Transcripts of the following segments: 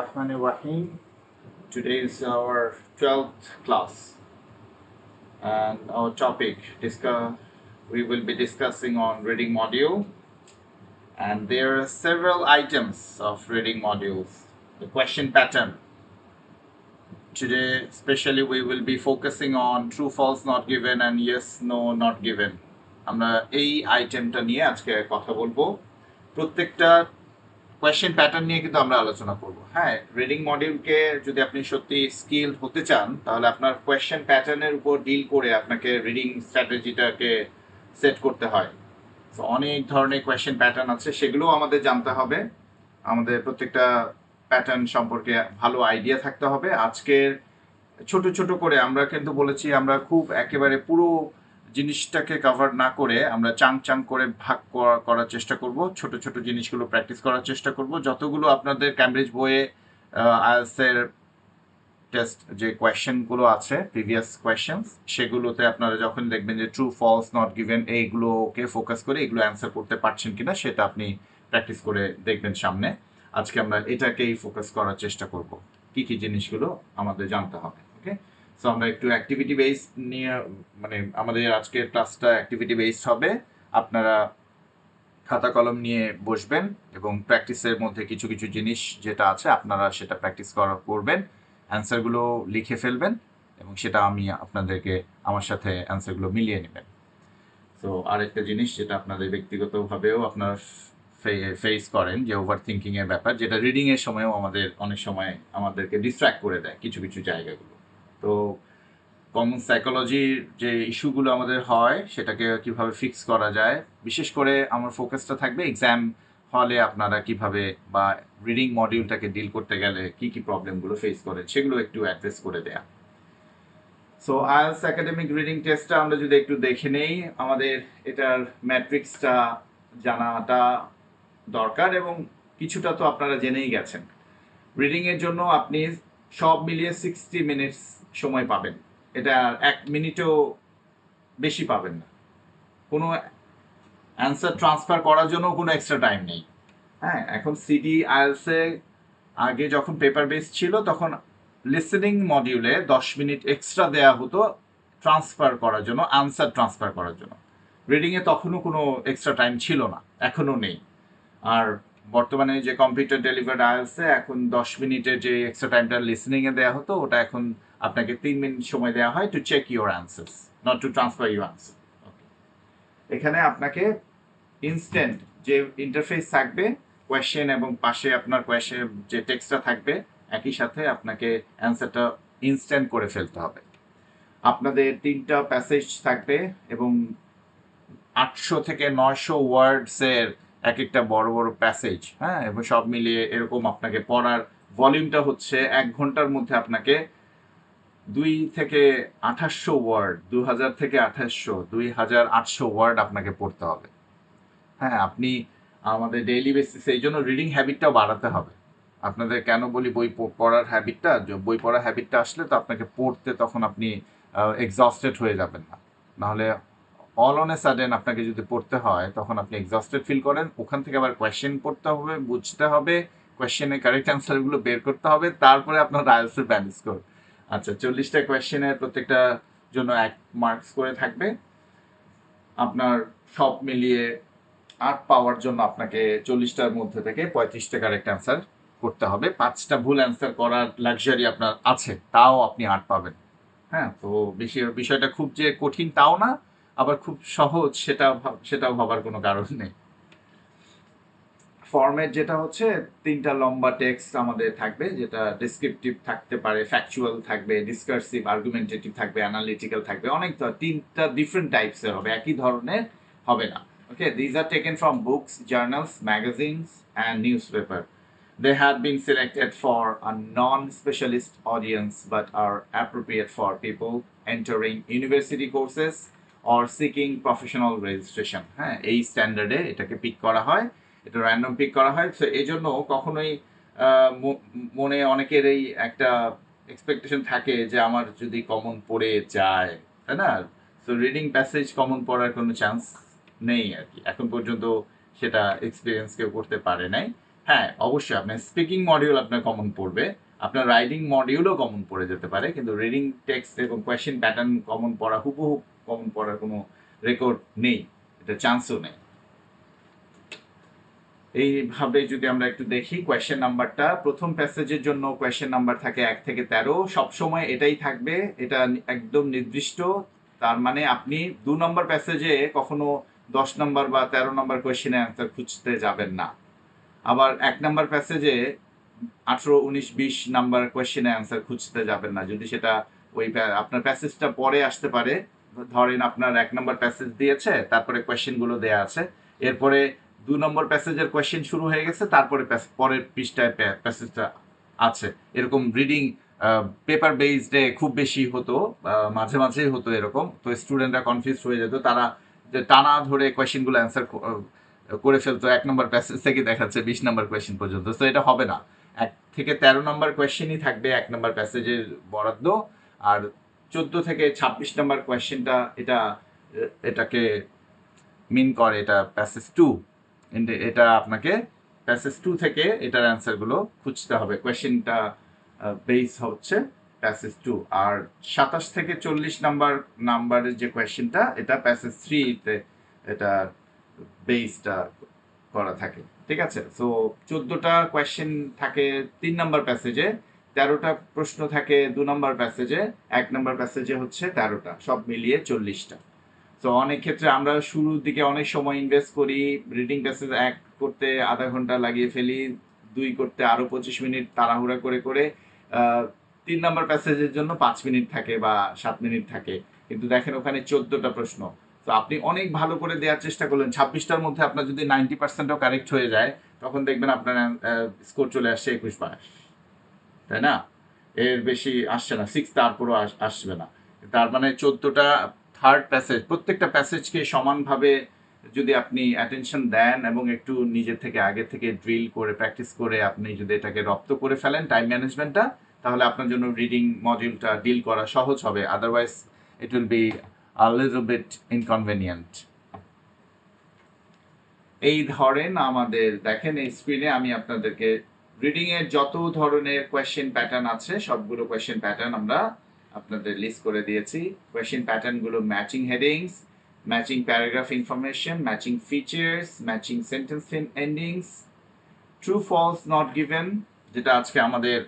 Bismillahirrahmanirrahim. Today is our 12th class, and our topic we will be discussing on reading module, and there are several items of reading modules. The question pattern. Today, especially, we will be focusing on true, false, not given, and yes, no, not given. আমরা এই আইটেমটা নিয়ে আজকে কথা বলবো। প্রত্যেকটা question pattern নিয়ে কিন্তু আমরা আলোচনা করব। হ্যাঁ, রিডিং মডিউলকে যদি আপনি সত্যি স্কিল হতে চান, তাহলে আপনার কোয়েশ্চেন প্যাটার্নের উপর ডিল করে আপনাকে রিডিং স্ট্র্যাটেজিটাকে সেট করতে হয়। তো অনেক ধরনের কোয়েশ্চেন প্যাটার্ন আছে, সেগুলোও আমাদের জানতে হবে। আমাদের প্রত্যেকটা প্যাটার্ন সম্পর্কে ভালো আইডিয়া থাকতে হবে। আজকের ছোট ছোট করে আমরা কিন্তু বলেছি, আমরা খুব একেবারে পুরো জিনিসটাকে কভার না করে আমরা চাং চাং করে ভাগ করার চেষ্টা করব। ছোট ছোট জিনিসগুলো প্র্যাকটিস করার চেষ্টা করব। যতগুলো আপনাদের ক্যামব্রিজ বইয়ে আইএলটিএস টেস্ট যে কোয়েশ্চেনগুলো আছে, প্রিভিয়াস কোয়েশ্চেনস, সেগুলোতে আপনারা যখন দেখবেন যে ট্রু, ফলস, নট গিভেন, এইগুলোকে ফোকাস করে এগুলো অ্যান্সার করতে পারছেন কিনা সেটা আপনি প্র্যাকটিস করে দেখবেন সামনে। আজকে আমরা এটাকেই ফোকাস করার চেষ্টা করব, কি কি জিনিসগুলো আমাদের জানতে হবে। ওকে, সো আমরা একটু অ্যাক্টিভিটি বেসড নিয়ে, মানে আমাদের আজকের ক্লাসটা অ্যাক্টিভিটি বেসড হবে। আপনারা খাতা কলম নিয়ে বসবেন এবং প্র্যাকটিসের মধ্যে কিছু কিছু জিনিস যেটা আছে আপনারা সেটা প্র্যাকটিস করবেন, অ্যান্সারগুলো লিখে ফেলবেন এবং সেটা আমি আপনাদেরকে আমার সাথে অ্যান্সারগুলো মিলিয়ে নেবেন। তো আরেকটা জিনিস যেটা আপনাদের ব্যক্তিগতভাবেও আপনারা ফেস করেন, যে ওভার থিঙ্কিংয়ের ব্যাপার, যেটা রিডিংয়ের সময়ও আমাদের অনেক সময় আমাদেরকে ডিস্ট্র্যাক্ট করে দেয় কিছু কিছু জায়গাগুলো। তো কমন সাইকোলজির যে ইস্যুগুলো আমাদের হয় সেটাকে কিভাবে ফিক্স করা যায়, বিশেষ করে আমার ফোকাসটা থাকবে এক্সাম হলে আপনারা কিভাবে বা রিডিং মডিউলটাকে ডিল করতে গেলে কি কি প্রবলেমগুলো ফেস করেন সেগুলো একটু অ্যাড্রেস করে দেয়া। সো আইএলটিএস একাডেমিক রিডিং টেস্টটা আমরা যদি একটু দেখে নেই, আমাদের এটার ম্যাট্রিক্সটা জানাটা দরকার এবং কিছুটা তো আপনারা জেনেই গেছেন। রিডিংয়ের জন্য আপনি সব মিলিয়ে 60 মিনিটস সময় পাবেন, এটা 1 মিনিটও বেশি পাবেন না। কোনো অ্যান্সার ট্রান্সফার করার জন্য কোনো এক্সট্রা টাইম নেই। হ্যাঁ, এখন সিডি আইএলসে আগে যখন পেপার বেস ছিল তখন লিসেনিং মডিউলে 10 মিনিট এক্সট্রা দেওয়া হতো ট্রান্সফার করার জন্য, আনসার ট্রান্সফার করার জন্য। রিডিংয়ে তখনও কোনো এক্সট্রা টাইম ছিল না, এখনও নেই। আর বর্তমানে যে কম্পিউটার ডেলিভার্ড আইএলসে এখন 10 মিনিটের যে এক্সট্রা টাইমটা লিসেনিংয়ে দেওয়া হতো, ওটা এখন আপনাকে 3 মিনিট সময় দেওয়া হয় to check your answers, not to transfer your answer. এখানে আপনাকে ইনস্ট্যান্ট যে ইন্টারফেস থাকবে কোয়েশ্চেন এবং পাশে আপনার কোয়েশ্চেন যে টেক্সটটা থাকবে, একই সাথে আপনাকে অ্যান্সারটা ইনস্ট্যান্ট করে ফেলতে হবে। আপনাদের 3টা প্যাসেজ থাকবে এবং 800 থেকে 900 ওয়ার্ডসের এক একটা বড় বড় প্যাসেজ। হ্যাঁ, এবং সব মিলিয়ে এরকম আপনাকে পড়ার ভলিউমটা হচ্ছে 1 ঘন্টার মধ্যে আপনাকে 2 থেকে 2800 ওয়ার্ড, 2000 থেকে 2800, 2800 ওয়ার্ড আপনাকে পড়তে হবে। হ্যাঁ, আপনি আমাদের ডেইলি বেসিসে এই জন্য রিডিং হ্যাবিটটাও বাড়াতে হবে। আপনাদের কেন বলি বই পড়ার হ্যাবিটটা, বই পড়ার হ্যাবিটটা আসলে তো আপনাকে পড়তে তখন আপনি এক্সস্টেড হয়ে যাবেন না। নাহলে অল অন এ সাডেন আপনাকে যদি পড়তে হয় তখন আপনি এক্সস্টেড ফিল করেন, ওখান থেকে আবার কোয়েশ্চেন পড়তে হবে, বুঝতে হবে, কোয়েশ্চেনের কারেক্ট অ্যান্সারগুলো বের করতে হবে, তারপরে আপনার আইএলটিএস ব্যালেন্স স্কোর। আচ্ছা, 40টা কোয়েশ্চেনের প্রত্যেকটা জন্য 1 মার্কস করে থাকবে। আপনার সব মিলিয়ে 8 পাওয়ার জন্য আপনাকে 40টার মধ্যে থেকে 35টা কারেক্ট অ্যান্সার করতে হবে। 5টা ভুল অ্যান্সার করার লাক্সারি আপনার আছে, তাও আপনি 8 পাবেন। হ্যাঁ, তো বিষয়টা খুব যে কঠিন তাও না, আবার খুব সহজ সেটাও ভাবার কোনো কারণ নেই। ফরম্যাট যেটা হচ্ছে 3টা লম্বা টেক্সট আমাদের থাকবে, যেটা ডেসক্রিপটিভ থাকতে পারে, ফ্যাকচুয়াল থাকবে, ডিসকার্সিভ, আর্গুমেন্টেটিভ থাকবে, অ্যানালিটিক্যাল থাকবে, অনেক 3টা ডিফারেন্ট টাইপসের হবে, একই ধরনের হবে না। Okay, these are taken from books, journals, magazines and newspaper. They have been selected for a non-specialist audience but are appropriate for people entering university courses or seeking professional registration. হ্যাঁ, এই স্ট্যান্ডার্ডে এটাকে pick করা হয়, এটা random pick করা হয়। তো এই জন্য কখনোই মনে অনেকেরই একটা এক্সপেকটেশন থাকে যে আমার যদি কমন পড়ে যায়, তাই না? তো রিডিং প্যাসেজ কমন পড়ার কোনো চান্স নেই আর কি, এখন পর্যন্ত সেটা এক্সপিরিয়েন্স কেউ করতে পারে নাই। হ্যাঁ, অবশ্যই আপনার স্পিকিং মডিউল আপনার কমন পড়বে, আপনার রাইটিং মডিউলও কমন পড়ে যেতে পারে, কিন্তু রিডিং টেক্সট এবং কোয়েশ্চেন প্যাটার্ন কমন পড়া হুবহু কমন পড়ার কোনো রেকর্ড নেই, এটা চান্সও নেই। এইভাবে যদি আমরা একটু দেখি কোয়েশ্চেন নাম্বারটা, প্রথম প্যাসেজের জন্য কোয়েশ্চেন নাম্বার থাকে 1 থেকে 13, সবসময় এটাই থাকবে, এটা একদম নির্দিষ্ট। তার মানে আপনি 2 নম্বর প্যাসেজে কখনো 10 নম্বর বা 13 নম্বর কোয়েশ্চেনের অ্যান্সার খুঁজতে যাবেন না। আবার 1 নম্বর প্যাসেজে 18, 19, 20 নাম্বার কোয়েশ্চেনের অ্যান্সার খুঁজতে যাবেন না, যদি সেটা ওই আপনার প্যাসেজটা পরে আসতে পারে। ধরেন আপনার 1 নম্বর প্যাসেজ দিয়েছে, তারপরে কোয়েশ্চেনগুলো দেয়া আছে, এরপরে 2 নম্বর প্যাসেজের কোয়েশ্চেন শুরু হয়ে গেছে, তারপরে পরের পৃষ্ঠায় প্যাসেজটা আছে। এরকম রিডিং পেপার বেসডে খুব বেশি হতো, মাঝে মাঝেই হতো এরকম, তো স্টুডেন্টরা কনফিউজ হয়ে যেত, তারা যে টানা ধরে কোয়েশ্চেনগুলো অ্যান্সার করে ফেলতো, 1 নম্বর প্যাসেজ থেকে দেখাচ্ছে 20 নম্বর কোয়েশ্চেন পর্যন্ত। তো এটা হবে না, 1 থেকে 13 নম্বর কোয়েশ্চেনই থাকবে 1 নম্বর প্যাসেজের বরাদ্দ, আর 14 থেকে 26 নম্বর কোয়েশ্চেনটা এটাকে মিন করে, এটা প্যাসেজ 2। এটা আপনাকে প্যাসেজ 2 থেকে এটার অ্যান্সারগুলো খুঁজতে হবে, কোয়েশ্চেনটা বেস হচ্ছে প্যাসেজ 2। আর 27 থেকে 40 নাম্বারের যে কোয়েশ্চেনটা, এটা প্যাসেজ 3-তে এটা বেসটা করা থাকে, ঠিক আছে। সো 14টা কোয়েশ্চেন থাকে 3 নাম্বার প্যাসেজে, 13টা প্রশ্ন থাকে 2 নাম্বার প্যাসেজে, 1 নাম্বার প্যাসেজে হচ্ছে 13টা, সব মিলিয়ে 40টা। তো অনেক ক্ষেত্রে আমরা শুরুর দিকে অনেক সময় ইনভেস্ট করি, রিডিং প্যাসেজ 1 করতে আধা ঘন্টা লাগিয়ে ফেলি, 2 করতে আরো 25 মিনিট তাড়াহুড়া করে করে, 3 নাম্বার প্যাসেজের জন্য 5 মিনিট থাকে বা 7 মিনিট থাকে, কিন্তু দেখেন ওখানে 14টা প্রশ্ন। তো আপনি অনেক ভালো করে দেওয়ার চেষ্টা করলেন, 26টার মধ্যে আপনার যদি 90%ও কারেক্ট হয়ে যায়, তখন দেখবেন আপনার স্কোর চলে আসছে 21 তাই না? এর বেশি আসছে না, 6 তারপরও আসবে না। তার মানে 14টা থার্ড প্যাসেজ, প্রত্যেকটা প্যাসেজকে সমানভাবে যদি আপনি অ্যাটেনশন দেন এবং একটু নিজের থেকে আগে থেকে ড্রিল করে প্র্যাকটিস করে আপনি যদি এটাকে রপ্ত করে ফেলেন টাইম ম্যানেজমেন্টটা, তাহলে আপনার জন্য রিডিং মডিউলটা ডিল করা সহজ হবে। Otherwise it will be a little bit inconvenient. এই ধরেন আমাদের দেখেন এই স্ক্রিনে আমি আপনাদেরকে রিডিং এর যত ধরনের কোয়েশ্চেন প্যাটার্ন আছে সবগুলো কোয়েশ্চেন প্যাটার্ন আমরা আপনাদের লিস্ট করে দিয়েছি। কোয়েশ্চেন প্যাটার্ন গুলো matching headings, matching paragraph information, matching features, matching sentence endings, true false not given যেটা আজকে আমাদের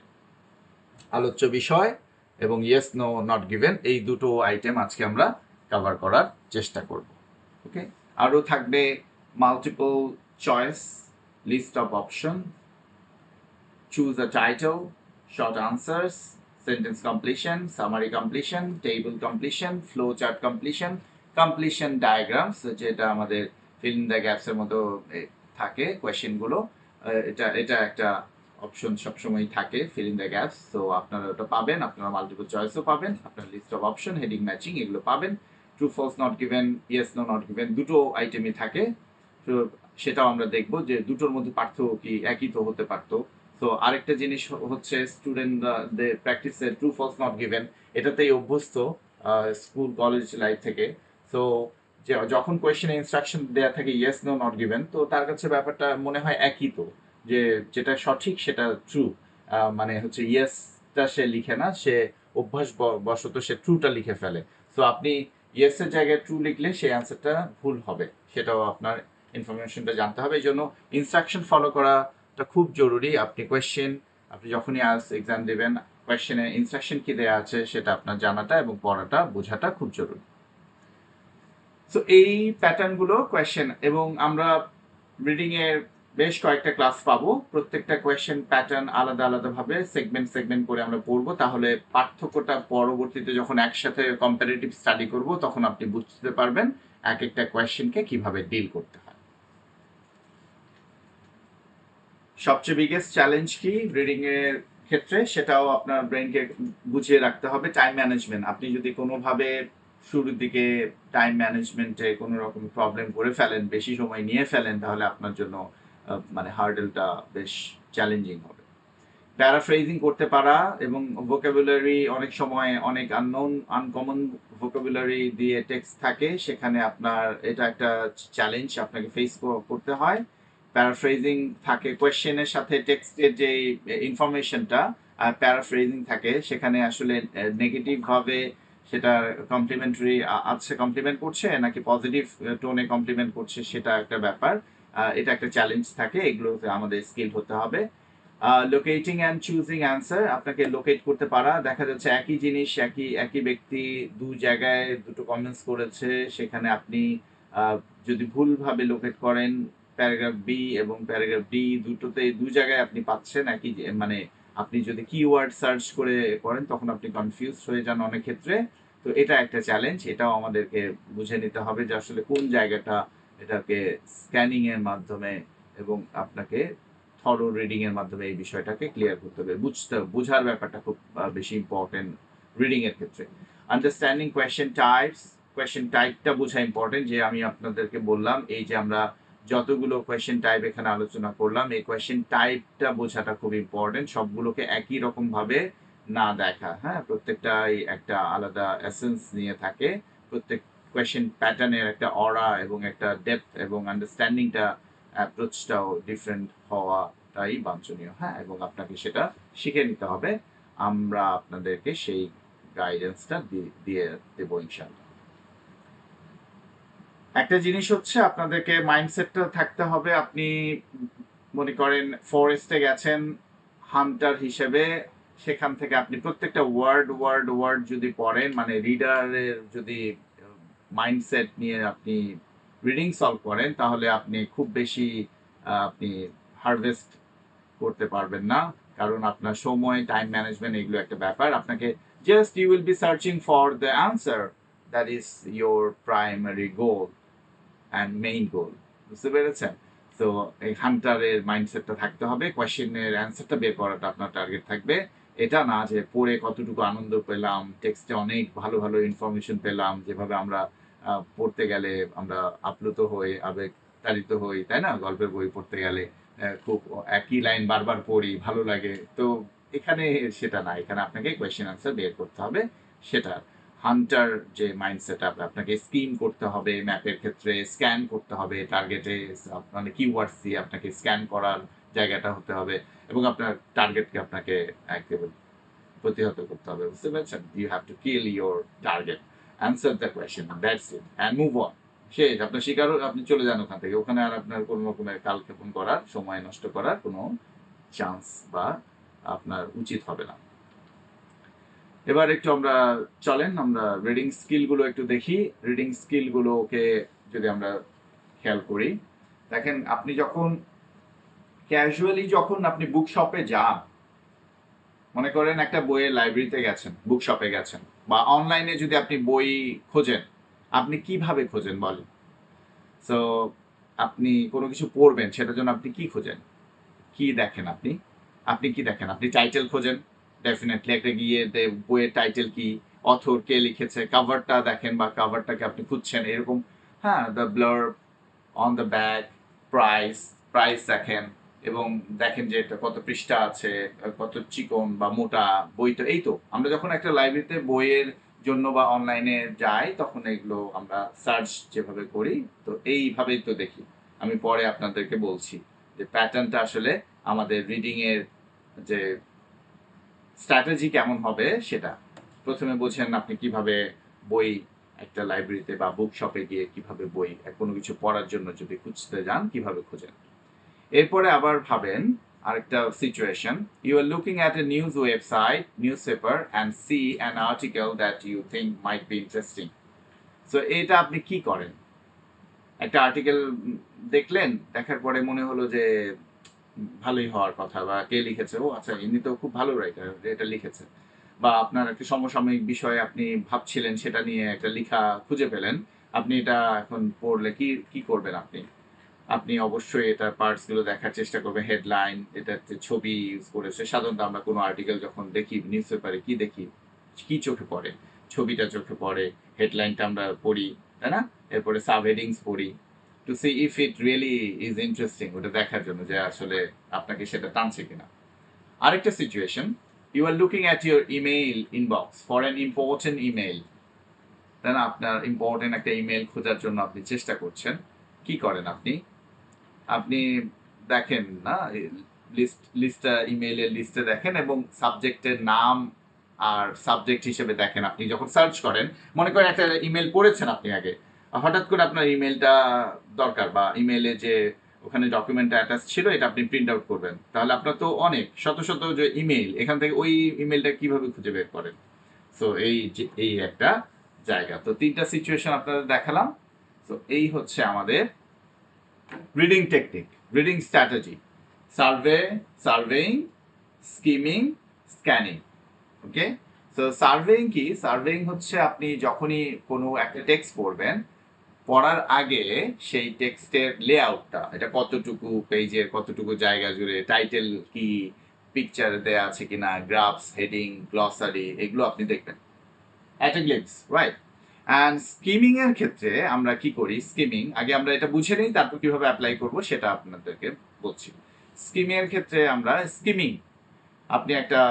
আলোচ্য বিষয়, এবং ইয়েস নো নট গিভেন, এই দুটো আইটেম আজকে আমরা কভার করার চেষ্টা করব। ওকে, আরও থাকবে multiple choice, list of option, choose a title, short answers, sentence completion, summary completion, table completion, flowchart completion, completion diagrams, যেটা আমাদের fill in the gaps এর মতো থাকে কোয়েশ্চেনগুলো, এটা এটা একটা অপশন সবসময় থাকে fill in the gaps, তো আপনারা ওটা পাবেন, আপনারা মাল্টিপল চয়েসও পাবেন, আপনার list of option, heading matching এগুলো পাবেন। True false not given, yes no not given দুটো আইটেমই থাকে, তো সেটাও আমরা দেখব যে দুটোর মধ্যে পার্থক্য কি, একই তো হতে পারতো। তো আরেকটা জিনিস হচ্ছে স্টুডেন্টদের প্র্যাকটিসে ট্রু ফলস নট গিভেন, এটাতেই অভ্যস্ত স্কুল কলেজ লাইফ থেকে। তো যে যখন কোয়েশ্চেনে ইনস্ট্রাকশন দেওয়া থাকে ইয়েস নো নট গিভেন, তো তার কাছে ব্যাপারটা মনে হয় একই, তো যে যেটা সঠিক সেটা ট্রু, মানে হচ্ছে ইয়েসটা সে লিখে না, সে অভ্যাস বশত সে ট্রুটা লিখে ফেলে। তো আপনি ইয়েসের জায়গায় ট্রু লিখলে সেই অ্যান্সারটা ভুল হবে, সেটাও আপনার ইনফরমেশনটা জানতে হবে। এই জন্য ইনস্ট্রাকশন ফলো করাটা খুব জরুরি। আপনি যখনই এক্সাম দেবেন, কোয়েশ্চেনে ইনস্ট্রাকশন কি দেওয়া আছে সেটা আপনার জানাটা এবং পড়াটা বোঝাটা খুব জরুরি। সো এই প্যাটার্নগুলো কোয়েশ্চেন, এবং আমরা রিডিং এর বেশ কয়েকটা ক্লাস পাবো, প্রত্যেকটা কোয়েশ্চেন প্যাটার্ন আলাদা আলাদা ভাবে সেগমেন্ট করে আমরা পড়বো, তাহলে পার্থক্যটা পরবর্তীতে যখন একসাথে কম্পারেটিভ স্টাডি করব তখন আপনি বুঝতে পারবেন এক একটা কোয়েশ্চেনকে কিভাবে ডিল করতে হয়। সবচেয়ে বিগেস্ট চ্যালেঞ্জ কি রিডিং এর ক্ষেত্রে, সেটাও আপনার ব্রেনকে বুঝিয়ে রাখতে হবে, টাইম ম্যানেজমেন্ট। আপনি যদি কোনোভাবে শুরুর দিকে টাইম ম্যানেজমেন্টে কোনো রকম প্রবলেম করে ফেলেন, বেশি সময় নিয়ে ফেলেন, তাহলে আপনার জন্য মানে হার্ডেলটা বেশ চ্যালেঞ্জিং হবে। প্যারাফ্রেজিং করতে পারা এবং ভোকাবুলারি, অনেক সময় অনেক আনকমন ভোকাবুলারি দিয়ে টেক্সট থাকে, সেখানে আপনার এটা একটা চ্যালেঞ্জ আপনাকে ফেস করতে হয়। প্যারাফ্রেজিং থাকে কোয়েশ্চেনের সাথে, টেক্সটের যে ইনফরমেশনটা প্যারাফ্রেজিং থাকে, সেখানে আসলে নেগেটিভ ভাবে সেটা কমপ্লিমেন্টারি আছে, কমপ্লিমেন্ট করছে নাকি পজিটিভ টোনে কমপ্লিমেন্ট করছে, সেটা একটা ব্যাপার। এটা একটা চ্যালেঞ্জ থাকে, এগুলোতে আমাদের স্কিল হতে হবে। লোকেটিং অ্যান্ড চুজিং অ্যান্সার, আপনাকে লোকেট করতে পারা। দেখা যাচ্ছে একই জিনিস, একই একই ব্যক্তি দু জায়গায় দুটো কমেন্টস করেছে, সেখানে আপনি যদি ভুলভাবে লোকেট করেন, প্যারাগ্রাফ বি এবং প্যারাগ্রাফ ডি দুটোতে দু জায়গায় আপনি পাচ্ছেন একই মানে আপনি যদি কিওয়ার্ড সার্চ করে করেন তখন আপনি কনফিউজ হয়ে যান অনেক ক্ষেত্রে। তো এটা একটা চ্যালেঞ্জ, এটাও আমাদেরকে বুঝে নিতে হবে যে আসলে কোন জায়গাটা এটাকে স্ক্যানিং এর মাধ্যমে এবং আপনাকে থরো রিডিং এর মাধ্যমে এই বিষয়টাকে ক্লিয়ার করতে হবে। বোঝার ব্যাপারটা খুব বেশি ইম্পর্টেন্ট রিডিং এর ক্ষেত্রে। আন্ডারস্ট্যান্ডিং কোয়েশ্চেন টাইপস, কোয়েশ্চেন টাইপটা বোঝা ইম্পর্টেন্ট। যে আমি আপনাদেরকে বললাম এই যে আমরা যতগুলো কোয়েশ্চেন টাইপ এখানে আলোচনা করলাম, এই কোয়েশ্চেন টাইপটা বোঝাটা খুব ইম্পর্টেন্ট। সবগুলোকে একই রকম ভাবে না দেখা, হ্যাঁ, প্রত্যেকটাই একটা আলাদা এসেন্স নিয়ে থাকে। প্রত্যেক কোয়েশ্চেন প্যাটার্নের একটা অরা এবং একটা ডেপথ এবং আন্ডারস্ট্যান্ডিংটা অ্যাপ্রোচটাও ডিফারেন্ট হওয়াটাই বাঞ্ছনীয়, হ্যাঁ, এবং আপনাকে সেটা শিখে নিতে হবে। আমরা আপনাদেরকে সেই গাইডেন্সটা দিয়ে দেবো ইনশাআল্লাহ। একটা জিনিস হচ্ছে আপনাদেরকে মাইন্ডসেটটা থাকতে হবে, আপনি মনে করেন ফরেস্টে গেছেন হান্টার হিসেবে, সেখান থেকে আপনি প্রত্যেকটা ওয়ার্ড ওয়ার্ড ওয়ার্ড যদি পড়েন, মানে রিডারের যদি মাইন্ডসেট নিয়ে আপনি রিডিং সলভ করেন, তাহলে আপনি খুব বেশি আপনি হারভেস্ট করতে পারবেন না। কারণ আপনার সময়, টাইম ম্যানেজমেন্ট এগুলো একটা ব্যাপার। আপনাকে just you will be searching for the answer, that is your primary goal and main goal. বুঝতে পেরেছেন? তো এই হান্টারের মাইন্ডসেটটা থাকতে হবে, কোয়েশ্চেনের অ্যান্সারটা বের করাটা আপনার টার্গেট থাকবে। এটা না যে পড়ে কতটুকু আনন্দ পেলাম, টেক্সটে অনেক ভালো ভালো ইনফরমেশন পেলাম, যেভাবে আমরা পড়তে গেলে আমরা আপ্লুত হই, আবেগ তাড়িত হই, তাই না? গল্পের বই পড়তে গেলে খুব একই লাইন বারবার পড়ি, ভালো লাগে। তো এখানে সেটা না, এখানে আপনাকে কোয়েশ্চেন অ্যান্সার বের করতে হবে। সেটা হান্টার যে মাইন্ডসেট আপ, আপনাকে স্কিম করতে হবে, ম্যাপের ক্ষেত্রে স্ক্যান করতে হবে, টার্গেটে মানে কিওয়ার্ডস দিয়ে আপনাকে স্ক্যান করার জায়গাটা হতে হবে এবং আপনার টার্গেটকে আপনাকে একেবারে প্রতিহত করতে হবে। বুঝতে পারছেন? You have to kill your target, answer the question, that's it, and move on. শেষ, আপনার শিকারও আপনি চলে যান ওখান থেকে, ওখানে আর আপনার কোনো রকমের কালক্ষেপণ করার, সময় নষ্ট করার কোনো চান্স বা আপনার উচিত হবে না। এবার একটু আমরা চলেন আমরা রিডিং স্কিলগুলো একটু দেখি। রিডিং স্কিলগুলোকে যদি আমরা খেয়াল করি, দেখেন আপনি যখন ক্যাজুয়ালি যখন আপনি বুক শপে যান, মনে করেন একটা বইয়ের লাইব্রেরিতে গেছেন, বুক শপে গেছেন, বা অনলাইনে যদি আপনি বই খোঁজেন, আপনি কিভাবে খোঁজেন বলেন? সো আপনি কোনো কিছু পড়বেন, সেটার জন্য আপনি কি খোঁজেন, কি দেখেন? আপনি আপনি কি দেখেন? আপনি টাইটেল খোঁজেন, ডেফিনেটলি একটা গিয়ে বইয়ের টাইটেল কি, অথর কে লিখেছে, কাভারটা দেখেন বা কাভারটাকে আপনি খুঁজছেন এরকম, হ্যাঁ, the blur on the back, price, price দেখেন এবং দেখেন যে এটা কত পৃষ্ঠা আছে, কত চিকন বা মোটা বইটা। এই তো আমরা যখন একটা লাইব্রেরিতে বইয়ের জন্য বা অনলাইনে যাই, তখন এগুলো আমরা সার্চ যেভাবে করি, তো এইভাবেই তো দেখি। আমি পরে আপনাদেরকে বলছি যে প্যাটার্নটা আসলে আমাদের রিডিং এর যে স্ট্র্যাটেজি কেমন হবে সেটা। প্রথমে বোঝেন আপনি কিভাবে বই একটা লাইব্রেরিতে বা বুক শপে গিয়ে কিভাবে বই কোনো কিছু পড়ার জন্য যদি খুঁজতে যান কিভাবে খোঁজেন। এরপরে আবার ভাবেন আরেকটা situation, you are looking at a news website, newspaper and see an article that you think might be interesting. So এটা আপনি কি করেন? একটা আর্টিকেল দেখলেন, দেখার পরে মনে হলো যে ভালোই হওয়ার কথা, বা কে লিখেছে, ও আচ্ছা ইনি তো খুব ভালো রাইটার, এটা লিখেছে। বা আপনার একটা সমসাময়িক বিষয়ে আপনি ভাবছিলেন, সেটা নিয়ে একটা লেখা খুঁজে পেলেন, আপনি এটা এখন পড়লে কি কি করবেন? আপনি আপনি অবশ্যই এটার পার্টস গুলো দেখার চেষ্টা করবেন, হেডলাইন, এটাতে ছবি ইউজ করেছে। সাধারণত আমরা কোনো আর্টিকেল যখন দেখি নিউজ পেপারে কি দেখি, কি চোখে পড়ে? ছবিটা চোখে পড়ে, হেডলাইনটা আমরা পড়ি, তাই না? এরপরে সাব হেডিংস পড়ি, to see if it really is interesting, ওটা দেখার জন্য যে আসলে আপনাকে সেটা টানছে কিনা। আরেকটা situation, you are looking at your email inbox for an important email, তাই না? আপনার ইম্পর্টেন্ট একটা ইমেইল খোঁজার জন্য আপনি চেষ্টা করছেন। কি করেন আপনি? আপনি দেখেন না, লিস্টটা ইমেইলের লিস্টে দেখেন এবং সাবজেক্টের নাম আর সাবজেক্ট হিসেবে দেখেন। আপনি যখন সার্চ করেন, মনে করেন একটা ইমেল পড়েছেন আপনি আগে, হঠাৎ করে আপনার ইমেলটা দরকার বা ইমেইলে যে ওখানে ডকুমেন্ট অ্যাটাচ ছিল এটা আপনি প্রিন্ট আউট করবেন, তাহলে আপনার তো অনেক শত শত যে ইমেইল, এখান থেকে ওই ইমেলটা কিভাবে খুঁজে বের করেন? সো এই যে এই একটা জায়গা, তো তিনটা সিচুয়েশন আপনাদের দেখালাম। তো এই হচ্ছে আমাদের reading technique, reading strategy: surveying, skimming, scanning. Okay, তো সার্ভেইং কি? সার্ভেইং হচ্ছে আপনি যখনই কোনো একটা টেক্সট পড়বেন, পড়ার আগে সেই টেক্সটের লেআউটটা, এটা কতটুকু পেজের কতটুকু জায়গা জুড়ে, টাইটেল কি, পিকচার দেয়া আছে কিনা, গ্রাফস, হেডিং, গ্লসারি, এগুলো আপনি দেখবেন at a glimpse, right? And skimming এর ক্ষেত্রে আমরা কি করি? স্কিমিং আগে আমরা এটা বুঝে নিই, তারপর কিভাবে অ্যাপ্লাই করব সেটা আপনাদেরকে বলছি। স্কিমিং এর ক্ষেত্রে আমরা আপনি একটা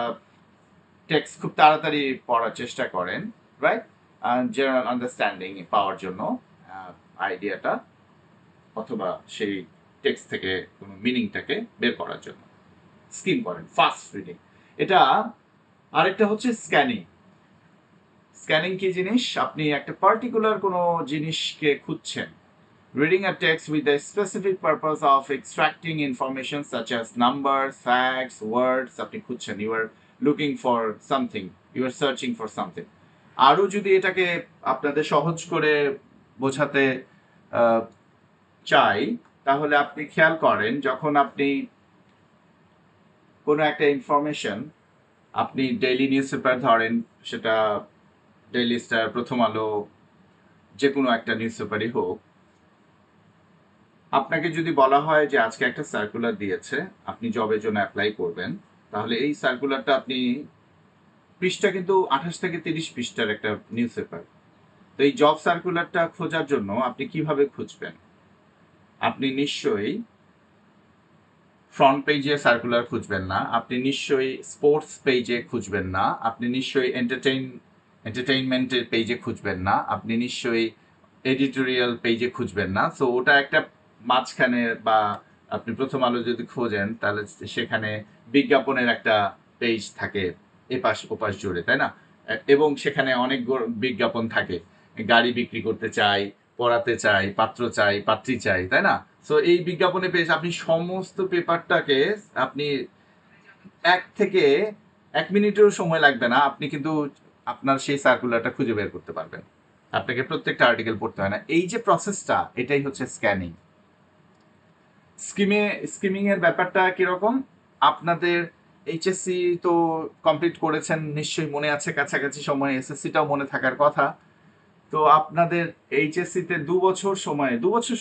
টেক্সট খুব তাড়াতাড়ি পড়ার চেষ্টা করেন, রাইট? জেনারেল আন্ডারস্ট্যান্ডিং পাওয়ার জন্য, আইডিয়াটা অথবা সেই টেক্সট থেকে কোনো মিনিংটাকে বের করার জন্য স্কিম করেন, ফাস্ট রিডিং। এটা আরেকটা হচ্ছে স্ক্যানিং। স্ক্যানিং কি জিনিস? আপনি একটা পার্টিকুলার কোনো জিনিসকে খুঁজছেন, reading a text with the specific purpose of extracting information such as numbers, facts, words. আপনি খুঁজছেন, you are looking for something, you are searching for something. আরও যদি এটাকে আপনাদের সহজ করে বোঝাতে চাই, তাহলে আপনি খেয়াল করেন, যখন আপনি কোনো একটা ইনফরমেশন, আপনি ডেইলি নিউজ পেপার ধরেন, সেটা ডেইলি স্টার, প্রথম আলো, যে কোনো একটা নিউজ পেপারই হোক, আপনাকে যদি বলা হয় যে আজকে একটা সার্কুলার দিয়েছে, আপনি জবের জন্য অ্যাপ্লাই করবেন, তাহলে এই সার্কুলারটা আপনি, পৃষ্ঠা কিন্তু 28 থেকে 30 পৃষ্ঠার একটা নিউজ পেপার, তো এই জব সার্কুলারটা খোঁজার জন্য আপনি কিভাবে খুঁজবেন? আপনি নিশ্চয়ই ফ্রন্ট পেজে সার্কুলার খুঁজবেন না, আপনি নিশ্চয়ই স্পোর্টস পেজে খুঁজবেন না, আপনি নিশ্চয়ই এন্টারটেইনমেন্টের পেজে খুঁজবেন না, আপনি নিশ্চয়ই এডিটোরিয়াল পেজে খুঁজবেন না। সো ওটা একটা মাঝখানে, বা আপনি প্রথম আলো যদি খোঁজেন তাহলে সেখানে বিজ্ঞাপনের একটা পেজ থাকে এপাশ ওপাশ জুড়ে, তাই না? এবং সেখানে অনেক বিজ্ঞাপন থাকে, গাড়ি বিক্রি করতে চাই, পড়াতে চাই, পাত্র চাই, পাত্রী চাই, তাই না? সো এই বিজ্ঞাপনে পেজ, আপনি সমস্ত পেপারটাকে, আপনি 1 মিনিটেরও সময় লাগবে না, আপনি কিন্তু আপনার সেই সার্কুলারটা খুঁজে বের করতে পারবেন। আপনাকে প্রত্যেকটা আর্টিকেল পড়তে হয় না। এই যে প্রসেসটা, এটাই হচ্ছে স্ক্যানিং। স্কিমিং এর ব্যাপারটা কিরকম? আপনাদের এইচএসসি তো কমপ্লিট করেছেন, নিশ্চয়ই মনে আছে, কাছাকাছি সময় এসএসসিটাও মনে থাকার কথা। তো আপনাদের এইচএসসিতে 2 বছর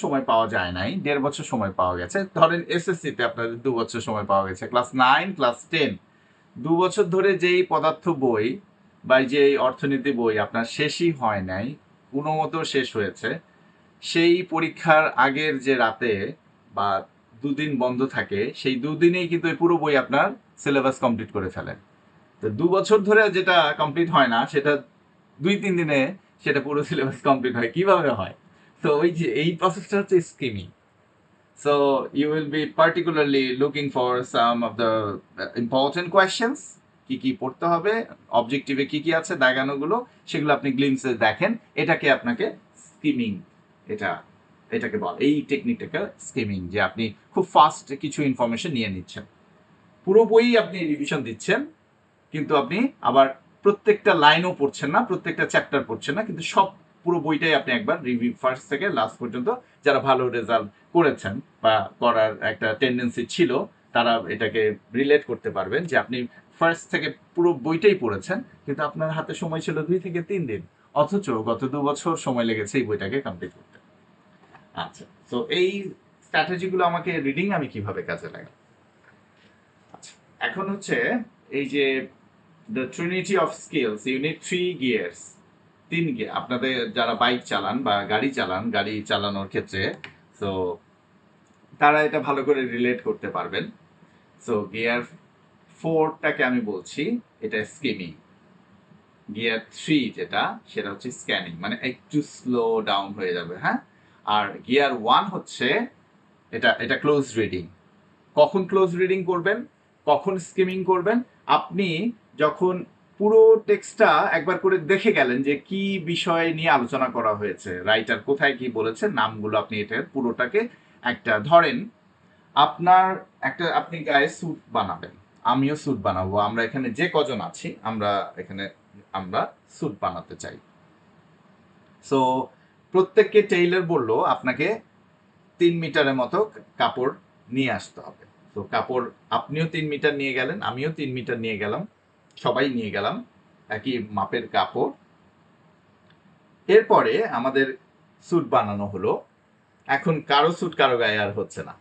সময় পাওয়া যায় নাই, 1.5 বছর সময় পাওয়া গেছে। ধরেন এসএসসিতে আপনাদের 2 বছর সময় পাওয়া গেছে, ক্লাস 9, ক্লাস 10, 2 বছর ধরে যেই পদার্থ বই বা যেই অর্থনীতি বই আপনার শেষই হয় নাই, কোনো মতো শেষ হয়েছে, সেই পরীক্ষার আগের যে রাতে বা 2 দিন বন্ধ থাকে, সেই 2 দিনেই কিন্তু এই পুরো বই আপনার সিলেবাস কমপ্লিট করে ফেলেন। তো 2 বছর ধরে যেটা কমপ্লিট হয় না, সেটা 2-3 দিনে সেটা পুরো সিলেবাস কমপ্লিট হয়। কিভাবে হয়? তো ওই যে এই প্রসেসটা হচ্ছে skimming. So you will be particularly looking for some of the important questions, কি কি পড়তে হবে, অবজেক্টিভে কি কি আছে দাগানোগুলো, সেগুলো আপনি গ্লিমসে দেখেন। এটাকে আপনাকে স্কিমিং, এটা এটাকে বল, এই টেকনিকটাকে স্কিমিং, যে আপনি খুব ফাস্ট কিছু ইনফরমেশন নিয়ে নিচ্ছেন, পুরো বই আপনি রিভিশন দিচ্ছেন, কিন্তু আপনি আবার প্রত্যেকটা লাইনও পড়ছেন না, প্রত্যেকটা চ্যাপ্টার পড়ছেন না, কিন্তু সব পুরো বইটাই আপনি একবার রিভিউ, ফার্স্ট থেকে লাস্ট পর্যন্ত, যারা ভালো রেজাল্ট করেছেন বা করার একটা টেন্ডেন্সি ছিল, তারা এটাকে রিলেট করতে পারবেন যে আপনি ফার্স্ট থেকে পুরো বইটাই পড়েছেন, কিন্তু আপনার হাতে সময় ছিল 2 থেকে 3 দিন, অথচ গত 2 বছর সময় লেগেছে এই বইটাকে কমপ্লিট করতে। আচ্ছা, তো এই স্ট্র্যাটেজিগুলো আমাকে রিডিং আমি কিভাবে কাজে লাগাই? আচ্ছা, এখন হচ্ছে এই যে the trinity of skills, you need 3 gears, 3 gear. আপনাদের যারা বাইক চালান বা গাড়ি চালান, গাড়ি চালানোর ক্ষেত্রে, সো তারা এটা ভালো করে রিলেট করতে পারবেন। সো গিয়ার 4টাকে আমি বলছি, এটা স্কিমিং। গিয়ার 3 যেটা, সেটা হচ্ছে স্ক্যানিং, মানে একটু স্লো ডাউন হয়ে যাবে, হ্যাঁ। আর গিয়ার 1 হচ্ছে এটা ক্লোজ রিডিং, কখন ক্লোজ রিডিং করবেন, কখন স্কিমিং করবেন। আপনি যখন পুরো টেক্সটটা একবার করে দেখে গেলেন যে কি বিষয় নিয়ে আলোচনা করা হয়েছে, রাইটার কোথায় কি বলেছে, নামগুলো আপনি এটার পুরোটাকে একটা ধরেন আপনার একটা আপনি গায়ে স্যুট বানাবেন, আমিও স্যুট বানাবো, আমরা এখানে যে কজন আছি আমরা স্যুট বানাতে চাই। সো প্রত্যেককে টেইলর বলল আপনাকে 3 মিটারের মতো কাপড় নিয়ে আসতে হবে। তো কাপড় আপনিও 3 মিটার নিয়ে গেলেন, আমিও 3 মিটার নিয়ে গেলাম, সবাই নিয়ে গেলাম একই মাপের কাপড়। এরপরে আমাদের স্যুট বানানো হলো। এখন কারো স্যুট কারো গায়ে আর হচ্ছে না।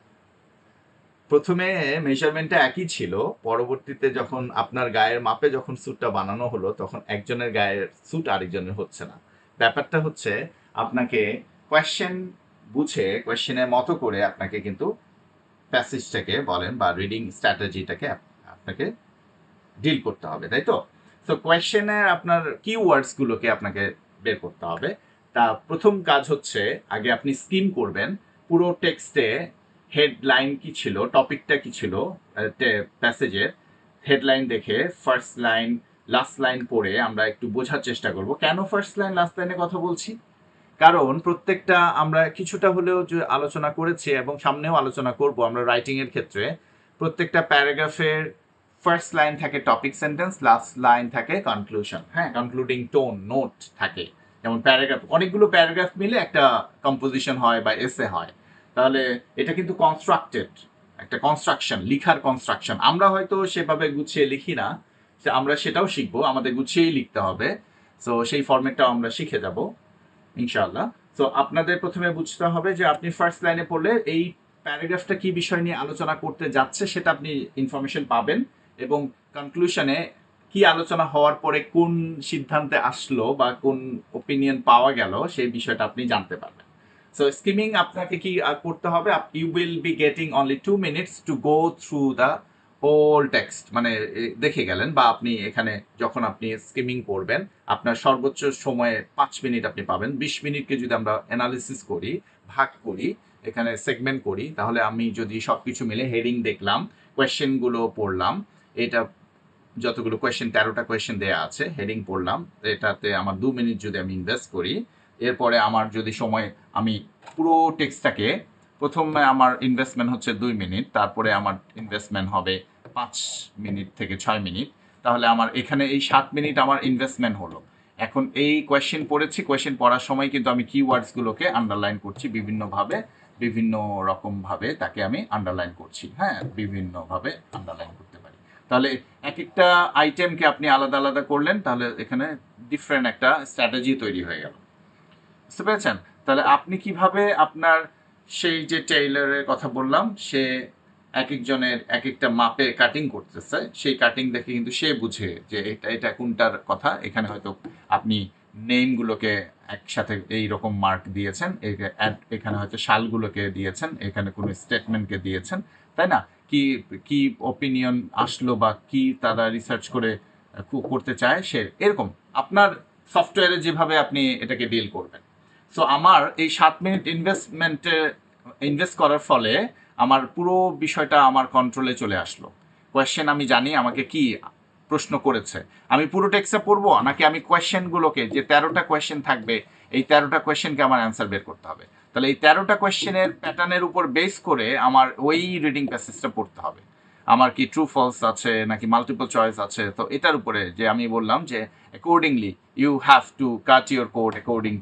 প্রথমে মেজারমেন্টটা একই ছিল, পরবর্তীতে যখন আপনার গায়ের মাপে যখন স্যুটটা বানানো হলো তখন একজনের গায়ের স্যুট আরেকজনের হচ্ছে না। ব্যাপারটা হচ্ছে আপনাকে কোয়েশ্চেন বুঝে কোয়েশ্চেনের মতো করে আপনাকে কিন্তু প্যাসেজটাকে বলেন বা রিডিং স্ট্র্যাটেজিটাকে আপনাকে ডিল করতে হবে, তাই তো? তো কোয়েশ্চেনের আপনার কিওয়ার্ডসগুলোকে আপনাকে বের করতে হবে। তা প্রথম কাজ হচ্ছে আগে আপনি স্কিম করবেন পুরো টেক্সটে হেডলাইন কি ছিল, টপিকটা কি ছিল, প্যাসেজের হেডলাইন দেখে ফার্স্ট লাইন লাস্ট লাইন পড়ে আমরা একটু বোঝার চেষ্টা করব কেন ফার্স্ট লাইন লাস্ট লাইনে কথা বলছি। কারণ প্রত্যেকটা আমরা কিছুটা হলেও যে আলোচনা করেছি এবং সামনেও আলোচনা করব আমরা রাইটিং এর ক্ষেত্রে, প্রত্যেকটা প্যারাগ্রাফের ফার্স্ট লাইন থাকে টপিক সেন্টেন্স, লাস্ট লাইন থাকে কনক্লুশন, হ্যাঁ, কনক্লুডিং টোন নোট থাকে। যেমন প্যারাগ্রাফ, অনেকগুলো প্যারাগ্রাফ মিলে একটা কম্পোজিশন হয় বা এসে হয়, তাহলে এটা কিন্তু কনস্ট্রাক্টেড একটা কনস্ট্রাকশন, লিখার কনস্ট্রাকশন। আমরা হয়তো সেভাবে গুছিয়ে লিখি না, আমরা সেটাও শিখবো, আমাদের গুছিয়েই লিখতে হবে। সো সেই ফরম্যাটটাও আমরা শিখে যাব ইনশাআল্লাহ। তো আপনাদের প্রথমে বুঝতে হবে যে আপনি ফার্স্ট লাইনে পড়লে এই প্যারাগ্রাফটা কি বিষয় নিয়ে আলোচনা করতে যাচ্ছে সেটা আপনি ইনফরমেশন পাবেন, এবং কনক্লুশনে কি আলোচনা হওয়ার পরে কোন সিদ্ধান্তে আসলো বা কোন ওপিনিয়ন পাওয়া গেল সেই বিষয়টা আপনি জানতে পারবেন। সো স্কিমিং আপনাকে কি করতে হবে, you will be getting only 2 minutes to go through the whole text, মানে দেখে গেলেন, বা আপনি এখানে যখন আপনি স্কিমিং করবেন আপনার সর্বোচ্চ সময়ে 5 মিনিট আপনি পাবেন। 20 মিনিটকে যদি আমরা অ্যানালিসিস করি, ভাগ করি, এখানে সেগমেন্ট করি, তাহলে আমি যদি সবকিছু মিলে হেডিং দেখলাম, কোয়েশ্চেনগুলো পড়লাম, এটা যতগুলো কোয়েশ্চেন 13টা কোয়েশ্চেন দেওয়া আছে, হেডিং পড়লাম, এটাতে আমার 2 মিনিট যদি আমি ইনভেস্ট করি, এরপরে আমার যদি সময় আমি পুরো টেক্সটটাকে, প্রথমে আমার ইনভেস্টমেন্ট হচ্ছে 2 মিনিট, তারপরে আমার ইনভেস্টমেন্ট হবে 5 মিনিট থেকে 6 মিনিট, তাহলে আমার এখানে এই 7 মিনিট আমার ইনভেস্টমেন্ট হলো। এখন এই কোয়েশ্চেন পড়েছি, কোয়েশ্চেন পড়ার সময় কিন্তু আমি কিওয়ার্ডসগুলোকে আন্ডারলাইন করছি বিভিন্নভাবে, বিভিন্ন রকমভাবে তাকে আমি আন্ডারলাইন করছি, হ্যাঁ, বিভিন্নভাবে আন্ডারলাইন করতে পারি। তাহলে এক একটা আইটেমকে আপনি আলাদা আলাদা করলেন, তাহলে এখানে ডিফারেন্ট একটা স্ট্র্যাটেজি তৈরি হয়ে গেল, বুঝতে পেরেছেন? তাহলে আপনি কিভাবে আপনার সেই যে টেইলরের কথা বললাম, সে এক একজনের এক একটা মাপে কাটিং করতেছে, সেই কাটিং দেখে কিন্তু সে বুঝে যে এটা এটা কোনটার কথা। এখানে হয়তো আপনি নেমগুলোকে একসাথে এইরকম মার্ক দিয়েছেন, এখানে হয়তো শালগুলোকে দিয়েছেন, এখানে কোনো স্টেটমেন্টকে দিয়েছেন, তাই না? কি কি ওপিনিয়ন আসলো বা কি তারা রিসার্চ করে করতে চায়, সে এরকম আপনার সফটওয়্যারে যেভাবে আপনি এটাকে ডিল করবেন। সো আমার এই 7 মিনিট ইনভেস্ট করার ফলে আমার পুরো বিষয়টা আমার কন্ট্রোলে চলে আসলো। কোয়েশ্চেন আমি জানি আমাকে কি প্রশ্ন করেছে, আমি পুরো টেক্সটটা পড়বো নাকি আমি কোয়েশ্চেনগুলোকে, যে 13টা কোয়েশ্চেন থাকবে, এই 13টা কোয়েশ্চেনকে আমার অ্যান্সার বের করতে হবে। তাহলে এই 13টা কোয়েশ্চেনের প্যাটার্নের উপর বেস করে আমার ওই রিডিং প্যাসেজটা পড়তে হবে। আমার কি ট্রু ফলস আছে নাকি মাল্টিপল চয়েস আছে, তো এটার উপরে যে আমি বললাম যে accordingly you have to cut your code according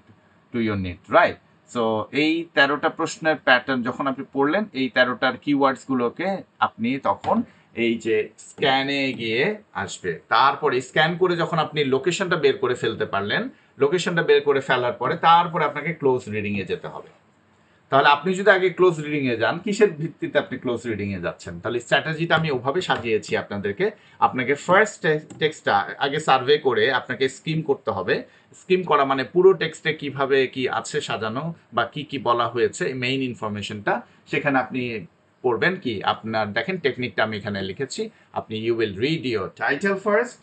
to your need, right? So এই 13টা প্রশ্নের প্যাটার্ন যখন আপনি পড়লেন, এই 13টার কিওয়ার্ডসগুলোকে আপনি তখন এই যে স্ক্যানে গিয়ে আসবে, তারপরে স্ক্যান করে যখন আপনি লোকেশনটা বের করে ফেলতে পারলেন, লোকেশনটা বের করে ফেলার পরে তারপরে আপনাকে ক্লোজ রিডিং এ যেতে হবে। তাহলে আপনি যদি আগে ক্লোজ রিডিং এ যান, কিসের ভিত্তিতে আপনি ক্লোজ রিডিং এ যাচ্ছেন? তাহলে স্ট্র্যাটেজিটা আমি ওভাবে সাজিয়েছি আপনাদেরকে। আপনাকে ফার্স্ট টেক্সটটা আগে সার্ভে করে আপনাকে স্কিম করতে হবে। স্কিম করা মানে পুরো টেক্সটে কিভাবে কি আছে সাজানো বা কি কি বলা হয়েছে, মেইন ইনফরমেশনটা সেখানে আপনি পড়বেন। কি আপনার দেখেন টেকনিকটা আমি এখানে লিখেছি, আপনি you will read your title first,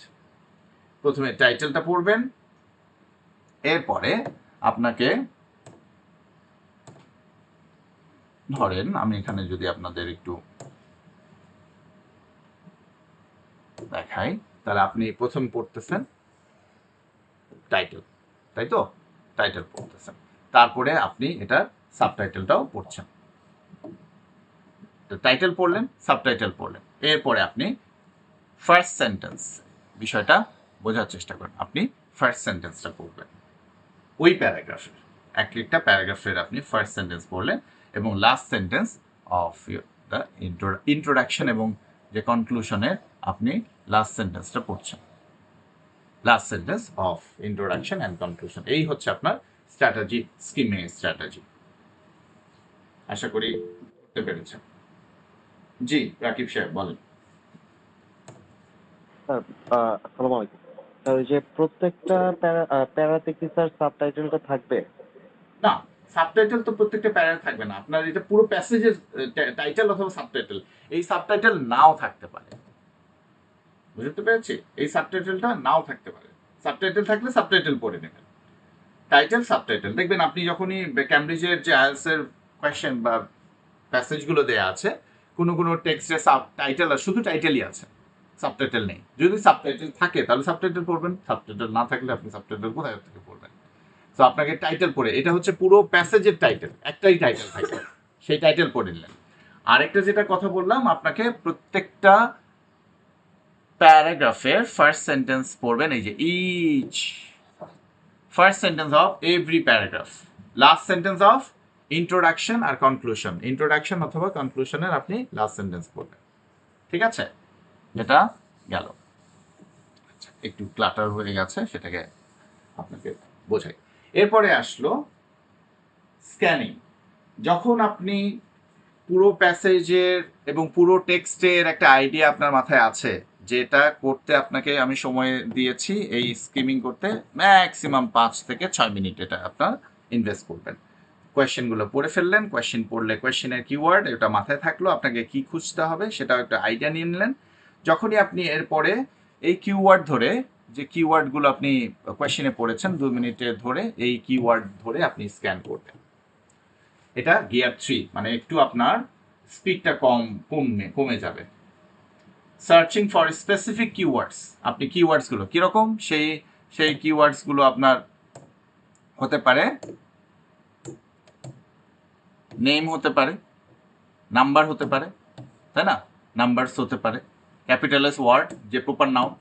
প্রথমে টাইটেলটা পড়বেন, এরপরে আপনাকে ধরেন আমি এখানে যদি আপনাদের একটু দেখাই, তাহলে আপনি প্রথম পড়তেছেন টাইটেল, তাই তো? টাইটেল পড়তেছেন, তারপরে আপনি এটার সাবটাইটেলটাও পড়ছেন। টাইটেল পড়লেন, সাবটাইটেল পড়লেন, এরপরে আপনি ফার্স্ট সেন্টেন্স, বিষয়টা বোঝার চেষ্টা করেন। আপনি ফার্স্ট সেন্টেন্সটা পড়বেন ওই প্যারাগ্রাফের, একটা প্যারাগ্রাফের আপনি ফার্স্ট সেন্টেন্স পড়লেন এবং last sentence of the introduction এবং যে কনক্লুশনের আপনি লাস্ট সেন্টেন্সটা পড়ছেন। Last sentence of introduction and conclusion, এই হচ্ছে আপনার স্ট্র্যাটেজি, স্কিমিং স্ট্র্যাটেজি। আশা করি করতে পেরেছেন। জি রাকিব সাহেব বলেন। স্যার, আসসালামু আলাইকুম। স্যার, ওই যে প্রত্যেকটা প্যারাতে কি স্যার সাবটাইটেলটা থাকবে? না, সাবটাইটেল তো প্রত্যেকটা প্যারা থাকবে না, আপনার এটা পুরো প্যাসেজের টাইটেল অথবা সাবটাইটেল। এই সাবটাইটেল নাও থাকতে পারে, বুঝতে পেরেছি? এই সাবটাইটেলটা নাও থাকতে পারে। সাবটাইটেল থাকলে সাবটাইটেল পড়ে নেবেন। টাইটেল সাবটাইটেল দেখবেন আপনি যখনই ক্যামব্রিজের যে আইএলটিএস এর কোয়েশ্চেন বা প্যাসেজগুলো দেয়া আছে, কোনো কোনো টেক্সটে সাবটাইটেল আর শুধু টাইটেলই আছে, সাবটাইটেল নেই। যদি সাবটাইটেল থাকে তাহলে সাবটাইটেল পড়বেন, সাবটাইটেল না থাকলে আপনি সাবটাইটেল কোথায় থেকে পড়বেন? তো আপনাকে টাইটেল পড়ে, এটা হচ্ছে পুরো প্যাসেজের টাইটেল, একটাই টাইটেল থাকবে, সেই টাইটেল পড়ে নিলেন। আরেকটা যেটা কথা বললাম, আপনাকে প্রত্যেকটা প্যারাগ্রাফের ফার্স্ট সেন্টেন্স পড়বেন, এই যে each first sentence of every paragraph, last sentence of introduction আর কনক্লুশন, ইন্ট্রোডাকশন অথবা কনক্লুশনের আপনি লাস্ট সেন্টেন্স পড়বেন। ঠিক আছে, এটা গেল। আচ্ছা, একটু ক্লাটার হয়ে গেছে, সেটাকে আপনাকে বোঝাই। এরপরে আসলো স্ক্যানিং। যখন আপনি পুরো প্যাসেজের এবং পুরো টেক্সটের একটা আইডিয়া আপনার মাথায় আছে, যেটা করতে আপনাকে আমি সময় দিয়েছি, এই স্কিমিং করতে ম্যাক্সিমাম 5 থেকে 6 মিনিট এটা আপনার ইনভেস্ট করবেন। কোয়েশ্চেনগুলো পড়ে ফেললেন, কোয়েশ্চেন পড়লে কোয়েশ্চেনের কিওয়ার্ড এটা মাথায় থাকলো, আপনাকে কি খুঁজতে হবে সেটাও একটা আইডিয়া নিয়ে নিলেন। যখনই আপনি এরপরে এই কিওয়ার্ড ধরে, যে কিওয়ার্ডগুলো আপনি কোয়েশ্চেনে পড়েছেন 2 মিনিটে ধরে, এই কিওয়ার্ড ধরে আপনি স্ক্যান করবেন। এটা গিয়ার 3, মানে একটু আপনার স্পিডটা কমে যাবে। সার্চিং ফর স্পেসিফিক কিওয়ার্ডস, আপনি কিওয়ার্ডসগুলো কীরকম, সেই কিওয়ার্ডসগুলো আপনার হতে পারে নেম, হতে পারে নাম্বার, হতে পারে, তাই না? নাম্বারস হতে পারে, ক্যাপিটালাইজ ওয়ার্ড যে প্রপার নাউন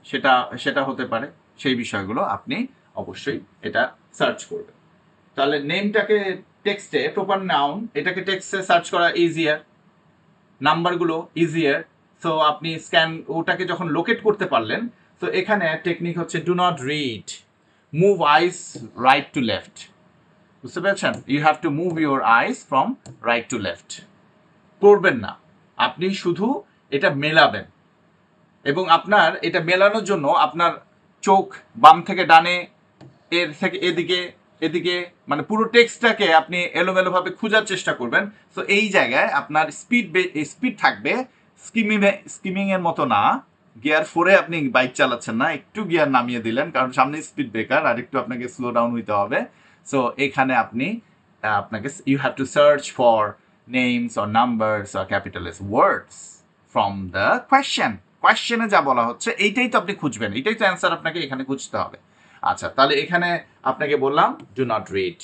সেটা হতে পারে। সেই বিষয়গুলো আপনি অবশ্যই এটা সার্চ করবেন। তাহলে নেমটাকে টেক্সটে, প্রপার নাউন এটাকে টেক্সটে সার্চ করা ইজিয়ার, নাম্বারগুলো ইজিয়ার। সো আপনি স্ক্যান ওটাকে যখন লোকেট করতে পারলেন, তো এখানে টেকনিক হচ্ছে do not read, move eyes right to left. বুঝতে পেরেছেন? You have to move your eyes from right to left. করবেন না, আপনি শুধু এটা মেলাবেন এবং আপনার এটা মেলানোর জন্য আপনার চোখ বাম থেকে ডানে, এর থেকে এদিকে, এদিকে, মানে পুরো টেক্সটটাকে আপনি এলোমেলোভাবে খোঁজার চেষ্টা করবেন। তো এই জায়গায় আপনার স্পিড থাকবে, স্কিমিং এর মতো না। গিয়ার 4-এ আপনি বাইক চালাচ্ছেন না, একটু গিয়ার নামিয়ে দিলেন কারণ সামনে স্পিড ব্রেকার, আর একটু আপনাকে স্লো ডাউন হইতে হবে। সো এখানে আপনাকে you have to search for names or numbers or capitalize words from the কোয়েশ্চেনে যা বলা হচ্ছে এইটাই তো আপনি খুঁজবেন, এইটাই তো অ্যান্সার আপনাকে এখানে খুঁজতে হবে। আচ্ছা, তাহলে এখানে আপনাকে বললাম do not read,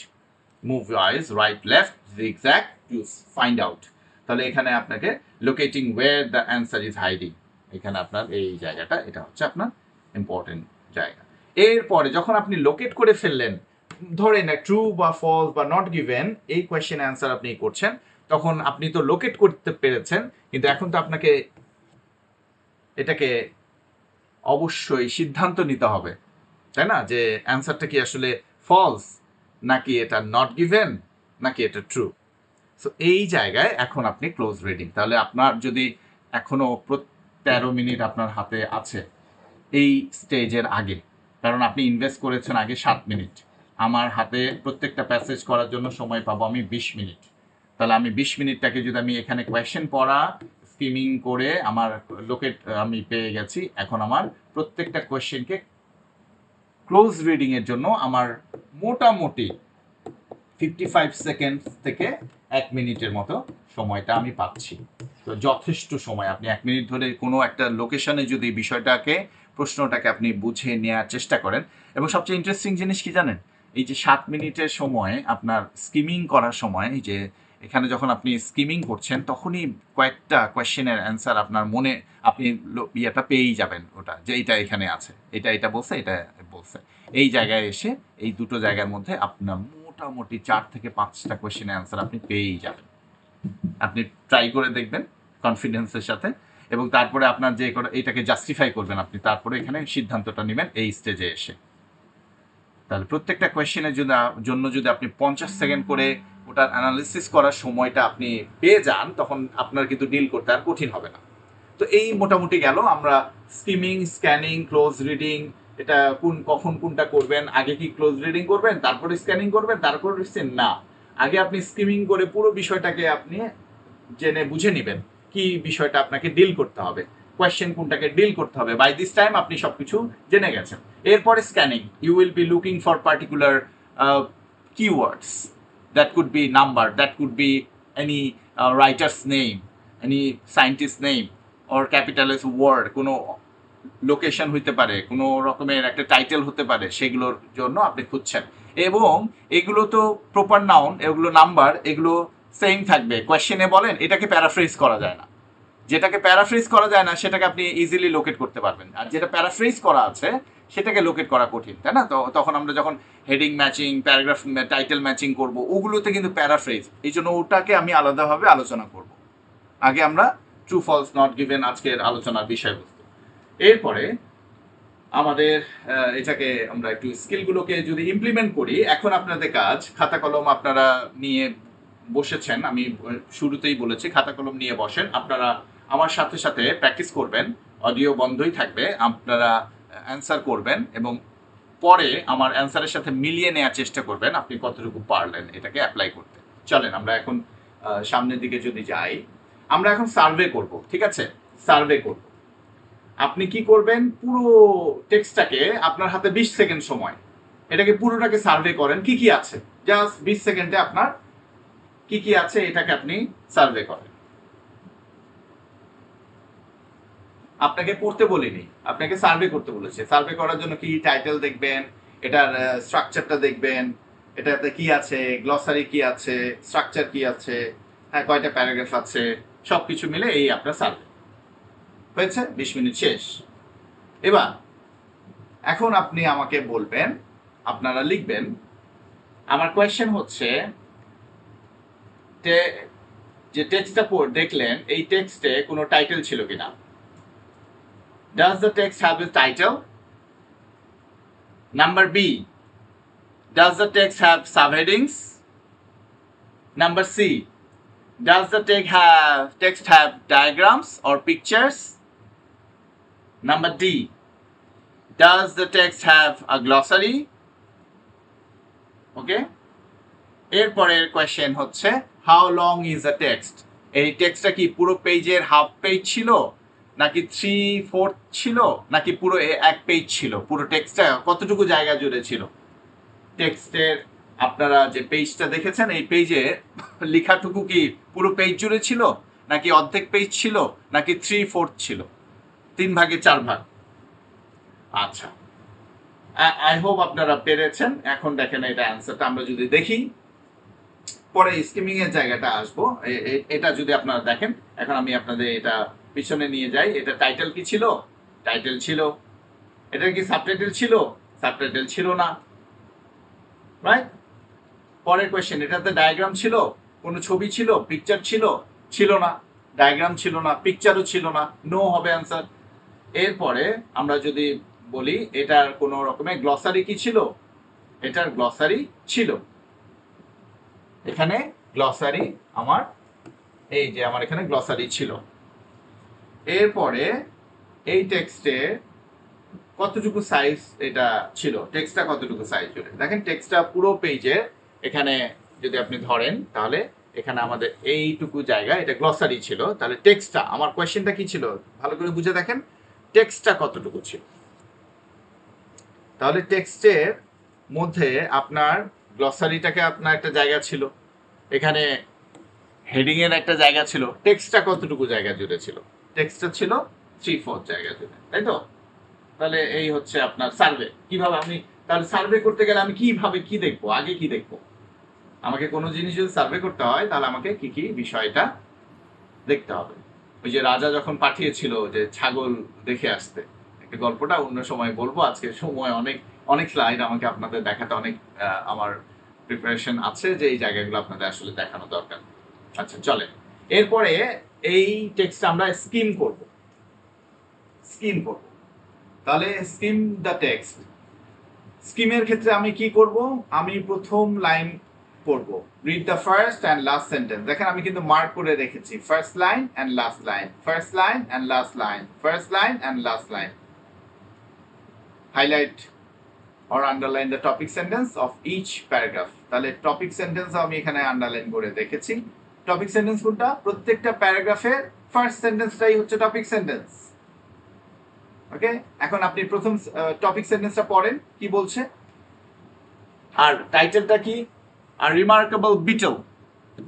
move your eyes right left zigzag to find out. তাহলে এখানে আপনাকে locating where the answer is hiding, এখানে আপনার এই জায়গাটা, এটা হচ্ছে আপনার ইম্পর্টেন্ট জায়গা। এরপরে যখন আপনি লোকেট করে ফেললেন, ধরে না ট্রু বা ফলস বা নট গিভেন এই কোয়েশ্চেন অ্যান্সার আপনি করছেন, তখন আপনি তো লোকেট করতে পেরেছেন, কিন্তু এখন তো আপনাকে এটাকে অবশ্যই সিদ্ধান্ত নিতে হবে, তাই না, যে অ্যান্সারটা কি আসলে ফলস, নাকি এটা নট গিভেন, নাকি এটা ট্রু। সো এই জায়গায় এখন আপনি ক্লোজ রিডিং, তাহলে আপনার যদি এখনো 13 মিনিট আপনার হাতে আছে এই স্টেজের আগে, কারণ আপনি ইনভেস্ট করেছেন আগে 7 মিনিট, আমার হাতে প্রত্যেকটা প্যাসেজ করার জন্য সময় পাবো আমি 20 মিনিট। তাহলে আমি 20 মিনিটটাকে যদি আমি এখানে কোয়েশ্চেন পড়া, স্কিমিং করে আমার লোকেট আমি পেয়ে গেছি, এখন আমার প্রত্যেকটা কোয়েশ্চেনকে ক্লোজ রিডিং এর জন্য আমার মোটামুটি 55 সেকেন্ড থেকে 1 মিনিটের মতো সময়টা আমি পাচ্ছি। তো যথেষ্ট সময়, আপনি 1 মিনিট ধরে কোনো একটা লোকেশনে যদি প্রশ্নটাকে আপনি বুঝে নেওয়ার চেষ্টা করেন। এবং সবচেয়ে ইন্টারেস্টিং জিনিস কি জানেন, এই যে 7 মিনিটের সময় আপনার স্কিমিং করার সময়, এই যে এখানে যখন আপনি স্কিমিং করছেন তখনই কয়েকটা কোয়েশ্চেনের অ্যান্সার আপনার মনে, আপনি ইয়েটা পেয়েই যাবেন, ওটা যে এইটা এখানে আছে, এটা বলছে, এটা বলছে, এই জায়গায় এসে এই দুটো জায়গার মধ্যে আপনার মোটামুটি 4 থেকে 5টা কোয়েশ্চেনের অ্যান্সার আপনি পেয়েই যাবেন। আপনি ট্রাই করে দেখবেন কনফিডেন্সের সাথে, এবং তারপরে আপনার যে এটাকে জাস্টিফাই করবেন আপনি, তারপরে এখানে সিদ্ধান্তটা নেবেন এই স্টেজে এসে। তাহলে প্রত্যেকটা কোয়েশ্চেনের জন্য যদি আপনি 50 সেকেন্ড করে ওটার অ্যানালিসিস করার সময়টা আপনি পেয়ে যান, তখন আপনার কিন্তু ডিল করতে আর কঠিন হবে না। তো এই মোটামুটি গেল আমরা স্কিমিং, স্ক্যানিং, ক্লোজ রিডিং, এটা কখন কোনটা করবেন। আগে কি ক্লোজ রিডিং করবেন, তারপরে স্ক্যানিং করবেন, তারপরে লিখছেন না, আগে আপনি স্কিমিং করে পুরো বিষয়টাকে আপনি জেনে বুঝে নেবেন কি বিষয়টা আপনাকে ডিল করতে হবে, কোয়েশ্চেন কোনটাকে ডিল করতে হবে। বাই দিস টাইম আপনি সবকিছু জেনে গেছেন। এরপরে scanning, you will be looking for particular keywords, that could be number, that could be any writer's name, any scientist name, or capitalist word, কোনো লোকেশন হইতে পারে, কোনো রকমের একটা টাইটেল হতে পারে, সেগুলোর জন্য আপনি খুঁজছেন। এবং এগুলো তো প্রপার নাউন, এগুলো নাম্বার, এগুলো সেম থাকবে। কোয়েশ্চেনে বলেন এটাকে প্যারাফ্রেজ করা যায় না, যেটাকে প্যারাফ্রেজ করা যায় না সেটাকে আপনি ইজিলি লোকেট করতে পারবেন, আর যেটা প্যারাফ্রেজ করা আছে সেটাকে লোকেট করা কঠিন, তাই না? তো তখন আমরা যখন heading matching, paragraph title matching করব, ওগুলোতে কিন্তু প্যারাফ্রেজ, এই জন্য ওটাকে আমি আলাদাভাবে আলোচনা করব। আগে আমরা ট্রু ফলস নট গিভেন আজকের আলোচনার বিষয়বস্তু। এরপরে আমাদের এটাকে আমরা একটু স্কিলগুলোকে যদি ইমপ্লিমেন্ট করি, এখন আপনাদের কাজ, খাতা কলম আপনারা নিয়ে বসেছেন, আমি শুরুতেই বলেছি খাতা কলম নিয়ে বসেন, আপনারা আমার সাথে সাথে প্র্যাকটিস করবেন, অডিও বন্ধই থাকবে, আপনারা অ্যান্সার করবেন এবং পরে আমার অ্যান্সারের সাথে মিলিয়ে নেওয়ার চেষ্টা করবেন আপনি কতটুকু পারলেন এটাকে অ্যাপ্লাই করতে। চলেন আমরা এখন সামনের দিকে যদি যাই, আমরা এখন সার্ভে করব, ঠিক আছে? সার্ভে করব। আপনি কি করবেন, পুরো টেক্সটটাকে, আপনার হাতে 20 সেকেন্ড সময়, এটাকে পুরোটাকে সার্ভে করেন, কি কি আছে, জাস্ট 20 সেকেন্ডে আপনার কি কি আছে এটাকে আপনি সার্ভে করেন। আপনাকে পড়তে বলিনি, আপনাকে সার্ভে করতে বলেছে। সার্ভে করার জন্য কি টাইটেল দেখবেন, এটার স্ট্রাকচারটা দেখবেন, এটাতে কি আছে, গ্লসারি কি আছে, স্ট্রাকচার কি আছে, হ্যাঁ কয়টা প্যারাগ্রাফ আছে, সবকিছু মিলে এই আপনার সার্ভে হয়েছে। 20 মিনিট শেষ। এবার এখন আপনি আমাকে বলবেন, আপনারা লিখবেন, আমার কোয়েশ্চেন হচ্ছে যে টেক্সটটা দেখলেন, এই টেক্সটে কোনো টাইটেল ছিল কিনা। Does the text have a title? Number B, does the text have subheadings? Number C, does the text have diagrams or pictures? Number D, does the text have a glossary? Okay? এরপরের question হচ্ছে, how long is the text? এই টেক্সটটা কি পুরো পেজের half page ছিল, নাকি 3/4 ছিল, নাকি পুরো 1 পেজ ছিল? পুরো টেক্সটটা কতটুকু জায়গা জুড়ে ছিল? টেক্সটের আপনারা যে পেজটা দেখেছেন, এই পেজে লেখাটুকু কি পুরো পেজ জুড়ে ছিল, নাকি অর্ধেক পেজ ছিল, নাকি 3/4 ছিল, 3 ভাগে 4 ভাগ? আচ্ছা, আই হোপ আপনারা পেরেছেন। এখন দেখেন এটা অ্যান্সারটা আমরা যদি দেখি, পরে স্কিমিং এর জায়গাটা আসবো। এটা যদি আপনারা দেখেন, এখন আমি আপনাদের এটা পিছনে নিয়ে যাই। এটা টাইটেল কি ছিল? টাইটেল ছিল। এটা কি সাবটাইটেল ছিল? সাবটাইটেল ছিল না, রাইট? পরের কোয়েশ্চেন, এটাতে ডায়াগ্রাম ছিল, কোনো ছবি ছিল, পিকচার ছিল? ছিল না, ডায়াগ্রাম ছিল না, পিকচারও ছিল না, নো হবে অ্যান্সার। এরপরে আমরা যদি বলি এটার কোনো রকমের গ্লসারি কি ছিল? এটার গ্লসারি ছিল। এখানে গ্লসারি আমার, এই যে আমার এখানে গ্লসারি ছিল। এরপরে এই টেক্সটে কতটুকু সাইজ এটা ছিল, টেক্সটটা কতটুকু সাইজ জুড়ে। দেখেন টেক্সটটা পুরো পেজে, এখানে যদি আপনি ধরেন তাহলে এখানে আমাদের এইটুকু জায়গা এটা গ্লসারি ছিল। তাহলে টেক্সটটা, আমার কোয়েশ্চেনটা কি ছিল ভালো করে বুঝে দেখেন, টেক্সটটা কতটুকু ছিল। তাহলে টেক্সটের মধ্যে আপনার গ্লসারিটাকে আপনার একটা জায়গা ছিল, এখানে হেডিং এর একটা জায়গা ছিল, টেক্সটটা কতটুকু জায়গা জুড়ে ছিল? টেক্সটটা ছিল 3/4 জায়গা জুড়ে, তাই তো? তাহলে এই হচ্ছে আপনার সার্ভে। কিভাবে আমি তাহলে সার্ভে করতে গেলে আমি কিভাবে কি দেখবো, আগে কি দেখবো? আমাকে কোনো জিনিস যদি সার্ভে করতে হয় তাহলে আমাকে কি কি বিষয়টা দেখতে হবে। ওই যে রাজা যখন পাঠিয়েছিল যে ছাগল দেখে আসতে, একটা গল্পটা অন্য সময় বলবো, আজকে সময় অনেক অনেক স্লাইড আমাকে আপনাদের দেখাতে অনেক আমার প্রিপারেশন আছে যে এই জায়গাগুলো আপনাদের আসলে দেখানো দরকার। আচ্ছা চলে, এরপরে এই টেক্সট আমরা স্কিম করব। তাহলে স্কিম দ্য টেক্সট, স্কিমের ক্ষেত্রে আমি কি করব? আমি প্রথম লাইন পড়ব, read the first and last sentence. দেখেন আমি কিন্তু মার্ক করে রেখেছি, first line and last line, first line and last line, first line and last line. Highlight or underline the topic sentence of each paragraph. তাহলে topic sentence আমি এখানে underline করে দেখেছি। টপিক সেন্টেন্স কোনটা? প্রত্যেকটা প্যারাগ্রাফের ফার্স্ট সেন্টেন্সটাই হচ্ছে টপিক সেন্টেন্স। ওকে, এখন আপনি প্রথম টপিক সেন্টেন্সটা পড়েন, কি বলছে? আর টাইটেলটা কি? আর রিমার্কেবল বিটল।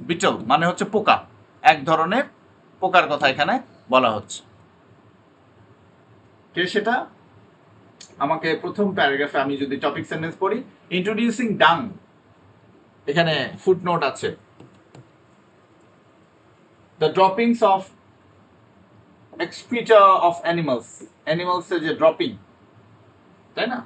বিটল মানে হচ্ছে পোকা, এক ধরনের পোকার কথা এখানে বলা হচ্ছে। কে সেটা? আমাকে প্রথম প্যারাগ্রাফে আমি যদি টপিক সেন্টেন্স পড়ি, ইন্ট্রোডিউসিং ডাং, এখানে ফুটনোট আছে, the droppings of excreta of animals, animals এর যে ড্রপিং, তাই না?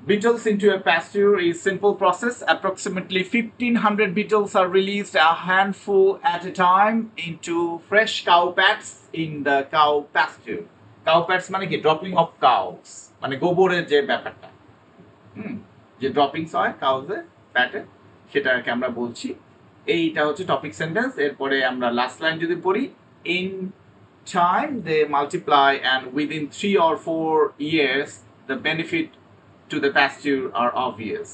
Beetles into a pasture is simple process. Approximately 1500 beetles are released a handful at a time into fresh cow pats in the cow pasture. Cow pats মানে কি? Dropping of cows, মানে গোবরের যে ব্যাপারটা, যে ড্রপিংস হয় কাউজের প্যাটে, সেটাকে আমরা বলছি। এইটা হচ্ছে টপিক সেন্টেন্স। এরপরে আমরা লাস্ট লাইন যদি পড়ি, in time they multiply and within 3 or 4 years the benefit to the pasture are obvious.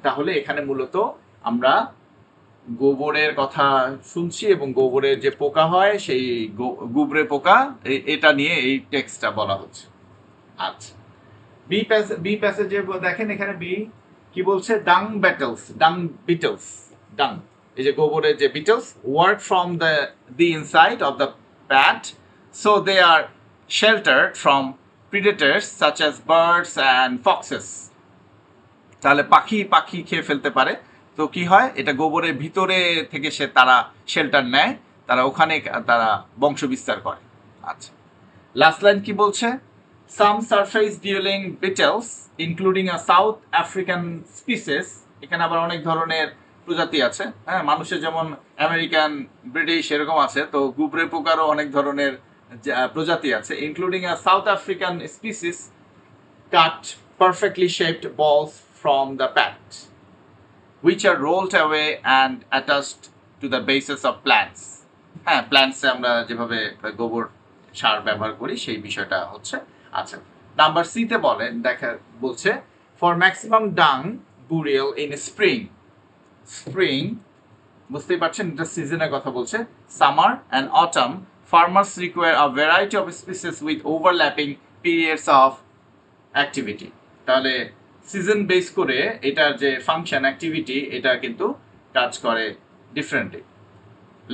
তাহলে এখানে মূলত আমরা গোবরের কথা শুনছি এবং গোবরের যে পোকা হয় সেই গুবরে পোকা, এটা নিয়ে এই টেক্সটটা বলা হচ্ছে। আচ্ছা, বি প্যাসেজে দেখেন এখানে বি কি বলছে? ডাং ব্যাটলস, ডাং বিটলস, ডাং এই যে গোবরের যে Beatles, work from the inside of the pat so they are sheltered from predators such as birds and foxes. তাহলে পাখি খেয়ে ফেলতে পারে, তো কি হয়, এটা গোবরের ভিতরে থেকে তারা শেল্টার নেয়, তারা ওখানে তারা বংশ বিস্তার করে। আচ্ছা, লাস্ট লাইন কি বলছে? Some surface dwelling beetles including a South African species, এখানে আবার অনেক ধরনের প্রজাতি আছে, হ্যাঁ, মানুষের যেমন আমেরিকান, ব্রিটিশ এরকম আছে, তো গুবরে পোকারও অনেক ধরনের প্রজাতি আছে। Including a South African species cut perfectly shaped balls from the pat which are rolled away and attached to the bases of plants. হ্যাঁ, প্ল্যান্টসে আমরা যেভাবে গোবর সার ব্যবহার করি সেই বিষয়টা হচ্ছে। আচ্ছা, নাম্বার সি তে বলছে ফর ম্যাক্সিমাম ডাং বুরিয়াল ইন স্প্রিং। স্প্রিং বুঝতেই পারছেন, এটা সিজনের কথা বলছে। Summer and autumn farmers require a variety of species with overlapping periods of activity. তাহলে সিজন বেস করে এটার যে ফাংশন অ্যাক্টিভিটি, এটা কিন্তু কাজ করে ডিফারেন্টলি।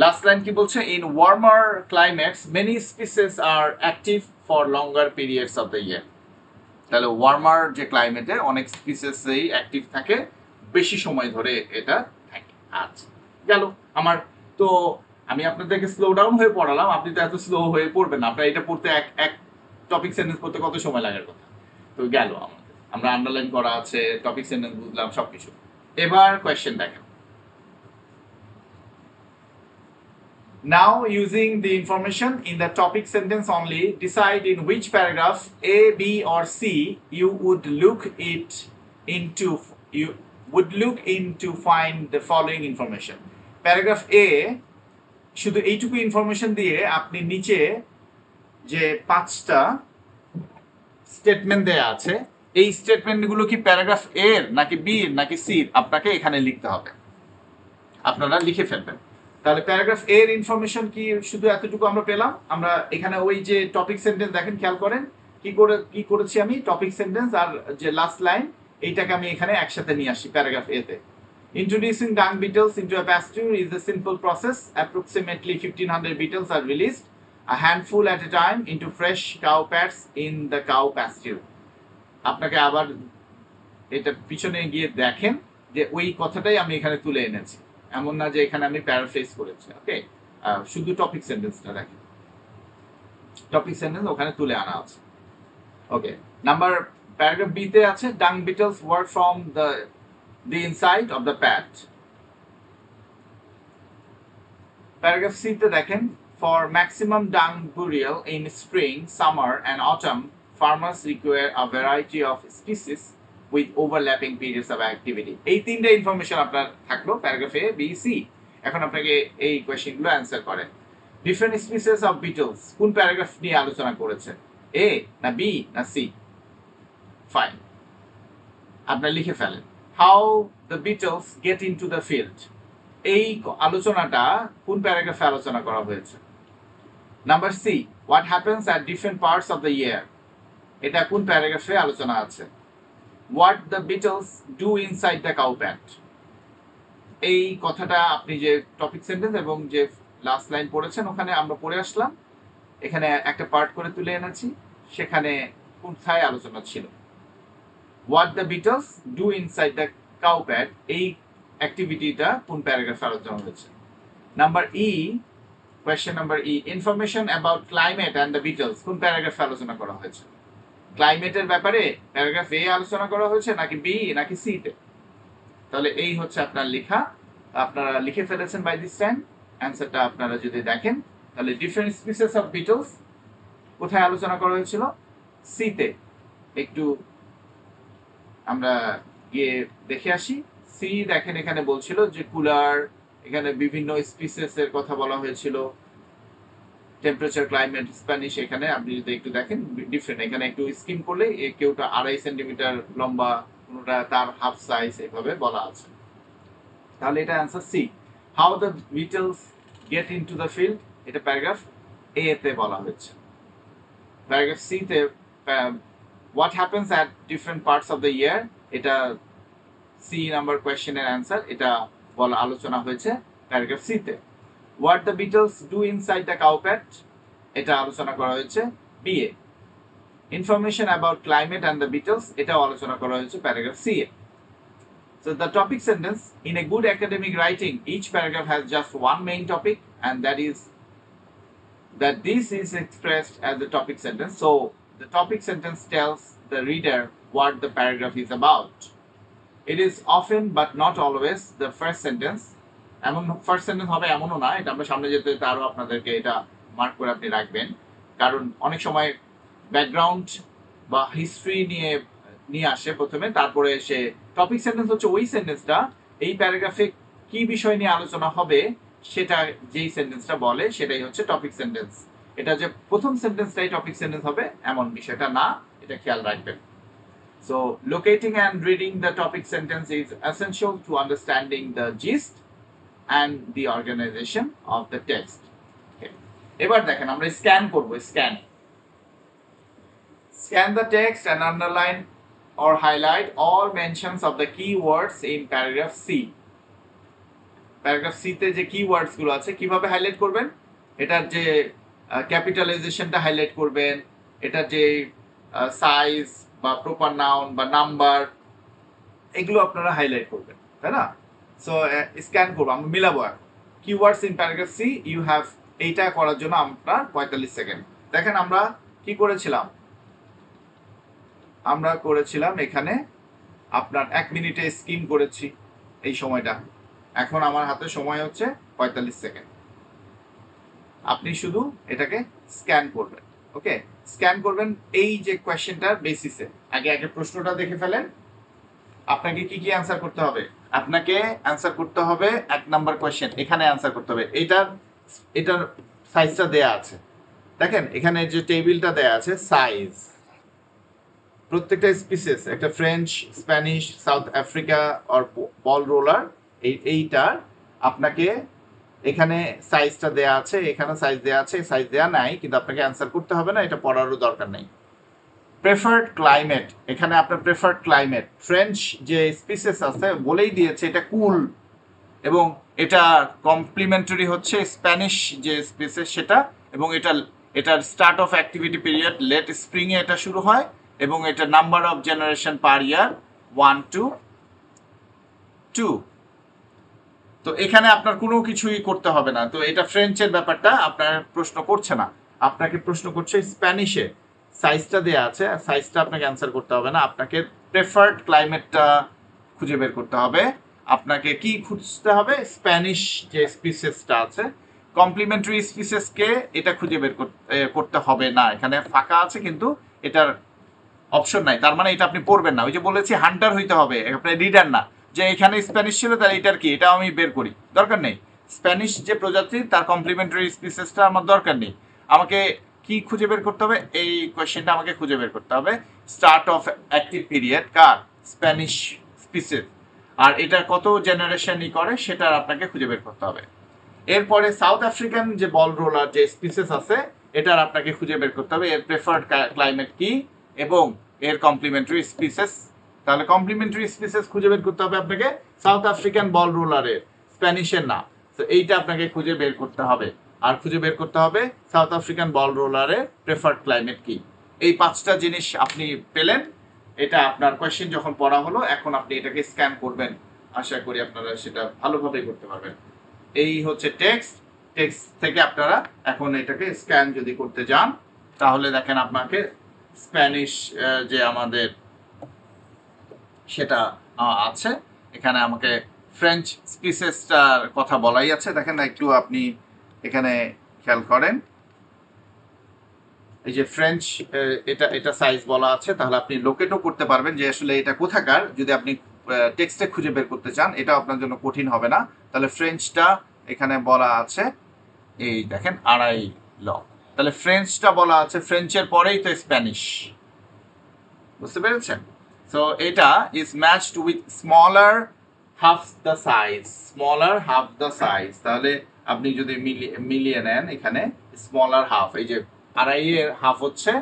লাস্ট লাইন কি বলছে? In warmer climates many species are active for longer periods of the year. তাহলে ওয়ার্মার যে ক্লাইমেটে অনেক স্পিসিসই অ্যাক্টিভ থাকে, বেশি সময় ধরে এটা থাকে। আচ্ছা, গেল আমার। তো আমি আপনাদেরকে স্লো ডাউন হয়ে পড়ালাম, আপনি তো এত স্লো হয়ে পড়বেন না। আপনার এটা পড়তে এক টপিক সেন্টেন্স পড়তে কত সময় লাগার কথা? তো গেল আমাদের, আমরা আন্ডারলাইন করা আছে, টপিক সেন্টেন্স বুঝলাম, সবকিছু। এবার কোয়েশ্চেন দেখেন। Now using the information in the topic sentence only, decide in which paragraph A, B or C you would look into find the following information. Paragraph A শুধু এইটুকু information দিয়ে আপনি নিচে যে 5টা স্টেটমেন্ট দেয়া আছে, এই স্টেটমেন্টগুলো কি প্যারাগ্রাফ এ এর নাকি বি এর নাকি সি এর, আপনাকে এখানে লিখতে হবে। আপনারা লিখে ফেলবেন। তাহলে প্যারাগ্রাফ এ এর ইনফরমেশন কি? শুধু এতটুকু আমরা পেলাম। আমরা এখানে ওই যে টপিক সেন্টেন্স দেখেন, খেয়াল করেন কি করেছি আমি, টপিক সেন্টেন্স আর যে লাস্ট লাইন, এইটাকে আমি এখানে একসাথে নিয়ে আসি প্যারাগ্রাফ এ তে। Introducing dung beetles into a pasture is a simple process. Approximately 1500 beetles are released, a handful at a time, into fresh cow pads in the cow pasture. আপনাকে আবার এটা পিছনে গিয়ে দেখেন যে ওই কথাটাই আমি এখানে তুলে এনেছি, এমন না যে এখানে আমি প্যারাফ্রেজ করেছি। ওকে, শুধু টপিক সেন্টেন্সটা দেখেন, টপিক সেন্টেন্স ওখানে তুলে আনা আছে। ওকে, নাম্বার প্যারাগ্রাফ বি তে আছে dung beetles work from the inside of the pad. Paragraph C তে দেখেন for maximum dung burial in spring, summer and autumn, farmers require a variety of species with overlapping periods of activity. এই তিনটা information আপনার থাকলো paragraph A B C. এখন আপনাকে এই কোয়েশ্চেনগুলো answer করেন। ডিফারেন্ট স্পিসিস অফ বিটলস কোন প্যারাগ্রাফ নিয়ে আলোচনা করেছে, এ না বি না সি? ফাইন, আপনারা লিখে ফেলেন। How the beetles get into the field, এই আলোচনাটা কোন প্যারাগ্রাফে আলোচনা করা হয়েছে? Number C, what happens at different parts of the year, এটা কোন প্যারাগ্রাফে আলোচনা আছে? What the beetles do inside the cow pad, এই কথাটা আপনি যে টপিক সেন্টেন্স এবং যে লাস্ট লাইন পড়েছেন ওখানে আমরা পড়ে আসলাম, এখানে একটা পার্ট করে তুলে এনেছি, সেখানে কোথায় আলোচনা ছিল? What the beetles do inside the cow pad, এই অ্যাক্টিভিটিটা কোন প্যারাগ্রাফে আলোচনা হয়েছে? Number E, question number E, information about climate and the Beatles কোন প্যারাগ্রাফে আলোচনা করা হয়েছে? ক্লাইমেটের ব্যাপারে প্যারাগ্রাফ এ আলোচনা করা হয়েছে নাকি বি নাকি সি তে? তাহলে এই হচ্ছে আপনার লেখা, আপনারা লিখে ফেলেছেন বাই দিস টাইম। অ্যান্সারটা আপনারা যদি দেখেন তাহলে ডিফারেন্ট স্পিসিস অফ বিটলস কোথায় আলোচনা করা হয়েছিল? সি তে। একটু আমরা গিয়ে দেখে আসি। সি দেখেন এখানে বলছিল যে কুলার, এখানে বিভিন্ন স্পিসিস এর কথা বলা হয়েছিল, টেম্পারেচার, ক্লাইমেট, স্প্যানিশ, এখানে আপনি যদি একটু দেখেন ডিফারেন্ট, এখানে একটু স্কিম করলে কেউটা 2.5 সেন্টিমিটার লম্বা, কোনোটা তার হাফ সাইজ, এভাবে বলা আছে। তাহলে এটা answer C. How the beetles get into the field, এটা প্যারাগ্রাফ এ তে বলা হয়েছে। প্যারাগ্রাফ সি তে what happens at different parts of the year, এটা সি নাম্বার কোয়েশ্চেনের অ্যান্সার, এটা বলা আলোচনা হয়েছে প্যারাগ্রাফ সি তে। What the beetles do inside the cow pad, এটা আলোচনা করা হয়েছে বি এ। Information about climate and the beetles, এটাও আলোচনা করা হয়েছে প্যারাগ্রাফ সি এ। So the topic sentence, in a good academic writing, each paragraph has just one main topic, and that this is expressed as the topic sentence. So the topic sentence tells the reader what the paragraph is about. It is often but not always the first sentence. এমন first sentence হবে এমনও না, এটা আমরা সামনে যেতে যেতে আরো আপনাদেরকে এটা মার্ক করে আপনি রাখবেন, কারণ অনেক সময় ব্যাকগ্রাউন্ড বা হিস্ট্রি নিয়ে আসে প্রথমে, তারপরে সে টপিক সেন্টেন্স হচ্ছে ওই সেন্টেন্সটা এই প্যারাগ্রাফে কি বিষয় নিয়ে আলোচনা হবে সেটা যেই সেন্টেন্সটা বলে সেটাই হচ্ছে টপিক সেন্টেন্স। এটা যে প্রথম সেন্টেন্সটাই টপিক সেন্টেন্স হবে এমন বিষয়টা না, এটা খেয়াল রাখবেন। So locating and reading the topic sentence is essential to understanding the gist and the organization of the text. Okay. এবার দেখেন আমরা স্ক্যান করব। Scan the text and underline or highlight all mentions of the key words in paragraph C. Paragraph C তে যে keywords গুলো আছে কিভাবে highlight করবেন? এটার যে ক্যাপিটালাইজেশনটা হাইলাইট করবেন, এটার যে সাইজ বা প্রপার নাউন বা নাম্বার, এগুলো আপনারা হাইলাইট করবেন, তাই না? সো স্ক্যান করবো, আমরা মিলাবো এখন। Keywords in paragraph C, you have, এইটা করার জন্য আপনার 45 সেকেন্ড। দেখেন আমরা কি করেছিলাম, আমরা করেছিলাম এখানে আপনার 1 মিনিটে স্কিম করেছি এই সময়টা। এখন আমার হাতে সময় হচ্ছে 45 সেকেন্ড। আপনি শুধু এটাকে স্ক্যান করবেন। ওকে, স্ক্যান করবেন এই যে কোয়েশ্চেনটার বেসিসে। আগে প্রশ্নটা দেখে ফেলেন। আপনাকে কি কি অ্যান্সার করতে হবে? আপনাকে অ্যান্সার করতে হবে 1 নাম্বার কোয়েশ্চেন, এখানে অ্যান্সার করতে হবে। এটার সাইজটা দেয়া আছে, দেখেন এখানে যে টেবিলটা দেয়া আছে সাইজ, প্রত্যেকটা স্পিসিস, একটা ফ্রেঞ্চ, স্প্যানিশ, সাউথ আফ্রিকা আর বল রোলার, এইটার আপনাকে এখানে সাইজটা দেয়া আছে, এখানে সাইজ দেয়া আছে, সাইজ দেয়া নাই, কিন্তু আপনাকে অ্যান্সার করতে হবে না, এটা পড়ারও দরকার নেই। প্রেফার্ড ক্লাইমেট, এখানে আপনার প্রেফার্ড ক্লাইমেট ফ্রেঞ্চ যে স্পিসিস আছে বলেই দিয়েছে এটা কুল, এবং এটা কমপ্লিমেন্টারি হচ্ছে স্প্যানিশ যে স্পিসিস সেটা, এবং এটার start of activity period late স্প্রিংয়ে এটা শুরু হয়, এবং এটা number of generation per year 1 to 2। তো এখানে আপনার কোনো কিছুই করতে হবে না, তো এটা ফ্রেঞ্চের ব্যাপারটা আপনার প্রশ্ন করছে না, আপনাকে প্রশ্ন করছে স্প্যানিশে। সাইজটা দেয়া আছে, সাইজটা আপনাকে অ্যান্সার করতে হবে না, আপনাকে প্রেফার্ড ক্লাইমেটটা খুঁজে বের করতে হবে। আপনাকে কি খুঁজতে হবে? স্প্যানিশ যে স্পিসিসটা আছে, কমপ্লিমেন্টারি স্পিসিসকে এটা খুঁজে বের করতে হবে না, এখানে ফাঁকা আছে কিন্তু এটার অপশন নাই, তার মানে এটা আপনি পড়বেন না। ওই যে বলেছি হান্টার হইতে হবে, আপনি রিডার না, যে এখানে স্প্যানিশ ছিল তাহলে এটার কি, এটা আমি বের করি, দরকার নেই। স্প্যানিশ যে প্রজাতি তার কমপ্লিমেন্টারি স্পিসিসটা আমার দরকার নেই, আমাকে কি খুঁজে বের করতে হবে? এই কোয়েশ্চেনটা আমাকে খুঁজে বের করতে হবে স্টার্ট অফ অ্যাক্টিভ পিরিয়ড কার, স্প্যানিশ স্পিসিস, আর এটা কত জেনারেশনই করে সেটার আপনাকে খুঁজে বের করতে হবে। এরপরে সাউথ আফ্রিকান যে বল রোলার যে স্পিসিস আছে এটার আপনাকে খুঁজে বের করতে হবে এর প্রেফার্ড ক্লাইমেট কি এবং এর কমপ্লিমেন্টারি স্পিসিস। তাহলে কমপ্লিমেন্টারি স্পিসিস খুঁজে বের করতে হবে আপনাকে সাউথ আফ্রিকান বল রোলারের, স্প্যানিশের না। তো এইটা আপনাকে খুঁজে বের করতে হবে, আর খুঁজে বের করতে হবে south African ball রোলারের preferred climate কি। এই 5টা জিনিস আপনি পেলেন, এটা আপনার কোয়েশ্চেন যখন পড়া হলো, এখন আপনি এটাকে স্ক্যান করবেন, আশা করি আপনারা সেটা ভালোভাবে করতে পারবেন। এই হচ্ছে টেক্সট, টেক্সট থেকে আপনারা এখন এটাকে স্ক্যান যদি করতে যান তাহলে দেখেন আপনাকে স্প্যানিশ যে আমাদের সেটা আছে, এখানে আমাকে ফ্রেঞ্চ স্পিসিসটার কথা বলাই আছে, দেখেন না একটু আপনি এখানে খেয়াল করেন, এই যে ফ্রেঞ্চ এটা সাইজ বলা আছে, তাহলে আপনি লোকেটও করতে পারবেন যে আসলে এটা কোথাকার, যদি আপনি টেক্সটে খুঁজে বের করতে চান এটা আপনার জন্য কঠিন হবে না। তাহলে ফ্রেঞ্চটা এখানে বলা আছে, এই দেখেন 2.5 ল, তাহলে ফ্রেঞ্চটা বলা আছে, ফ্রেঞ্চের পরেই তো স্প্যানিশ, বুঝতে পেরেছেন? সো এটা is matched with smaller half the size, smaller half the size, তাহলে আপনি যদি মিলিয়ে নেন এখানে স্মলার হাফ, এই যে 2.5 এর হাফ হচ্ছে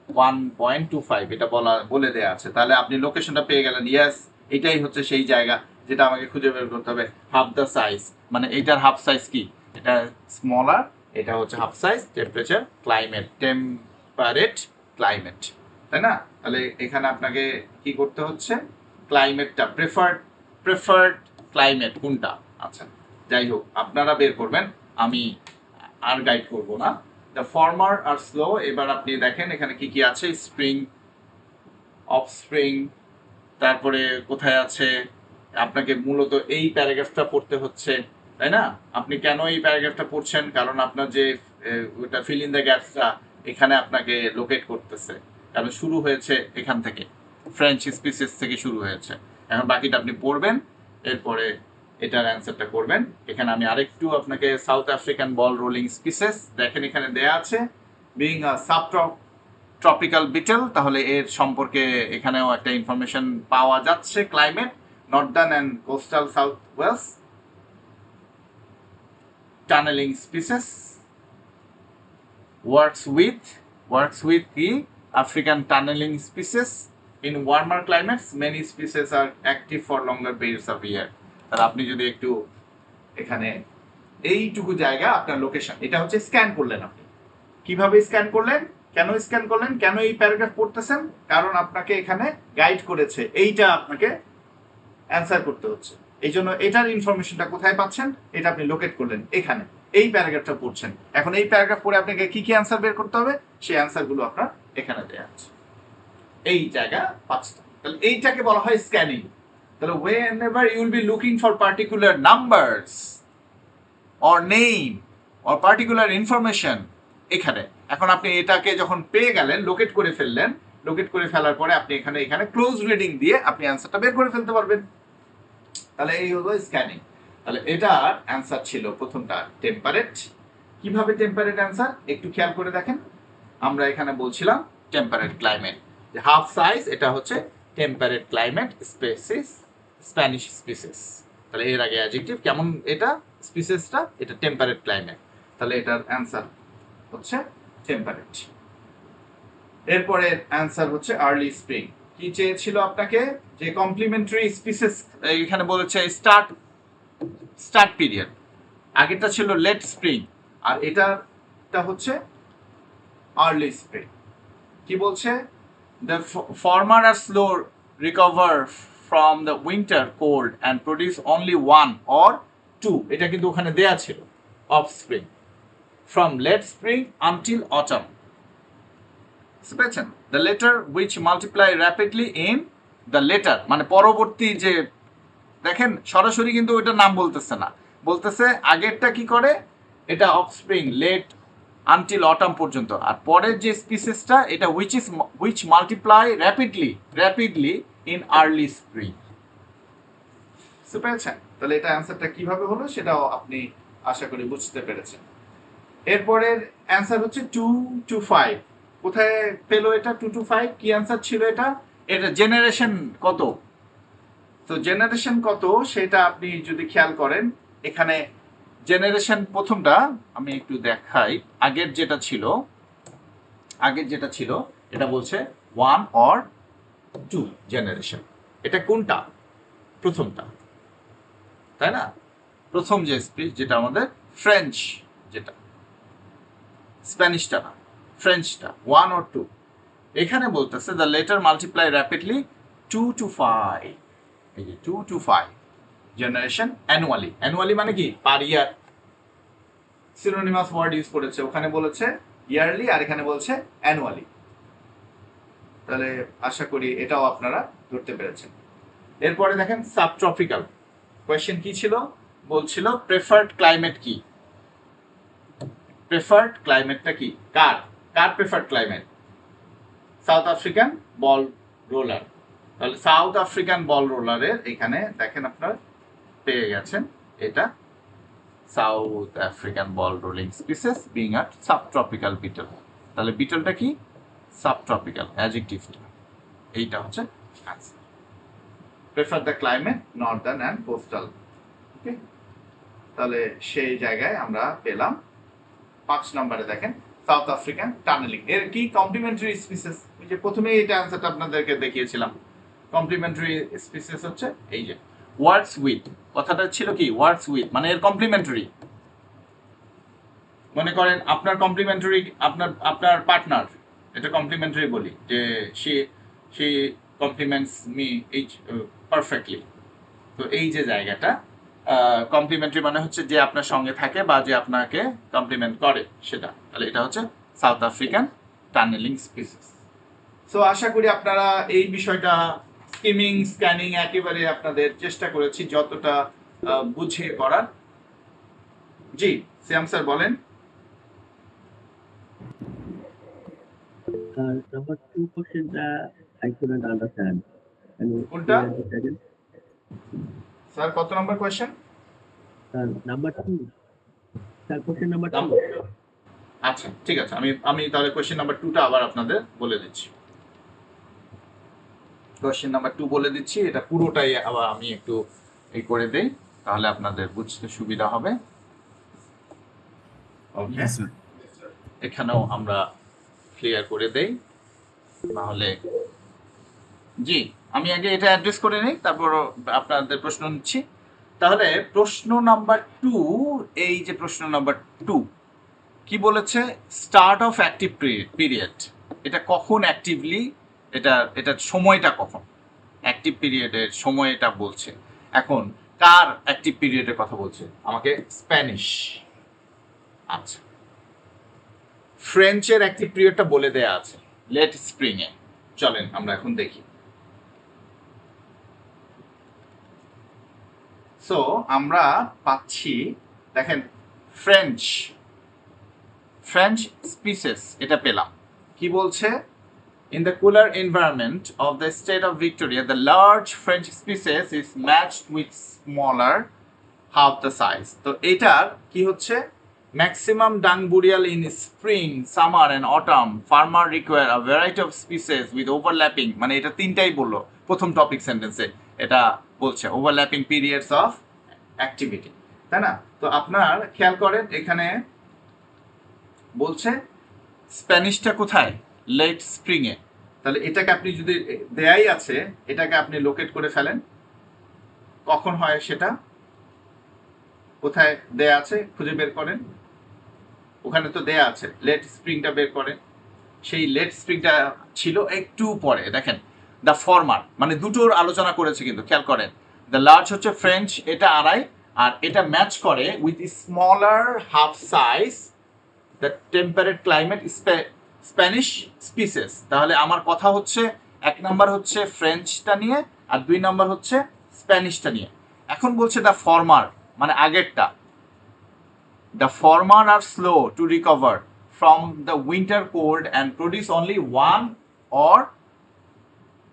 1.25, এটা বলে দেয়া আছে, তাহলে আপনি লোকেশনটা পেয়ে গেলেন। ইয়েস, এটাই হচ্ছে সেই জায়গা যেটা আমাকে খুঁজে বের করতে হবে, হাফ দ্য সাইজ, মানে এইটার হাফ সাইজ কি, এটা স্মলার, এটা হচ্ছে half size, temperature climate, temperate climate, তাই না? তাহলে এখানে আপনাকে কি করতে হচ্ছে, ক্লাইমেটটা প্রেফার্ড ক্লাইমেট কোনটা, আচ্ছা যাই হোক আপনারা বের করবেন, আমি আর গাইড করব না। দ্য ফর্মার আর স্লো, এবার আপনি দেখেন এখানে কি কি আছে, স্প্রিং, অফ স্প্রিং, তারপরে কোথায় আছে, আপনাকে মূলত এই প্যারাগ্রাফটা পড়তে হচ্ছে, তাই না? আপনি কেন এই প্যারাগ্রাফটা পড়ছেন, কারণ আপনার যে ওটা ফিল ইন দ্য গ্যাপসটা এখানে আপনাকে লোকেট করতেছে, কারণ শুরু হয়েছে এখান থেকে, ফ্রেঞ্চ স্পিসিস থেকে শুরু হয়েছে। এখন বাকিটা আপনি পড়বেন, এরপরে এটার অ্যান্সারটা করবেন। এখানে আমি আরেকটু আপনাকে south African ball rolling species দেখেন এখানে দেয়া আছে, বিং আ সাবট্রপিক্যাল বিটেল, তাহলে এর সম্পর্কে এখানেও একটা ইনফরমেশন পাওয়া যাচ্ছে, climate northern and coastal South Wales, tunnelling species, works with the African tunneling species in warmer climates. Many species are active for longer periods of year. তাহলে আপনি যদি একটু এখানে এইটুকু জায়গা আপনার লোকেশন, এটা হচ্ছে স্ক্যান করলেন, আপনি কিভাবে স্ক্যান করলেন, কেন স্ক্যান করলেন, কেন এই প্যারাগ্রাফ পড়তেছেন, কারণ আপনাকে এখানে গাইড করেছে, এইটা আপনাকে অ্যান্সার করতে হচ্ছে, এই জন্য এটার ইনফরমেশনটা কোথায় পাচ্ছেন, এটা আপনি লোকেট করলেন এখানে, এই প্যারাগ্রাফটা পড়ছেন। এখন এই প্যারাগ্রাফ পড়ে আপনাকে কি কি অ্যান্সার বের করতে হবে, সেই অ্যান্সারগুলো আপনার এখানে দেওয়া আছে, এই জায়গা 5টা। তাহলে এইটাকে বলা হয় স্ক্যানিং। তাহলে whenever you will be looking for particular numbers or name or particular information, এখানে এখন আপনি এটাকে যখন পেয়ে গেলেন, লোকেট করে ফেললেন, লোকেট করে ফেলার পরে আপনি এখানে ক্লোজ রিডিং দিয়ে আপনি অ্যান্সারটা বের করে ফেলতে পারবেন। তাহলে এই হলো স্ক্যানিং। তাহলে এটার অ্যান্সার ছিল প্রথমটা টেম্পারেট। কিভাবে টেম্পারেট অ্যান্সার একটু খেয়াল করে দেখেন, আমরা এখানে বলছিলাম টেম্পারেট ক্লাইমেট, যে হাফ সাইজ, এটা হচ্ছে temperate climate species, Spanish species. তাহলে এর আগে অ্যাডজেক্টিভ কেমন, এটা স্পিসিসটা, এটা টেম্পারেট ক্লাইমেট, তাহলে এটার অ্যান্সার হচ্ছে টেম্পারেট। এরপরে অ্যান্সার হচ্ছে আর্লি স্প্রিং। কি চেয়েছিল আপনাকে, যে কমপ্লিমেন্টারি স্পিসিস এখানে বলেছে স্টার্ট স্টার্ট পিরিয়ড, আগেরটা ছিল লেট স্প্রিং আর এটা হচ্ছে আর্লি স্প্রিং। কি বলছে, the former are slow recover from the winter cold and produce only one or two, এটা কিন্তু ওখানে দেয়া ছিল, offspring from late spring until autumn. বুঝতে পেরেছেন? The latter which multiply rapidly in the latter, মানে পরবর্তী যে, দেখেন সরাসরি কিন্তু ওইটার নাম বলতেছে না, বলতেছে আগেরটা কি করে, এটা অফস্প্রিং লেট আনটিল অটাম পর্যন্ত, আর পরের যে স্পিসিসটা এটা which multiply rapidly in early spring. বুঝতে পেরেছেন? তাহলে এটা অ্যান্সারটা কিভাবে হলো সেটাও আপনি আশা করি বুঝতে পেরেছেন। এরপরের অ্যান্সার হচ্ছে 2 to 5। কোথায় পেলো এটা 2 to 5? কি অ্যান্সার ছিল এটা? এটা জেনারেশন কত? তো জেনারেশন কত সেটা আপনি যদি খেয়াল করেন, এখানে জেনারেশন প্রথমটা আমি একটু দেখাই, আগের যেটা ছিল এটা বলছে 1 or 2 জেনারেশন। এটা কোনটা? প্রথমটা, তাই না? প্রথম যে স্পিচ যেটা আমাদের ফ্রেঞ্চ, যেটা স্প্যানিশটা না, ফ্রেঞ্চটা 1 or 2। এখানে বলতেছে the letter multiply rapidly 2 to 5, এই যে 2 to 5 জেনারেশন অ্যানুয়ালি মানে কি পার ইয়ার, সিনোনিমাস ওয়ার্ড ইউজ করেছে, ওখানে বলেছে ইয়ারলি আর এখানে বলছে অ্যানুয়ালি। তাহলে আশা করি এটাও আপনারা ধরতে পেরেছেন। এরপরে দেখেন সাবট্রপিক্যাল। কোয়েশ্চেন কি ছিল, বলছিল প্রেফার্ড ক্লাইমেট কি, প্রেফার্ড ক্লাইমেটটা কি, কার preferred climate? South African ball roller. তাহলে সাউথ আফ্রিকান বল রোলারের এখানে দেখেন আপনারা পেয়ে গেছেন, এটা South African ball rolling species being a subtropical beetle. তাহলে বিটলটা কি? সাবট্রপিক্যাল, অ্যাডজেক্টিভটা এইটা হচ্ছে answer. Prefer the climate northern and coastal. Okay, তাহলে সেই জায়গায় আমরা পেলাম 5 নম্বরে দেখেন সাউথ আফ্রিকান টানেলিং। এর কি কমপ্লিমেন্টারি স্পিসিস? ওই যে প্রথমেই এটা অ্যান্সারটা আপনাদেরকে দেখিয়েছিলাম, কমপ্লিমেন্টারি স্পিসিস হচ্ছে এই যে ওয়ার্ডস উইথ, কথাটা ছিল কি ওয়ার্ডস উইথ, মানে এর কমপ্লিমেন্টারি। মনে করেন আপনার কমপ্লিমেন্টারি, আপনার পার্টনার, এটা কমপ্লিমেন্টারি বলি যে she compliments me each perfectly. তো এই যে জায়গাটা কমপ্লিমেন্টারি মানে হচ্ছে যে আপনার সঙ্গে থাকে বা যে আপনাকে কমপ্লিমেন্ট করে সেটা, তাহলে এটা হচ্ছে South African tunnelling species. So আশা করি আপনারা এই বিষয়টা স্ক্যানিং একেবারে আপনাদের চেষ্টা করেছি যতটা বুঝিয়ে করার। জি শ্যাম স্যার বলেন। Number two question, I couldn't understand. Can you Kunta? say it again? Sir কত নম্বর question? Number two. Sir, question number two. আচ্ছা ঠিক আছে, আমি তাহলে কোয়েশ্চেন নাম্বার 2টা আবার আপনাদের বলে দিচ্ছি। কোয়েশ্চেন নাম্বার 2 বলে দিচ্ছি, এটা পুরোটাই আবার আমি একটু এই করে দেই, তাহলে আপনাদের বুঝতে সুবিধা হবে। ওকে, এখানেও আমরা ক্লিয়ার করে দেই, তাহলে জি আমি আগে এটা অ্যাড্রেস করে নিই, তারপর আপনাদের প্রশ্ন নিচ্ছি। তাহলে প্রশ্ন নাম্বার 2, এই যে প্রশ্ন নাম্বার 2 কি বলেছে, স্টার্ট অফ অ্যাক্টিভ পিরিয়ড, এটা কখন অ্যাক্টিভলি, এটা সময়টা কখন, অ্যাক্টিভ পিরিয়ডের সময়টা বলছে। এখন কার অ্যাক্টিভ পিরিয়ডের কথা বলছে আমাকে? স্প্যানিশ। আচ্ছা, ফ্রেঞ্চের অ্যাক্টিভ পিরিয়ডটা বলে দেয়া আছে লেট স্প্রিং এ। চলেন আমরা এখন দেখি। সো আমরা পাচ্ছি, দেখেন ফ্রেঞ্চ স্পিসিস এটা পেলাম। কি বলছে, in the cooler environment of the state of Victoria, the large French species is matched with smaller half the size. তো এটার কি হচ্ছে, maximum dung burial in spring, summer and autumn. Farmer require a variety of species with overlapping, মানে এটা তিনটাই বললো প্রথম topic সেন্টেন্সে, এটা বলছে overlapping periods of activity, তাই না? তো আপনার খেয়াল করেন এখানে বলছে স্প্যানিশটা কোথায়, লেট স্প্রিংয়ে। তাহলে এটাকে আপনি যদি দেয়াই আছে, এটাকে আপনি লোকেট করে ফেলেন কখন হয় সেটা, কোথায় দেয়া আছে খুঁজে বের করেন, ওখানে তো দেয়া আছে, লেট স্প্রিংটা বের করেন। সেই লেট স্প্রিংটা ছিল একটু পরে। দেখেন দ্য ফরমার মানে দুটোর আলোচনা করেছে কিন্তু খেয়াল করেন, দ্য লার্জ হচ্ছে ফ্রেঞ্চ, এটা আড়াই, আর এটা ম্যাচ করে with smaller half size the temperate climate Spanish species. তাহলে আমার কথা হচ্ছে এক নাম্বার হচ্ছে ফ্রেঞ্চটা নিয়ে, আর দুই নাম্বার হচ্ছে স্প্যানিশটা নিয়ে। এখন বলছে দ্য ফরমার মানে আগেরটা, the former are slow to recover from the winter cold and produce only one or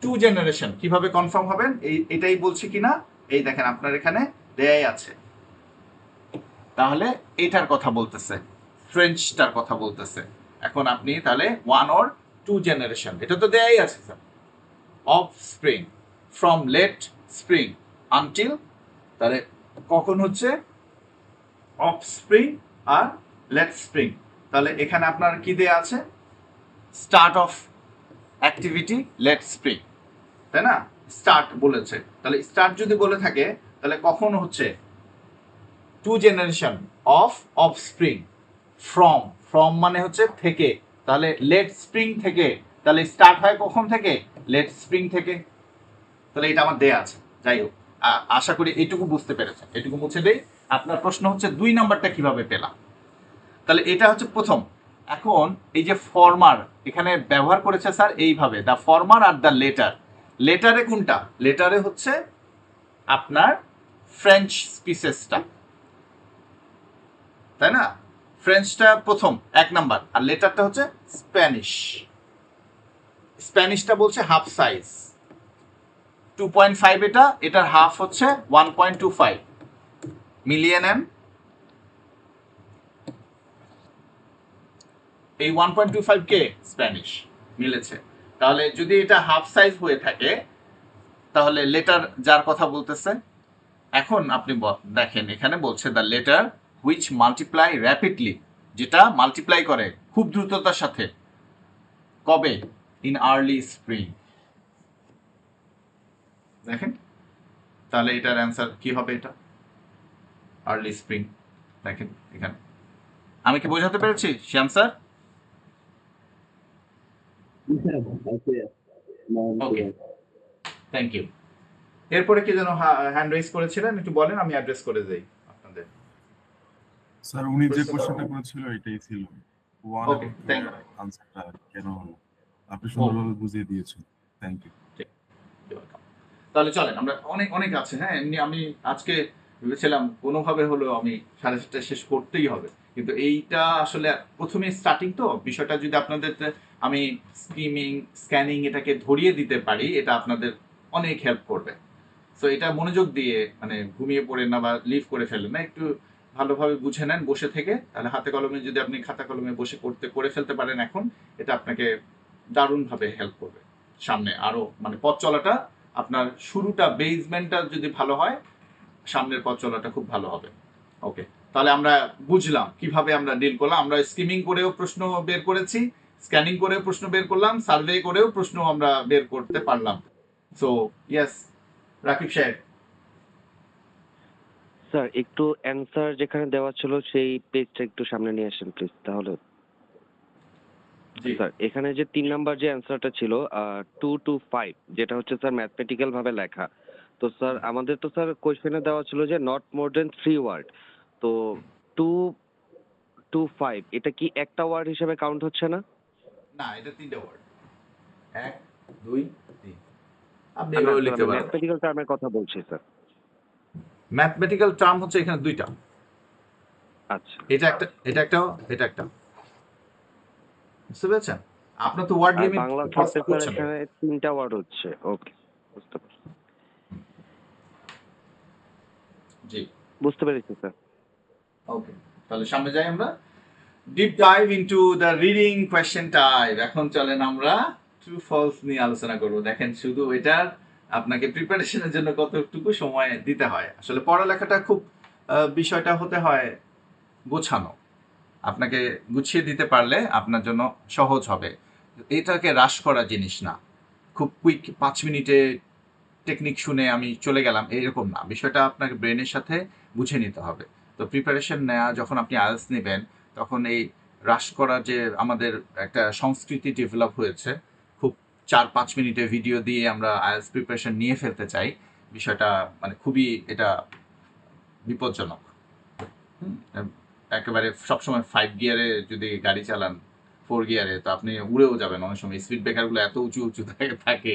two generation। কিভাবে কনফার্ম হবেন এটাই বলছি কিনা, এই দেখেন আপনার এখানে দেয়াই আছে। তাহলে এটার কথা বলতেছে, ফ্রেঞ্চটার কথা বলতেছে। এখন আপনি তাহলে ওয়ান অর টু জেনারেশন, এটা তো দেয়াই আছে sir, offspring from late spring until, তাহলে কখন হচ্ছে অফ স্প্রিং আর লেট স্প্রিং। তাহলে এখানে আপনার কি দেয়া আছে, start of activity late spring, তাই না? স্টার্ট বলেছে, তাহলে স্টার্ট যদি বলে থাকে তাহলে কখন হচ্ছে two generation of offspring, from from মানে হচ্ছে থেকে, তাহলে লেট স্প্রিং থেকে, তাহলে স্টার্ট হয় কখন থেকে, লেট স্প্রিং থেকে। তাহলে এটা আমার দেয়া আছে। যাই হোক, আশা করি এইটুকু বুঝতে পেরেছেন, এটুকু মুছে দেই। আপনার প্রশ্ন হচ্ছে দুই নাম্বারটা কিভাবে পেলাম। তাহলে এটা হচ্ছে প্রথম। এখন এই যে ফরমার এখানে ব্যবহার করেছে স্যার এইভাবে, the former are the latter. লেটারে কোনটা, লেটারে হচ্ছে আপনার ফ্রেঞ্চ স্পিসেসটা, তাই না? ফ্রেঞ্চটা প্রথম এক নাম্বার, আর লেটারটা হচ্ছে স্প্যানিশ। স্প্যানিশটা বলছে হাফ সাইজ 2.5, এটার হাফ হচ্ছে 1.25 মিলিয়ে নেন। এই 1.25 কে স্প্যানিশ মিলেছে। তাহলে যদি এটা হাফ সাইজ হয়ে থাকে তাহলে লেটার যার কথা বলতেছে। এখন আপনি দেখেন এখানে বলছে the letter which multiply rapidly, যেটা মাল্টিপ্লাই করে খুব দ্রুততার সাথে, কবে, ইন আর্লি স্প্রিং। দেখেন তাহলে এটার অ্যান্সার কি হবে, এটা আর্লি স্প্রিং। দেখেন এখানে আমি কি বোঝাতে পেরেছি Shyam sir? Okay, thank you. এরপরে কি যেন হ্যান্ড রেজ করেছিলেন, একটু বলেন, আমি অ্যাড্রেস করে দেই আপনাদের। স্যার উনি যে কোশ্চেনটা করেছিল এটাই ছিল, ওয়ান ওকে, এবং টু থ্যাংক এর আনসারটা কেন হলো, আপনি সুন্দরভাবে বুঝিয়ে দিয়েছেন, থ্যাংক ইউ। ইউ। তাহলে চলেন, আমরা অনেক অনেক আছে। হ্যাঁ, এমনি আমি আজকে ভেবেছিলাম কোনোভাবে হলেও আমি 7:30 শেষ করতেই হবে, কিন্তু এইটা আসলে প্রথমে স্টার্টিং তো বিষয়টা যদি আপনাদের আমি স্ক্যানিং এটাকে ধরিয়ে দিতে পারি, এটা আপনাদের অনেক হেল্প করবে। সো এটা মনোযোগ দিয়ে মানে ঘুমিয়ে পড়েন না বা লিভ করে ফেলেন না, একটু ভালোভাবে বুঝে নেন বসে থেকে। তাহলে হাতে কলমে যদি আপনি খাতা কলমে বসে করে ফেলতে পারেন এখন, এটা আপনাকে দারুণভাবে হেল্প করবে সামনে আরো, মানে পথ চলাটা আপনার শুরুটা বেসমেন্টটা যদি ভালো হয়, সামনের পথ চলাটা খুব ভালো হবে। ওকে, তাহলে আমরা বুঝলাম কিভাবে আমরা ডিল করলাম। আমরা স্কিমিং করেও প্রশ্ন বের করেছি, স্ক্যানিং করেও প্রশ্ন বের করলাম, সার্ভে করেও প্রশ্ন আমরা বের করতে পারলাম। সো ইয়েস, রাকিব সাহেব। স্যার একটু অ্যান্সার যেখানে দেওয়া ছিল সেই পেজটা একটু সামনে নিয়ে আসেন প্লিজ। তাহলে জি স্যার এখানে যে 3 নাম্বার যে অ্যান্সারটা ছিল 2 to 5, যেটা হচ্ছে স্যার ম্যাথমেটিক্যাল ভাবে লেখা। তো স্যার আমাদের তো স্যার কোশ্চেনে দেওয়া ছিল যে নট মোর দেন 3 ওয়ার্ড। তো 2 to 5 এটা কি একটা ওয়ার্ড হিসেবে কাউন্ট হচ্ছে না? না, এটা তিনটে ওয়ার্ড, 1 2 3। আপনি এভাবে লিখতে পারেন। ম্যাথমেটিক্যাল টার্মের কথা বলছি স্যার। ম্যাথমেটিক্যাল টার্ম হচ্ছে এখানে দুইটা, আচ্ছা, এটা একটা, এটা একটা, এটা একটা। বুঝতে পেরেছেন? আপনার তো ওয়ার্ড আর লিমিট বাংলা ক্রস ক্ষেত্রে স্যার করছেন। এখানে 3টা ওয়ার্ড হচ্ছে। ওকে, বুঝতে পারছি। জি, বুঝতে পেরেছি স্যার। ওকে, তাহলে সামনে যাই আমরা। Deep dive into the reading question type. এখন চলেন আমরা ট্রু ফলস নিয়ে আলোচনা করব। দেখেন শুধু এটার আপনাকে প্রিপারেশনের জন্য কতটুকু সময় দিতে হয়। আসলে পড়ালেখাটা খুব বিষয়টা হতে হয় গোছানো, আপনাকে গুছিয়ে দিতে পারলে আপনার জন্য সহজ হবে। এটাকে হ্রাস করা জিনিস না, খুব কুইক 5 মিনিটে টেকনিক শুনে আমি চলে গেলাম এরকম না, বিষয়টা আপনাকে ব্রেনের সাথে বুঝে নিতে হবে। তো প্রিপারেশন নেওয়া যখন আপনি আইএলটিএস নেবেন তখন এই হ্রাস করা যে আমাদের একটা সংস্কৃতি ডেভেলপ হয়েছে, খুব 4-5 মিনিটের ভিডিও দিয়ে আমরা আইএলটিএস প্রিপারেশন নিয়ে ফেলতে চাই, বিষয়টা মানে খুবই এটা বিপজ্জনক। হুম, একেবারে সবসময় 5 গিয়ারে যদি গাড়ি চালান 4 গিয়ারে, তো আপনি উড়েও যাবেন অনেক সময়, স্পিড ব্রেকারগুলো এত উঁচু উঁচু থাকে।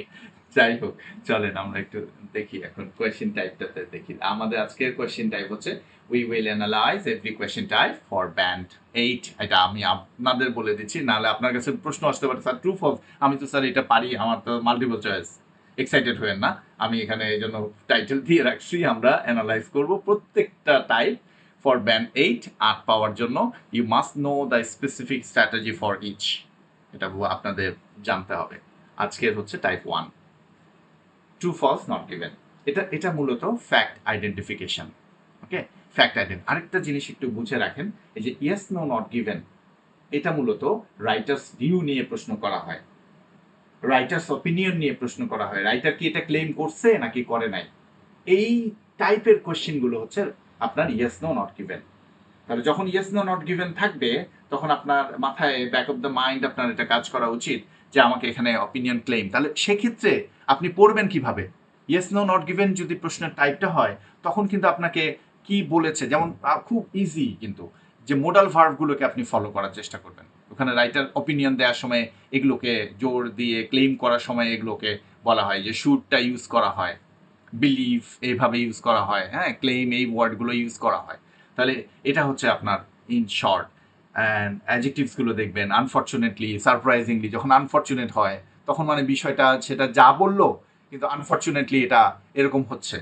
যাই হোক, চলেন আমরা একটু দেখি এখন কোয়েশ্চেন টাইপটাতে দেখি। আমাদের আজকের কোয়েশ্চেন টাইপ হচ্ছে we will analyse every question type for band 8। এটা আমি আপনাদের বলে দিচ্ছি, নাহলে আপনার কাছে প্রশ্ন আসতে পারে স্যার ট্রু ফলস, আমি তো স্যার এটা পারি, আমার তো মাল্টিপল চয়েস। এক্সাইটেড হবেন না, আমি এখানে এই জন্য টাইটেল দিয়ে রাখছি আমরা অ্যানালাইজ করব প্রত্যেকটা টাইপ ফর ব্যান্ড 8 8 পাওয়ার জন্য you must know the specific strategy for each, এটা আপনাদের জানতে হবে। আজকের হচ্ছে type 1, true false not given. এটা মূলত fact identification. Okay, fact identity. আরেকটা জিনিস একটু বুঝে রাখেন, এই যে ইয়েস নো নট গিভেন, এটা মূলত রাইটার্স ভিউ নিয়ে প্রশ্ন করা হয়, রাইটার্স অপিনিয়ন নিয়ে প্রশ্ন করা হয়, রাইটার কি এটা ক্লেম করছে নাকি করে নাই। এই টাইপের কোয়েশ্চেনগুলো হচ্ছে আপনার ইয়েস নো নট গিভেন। তাহলে যখন ইয়েস নো নট গিভেন থাকবে তখন আপনার মাথায় ব্যাক অফ দ্য মাইন্ড আপনার এটা কাজ করা উচিত যে আমাকে এখানে অপিনিয়ন ক্লেম। তাহলে সেক্ষেত্রে আপনি পড়বেন কিভাবে? ইয়েস নো নট গিভেন যদি প্রশ্নের টাইপটা হয় তখন কিন্তু আপনাকে কি বলেছে, যেমন খুব ইজি কিন্তু, যে মোডাল ভার্বগুলোকে আপনি ফলো করার চেষ্টা করবেন। ওখানে রাইটার অপিনিয়ন দেওয়ার সময় এগুলোকে জোর দিয়ে, ক্লেম করার সময় এগুলোকে বলা হয় যে শুডটা ইউজ করা হয়, বিলিভ এইভাবে ইউজ করা হয়, হ্যাঁ, ক্লেম এই ওয়ার্ডগুলো ইউজ করা হয়। তাহলে এটা হচ্ছে আপনার ইন শর্ট। অ্যান্ড অ্যাডজেক্টিভসগুলো দেখবেন আনফর্চুনেটলি, সারপ্রাইজিংলি, যখন আনফর্চুনেট হয় তখন মানে বিষয়টা সেটা যা বললো কিন্তু আনফর্চুনেটলি এটা এরকম হচ্ছে।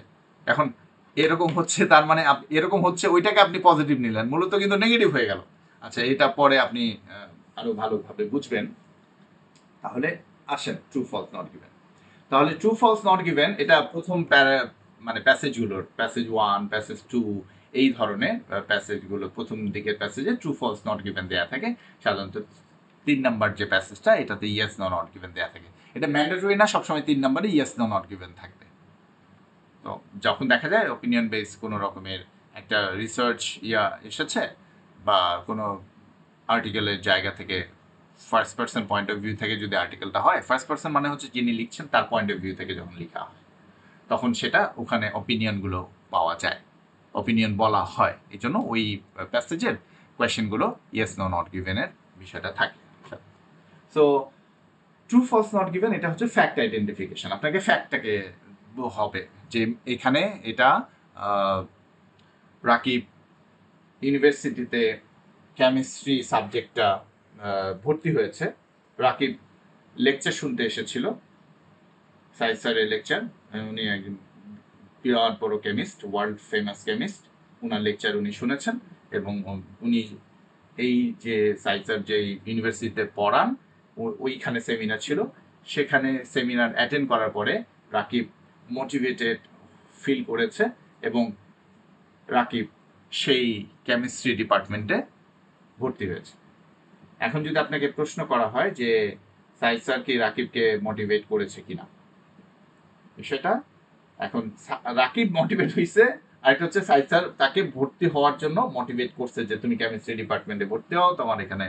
এখন এরকম হচ্ছে তার মানে এরকম হচ্ছে ওইটাকে আপনি পজিটিভ নিলেন, মূলত কিন্তু নেগেটিভ হয়ে গেল। আচ্ছা, এটা পরে আপনি আরো ভালোভাবে বুঝবেন। তাহলে আসেন ট্রু ফলস নট গিভেন। তাহলে ট্রু ফলস নট গিভেন এটা প্রথম মানে প্যাসেজগুলোর, প্যাসেজ 1, প্যাসেজ 2, এই ধরনের প্যাসেজগুলো, প্রথম দিকের প্যাসেজে ট্রু ফলস নট গিভেন দেওয়া থাকে। সাধারণত 3 নাম্বার যে প্যাসেজটা এটাতে ইয়েস নো নট গিভেন দেওয়া থাকে। এটা ম্যান্ডেটরি না, সবসময় 3 নাম্বারে ইয়েস নো নট গিভেন থাকবে। তো যখন দেখা যায় অপিনিয়ন বেস কোনো রকমের একটা রিসার্চ এসেছে বা কোনো আর্টিকেলের জায়গা থেকে, first person point of view থেকে যদি আর্টিকেলটা হয়, ফার্স্ট পার্সন মানে হচ্ছে যিনি লিখছেন তার পয়েন্ট অফ ভিউ থেকে যখন লেখা হয় তখন সেটা ওখানে অপিনিয়নগুলো পাওয়া যায়, অপিনিয়ন বলা হয়। এই জন্য ওই প্যাসেজের কোয়েশ্চেনগুলো ইয়েস নো নট গিভেনের বিষয়টা থাকে। So true false not given এটা হচ্ছে ফ্যাক্ট আইডেন্টিফিকেশন। আপনাকে ফ্যাক্টটাকে হবে যে এখানে এটা রাকিব ইউনিভার্সিটিতে কেমিস্ট্রি সাবজেক্টটা ভর্তি হয়েছে। রাকিব লেকচার শুনতে এসেছিল, সাইদ স্যারের লেকচার। উনি একজন বিরাট বড় কেমিস্ট, ওয়ার্ল্ড ফেমাস কেমিস্ট। ওনার লেকচার উনি শুনেছেন এবং উনি এই যে সাইদ স্যার যে ইউনিভার্সিটিতে পড়ান ওইখানে সেমিনার ছিল, সেখানে সেমিনার অ্যাটেন্ড করার পরে রাকিব মোটিভেটেড ফিল করেছে এবং রাকিব সেই কেমিস্ট্রি ডিপার্টমেন্টে ভর্তি হয়েছে। এখন যদি আপনাকে প্রশ্ন করা হয় যে সাইদ স্যার কি রাকিবকে মোটিভেট করেছে কিনা, বিষয়টা এখন রাকিব মোটিভেট হয়েছে, আরেকটা হচ্ছে সাইদ স্যার তাকে ভর্তি হওয়ার জন্য মোটিভেট করছে যে তুমি কেমিস্ট্রি ডিপার্টমেন্টে ভর্তি হও, তোমার এখানে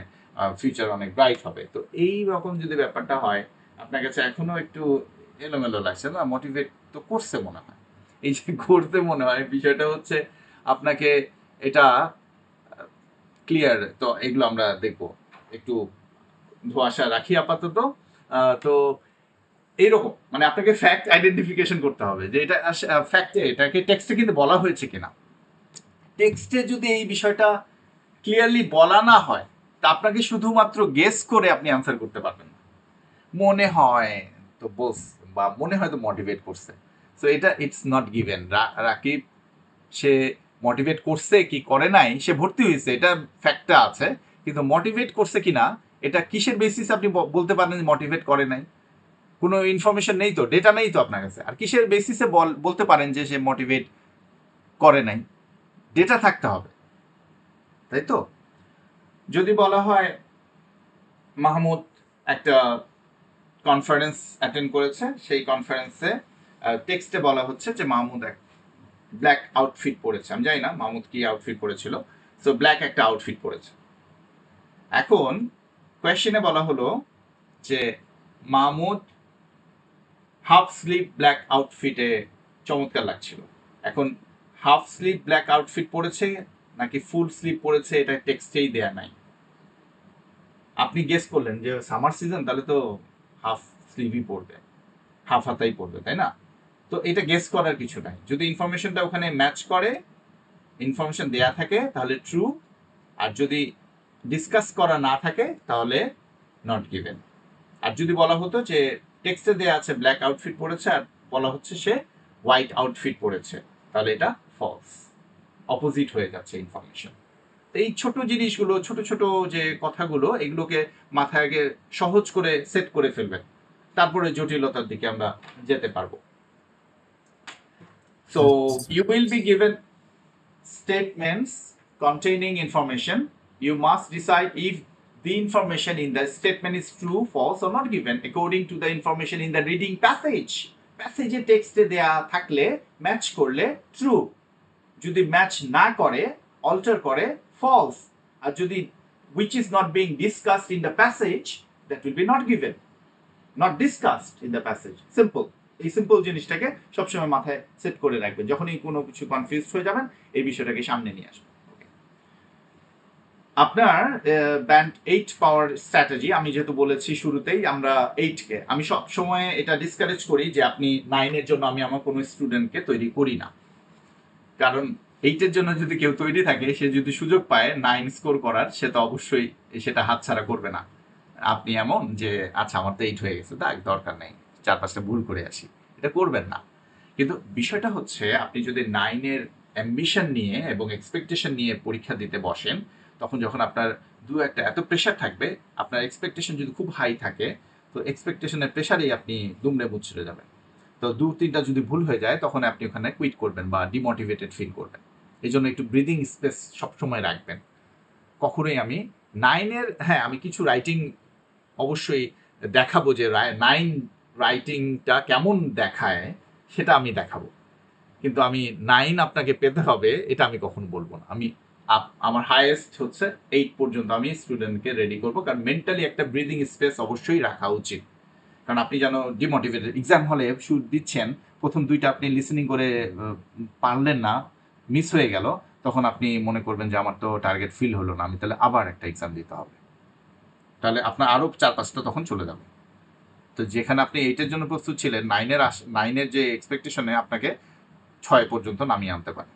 ফিউচার অনেক ব্রাইট হবে। তো এই রকম যদি ব্যাপারটা হয় আপনার কাছে এখনো একটু এলোমেলো লাগছে না, মোটিভেট তো করছে মনে হয়। এই যে করতে মনে হয় বিষয়টা হচ্ছে আপনাকে এটা ক্লিয়ার। তো এগুলো আমরা দেখবো, একটু ধোঁয়াশা রাখি আপাতত। তো এইরকম মানে আপনাকে ফ্যাক্ট আইডেন্টিফিকেশন করতে হবে যে এটা ফ্যাক্টে, এটাকে টেক্সটে কিন্তু বলা হয়েছে কিনা। টেক্সটে যদি এই বিষয়টা ক্লিয়ারলি বলা না হয় তা আপনাকে শুধুমাত্র গেস করে আপনি অ্যান্সার করতে পারবেন না। মনে হয় তো বস, বা মনে হয় তো মোটিভেট করছে, সো এটা it's not given. Rakib say motivate করছে কি করে নাই, সে ভর্তি হয়েছে এটা ফ্যাক্টটা আছে, কিন্তু মোটিভেট করছে কিনা এটা কিসের বেসিস আপনি বলতে পারেন মোটিভেট করে নাই? কোনো ইনফরমেশন নেই তো, ডেটা নেই তো আপনার কাছে, আর কিসের বেসিসে বলতে পারেন যে সে মোটিভেট করে নাই? ডেটা থাকতে হবে, তাই তো? যদি বলা হয় মাহমুদ একটা কনফারেন্স অ্যাটেন্ড করেছে, সেই কনফারেন্সে টেক্সটে বলা হচ্ছে যে মাহমুদ এক ব্ল্যাক আউটফিট পরেছে। আমি জানি না মাহমুদ কি আউটফিট পরেছিল, সো ব্ল্যাক একটা আউটফিট পরেছে। এখন কোয়েশ্চেনে বলা হলো যে মাহমুদ হাফ স্লিভ ব্ল্যাক আউটফিটে চমৎকার লাগছিল। এখন হাফ স্লিভ ব্ল্যাক আউটফিট পরেছে নাকি ফুল স্লিভ পরেছে এটা টেক্সটেই দেয়া নাই। আপনি গেস করলেন যে সামার সিজন, তাহলে তো হাফ স্লিভই পরবে, হাফ হাতাই পরবে, তাই না? তো এটা গেস করার কিছু নাই। যদি ইনফরমেশনটা ওখানে ম্যাচ করে, ইনফরমেশন দেয়া থাকে তাহলে ট্রু, আর যদি ডিসকাস করা না থাকে তাহলে নট গিভেন। আর যদি বলা হতো যে টেক্সটে দেয়া আছে ব্ল্যাক আউটফিট পরেছে আর বলা হচ্ছে সে হোয়াইট আউটফিট পরেছে, তাহলে এটা ফলস, অপোজিট হয়ে যাচ্ছে ইনফরমেশন। এই ছোট জিনিসগুলো, ছোট ছোট যে কথাগুলো, এগুলোকে মাথায় আগে সহজ করে সেট করে ফেলবেন, তারপরে জটিলতার দিকে আমরা যেতে পারবো। So you will be given statements containing information. You must decide if the information in the statement is true, false or not given according to the information in the reading passage. প্যাসেজে টেক্সটে দেয়া থাকলে match করলে true, যদি match না করে alter করে false, আর যদি which is not being discussed in the passage that will be not given, not discussed in the passage. Simple, এই সিম্পল জিনিসটাকে সবসময় মাথায় সেট করে রাখবেন। যখনই কোনো কিছু কনফিউজ হয়ে যাবেন এই বিষয়টাকে সামনে নিয়ে আসবেন। আপনার ব্যান্ড 8 পাওয়ার স্ট্র্যাটেজি, আমি যেহেতু বলেছি শুরুতেই আমরা 8কে, আমি সব সময় এটা ডিসকারেজ করি যে আপনি 9-এর জন্য আমি আমার কোনো স্টুডেন্টকে তৈরি করি না। কারণ 8-এর জন্য যদি কেউ তৈরি থাকে, সে যদি সুযোগ পায় 9 স্কোর করার, সে তো অবশ্যই সেটা হাতছাড়া করবে না। আপনি এমন যে আচ্ছা আমার তো 8 হয়ে গেছে, তাই দরকার নেই, 4-5টা ভুল করে আসি, এটা করবেন না। কিন্তু বিষয়টা হচ্ছে আপনি যদি 9-এর অ্যাম্বিশন নিয়ে এবং এক্সপেকটেশন নিয়ে পরীক্ষা দিতে বসেন, তখন যখন আপনার একটা এত প্রেশার থাকবে, আপনার এক্সপেকটেশন যদি খুব হাই থাকে, তো এক্সপেকটেশনের প্রেশারেই আপনি দুমড়ে মুচড়ে যাবেন। তো 2-3টা যদি ভুল হয়ে যায়, তখন আপনি ওখানে কুইট করবেন বা ডিমোটিভেটেড ফিল করবেন। এই জন্য একটু ব্রিদিং স্পেস সবসময় রাখবেন। কখনোই আমি 9-এর, হ্যাঁ আমি কিছু রাইটিং অবশ্যই দেখাবো যে 9 রাইটিংটা কেমন দেখায় সেটা আমি দেখাবো, কিন্তু আমি 9 আপনাকে পেতে হবে এটা আমি কখনো বলবো না। আমি আমার হাইয়েস্ট হচ্ছে 8 পর্যন্ত আমি স্টুডেন্টকে রেডি করবো, কারণ মেন্টালি একটা ব্রিদিং স্পেস অবশ্যই রাখা উচিত। কারণ আপনি যেন ডিমোটিভেটেড, এক্সাম হলে শুট দিচ্ছেন, প্রথম 2টা আপনি লিসেনিং করে পারলেন না, মিস হয়ে গেল, তখন আপনি মনে করবেন যে আমার তো টার্গেট ফিল হলো না, আমি তাহলে আবার একটা এক্সাম দিতে হবে, তাহলে আপনার আরও 4-5টা তখন চলে যাবে। তো যেখানে আপনি 8-এর জন্য প্রস্তুত ছিলেন, 9-এর যে এক্সপেকটেশনে আপনাকে 6 পর্যন্ত নামিয়ে আনতে পারে।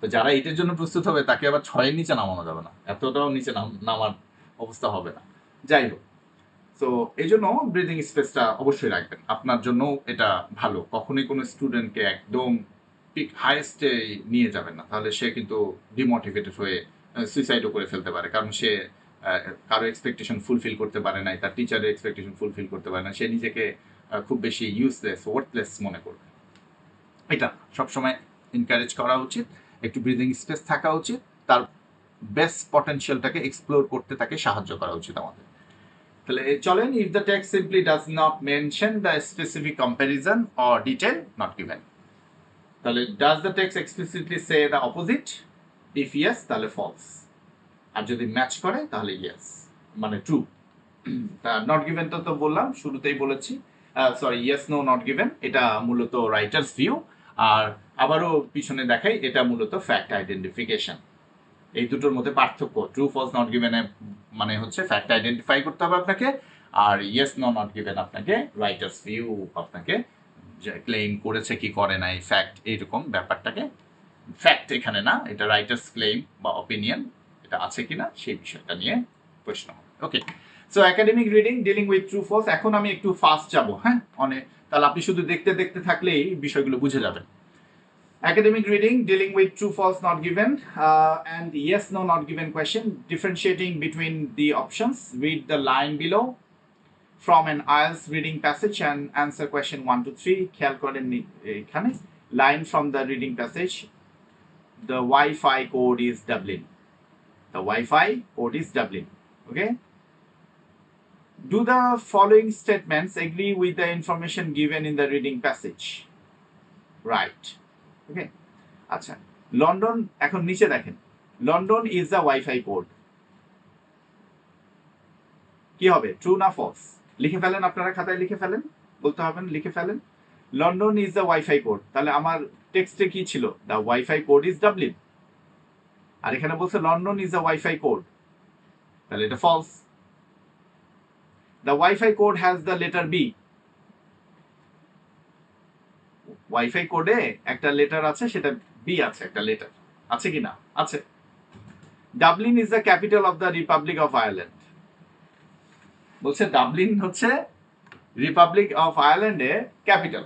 তো যারা 8-এর জন্য প্রস্তুত হবে তাকে আবার 6-এর নিচে নামানো যাবে না, এতটাও নিচে নামার অবস্থা হবে না। যাই হোক, তো এই জন্য ব্রিদিং স্পেসটা অবশ্যই রাখবেন, আপনার জন্য এটা ভালো। কখনোই কোনো স্টুডেন্টকে একদম পিক হাইয়েস্টে নিয়ে যাবেন না, তাহলে সে কিন্তু ডিমোটিভেটেড হয়ে সুইসাইডও করে ফেলতে পারে, কারণ সে কারো এক্সপেকটেশন ফুলফিল করতে পারে না, তার টিচারের এক্সপেকটেশন ফুলফিল করতে পারে না, সে নিজেকে খুব বেশি ইউজলেস, ওয়ার্থলেস মনে করবে। এটা সবসময় এনকারেজ করা উচিত, একটু ব্রিদিং স্পেস থাকা উচিত, তার বেস্ট পটেনশিয়ালটাকে এক্সপ্লোর করতে তাকে সাহায্য করা উচিত আমাদের। তাহলে চলেন, if the text simply does not mention the specific comparison or detail not given, তাহলে does the text explicitly say the opposite, if yes তাহলে ফলস, আর যদি ম্যাচ করে তাহলে ইয়েস, মানে ট্রু। নট গিভেন তো বললাম, শুরুতেই বলেছি, sorry yes no not given, এটা মূলত রাইটার্স ভিউ, আর আবারও পিছনে দেখাই এটা মূলত ফ্যাক্ট আইডেন্টিফিকেশন। এই দুটোর মধ্যে পার্থক্য, ট্রু ফলস নট গিভেনে মানে হচ্ছে ফ্যাক্ট আইডেন্টিফাই করতে হবে আপনাকে, আর ইয়েস নো নট গিভেন আপনাকে রাইটার্স ভিউ, আপনাকে যে ক্লেম করেছে কি করে নাই, ফ্যাক্ট, এইরকম ব্যাপারটাকে, ফ্যাক্ট এখানে না, এটা রাইটার্স ক্লেম বা অপিনিয়ন, এটা আছে কিনা সেই বিষয়টা নিয়ে প্রশ্ন। Okay, so academic reading dealing with true false, এখন আমি একটু ফাস্ট যাব, হ্যাঁ অনেক, তাহলে আপনি শুধু দেখতে দেখতে থাকলেই বিষয়গুলো বুঝে যাবেন। Academic reading dealing with true false not given and yes no not given question, differentiating between the options. Read the line below from an IELTS reading passage and answer question 1 to 3. খেয়াল করেন এখানে line from the reading passage, the Wi-Fi code is Dublin, the Wi-Fi code is Dublin, okay. Do the following statements agree with the information given in the reading passage? Right. Okay. আচ্ছা, London, এখন নিচে দেখেন, London is the wifi code. কি হবে, true না false? লিখে ফেলেন, আপনারা খাতায় লিখে ফেলেন, বলতে হবেন, লিখে ফেলেন। London is the wifi code, তাহলে আমার টেক্সটে কি ছিল? The wifi code is Dublin. আর এখানে বলছে London is the wifi code, তাহলে এটা false. The wifi code has the letter B. Wifi কোডে একটা লেটার আছে, সেটা বি আছে, একটা লেটার আছে কি না? আছে। Dublin is the capital of the Republic of Ireland. বলছে ডাবলিন হচ্ছে রিপাবলিক অফ আয়ারল্যান্ডের ক্যাপিটাল।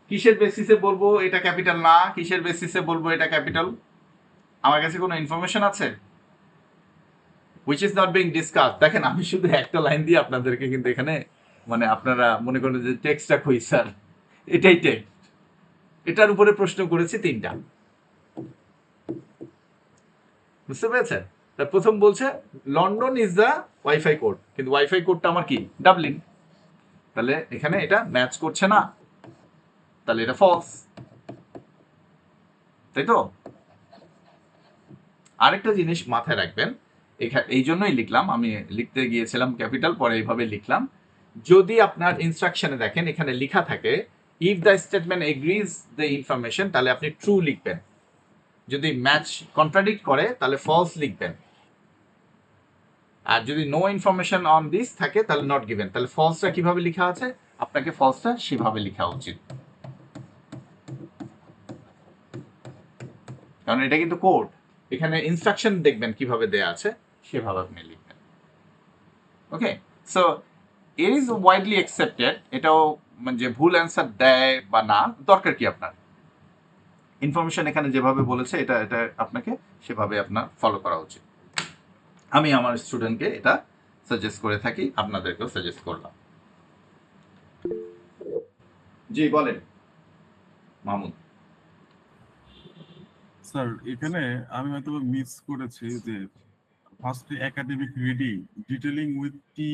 কিসের বেসিসে বলবো এটা ক্যাপিটাল না, কিসের বেসিসে বলবো এটা ক্যাপিটাল? আমার কাছে কোনো ইনফরমেশন আছে? which is not being discussed। দেখেন, আমি শুধু একটা লাইন দিয়ে আপনাদেরকে কিন্তু এখানে, মানে আপনারা মনে করেন যে টেক্সটটা কই স্যার, এটাই টেক্সট, এটার উপরে প্রশ্ন করেছি 3টা। বুঝতে পেরেছেন? তার প্রথম বলছে London is the wifi code, কিন্তু ওয়াইফাই কোডটা আমার কি? ডাবলিন। তাহলে এখানে এটা ম্যাচ করছে না, তাহলে এটা ফলস, তাই তো? আরেকটা জিনিস মাথায় রাখবেন, এই জন্যই লিখলাম, আমি লিখতে গিয়েছিলাম ক্যাপিটাল, পরে এইভাবে লিখলাম। যদি আপনার ইনস্ট্রাকশনে দেখেন এখানে লেখা থাকে if the statement agrees the information, তাহলে আপনি ট্রু লিখবেন। যদি ম্যাচ কন্ট্রাডিক্ট করে তাহলে ফলস লিখবেন। আর যদি নো ইনফরমেশন অন দিস থাকে তাহলে নট গিভেন। তাহলে ফলসটা কিভাবে লেখা আছে? আপনাকে ফলসটা সেভাবে লেখা উচিত, কারণ এটা কিন্তু কোড। এখানে ইনস্ট্রাকশন দেখবেন কিভাবে দেয়া আছে, সেভাবে আপনি লিখবেন। Okay, so it is widely accepted, এটাও মানে যে ভুল অ্যান্সার দেয় বা না, দরকার কি আপনার? ইনফরমেশন এখানে যেভাবে বলেছে এটা এটা আপনাকে সেভাবে আপনার ফলো করা উচিত। আমি আমার স্টুডেন্টকে এটা সাজেস্ট করে থাকি, আপনাদেরকেও সাজেস্ট করলাম। জি বলেন মামুন। স্যার এখানে আমি হয়তো মিস করেছি যে ফার্স্টে academic reading detailing with T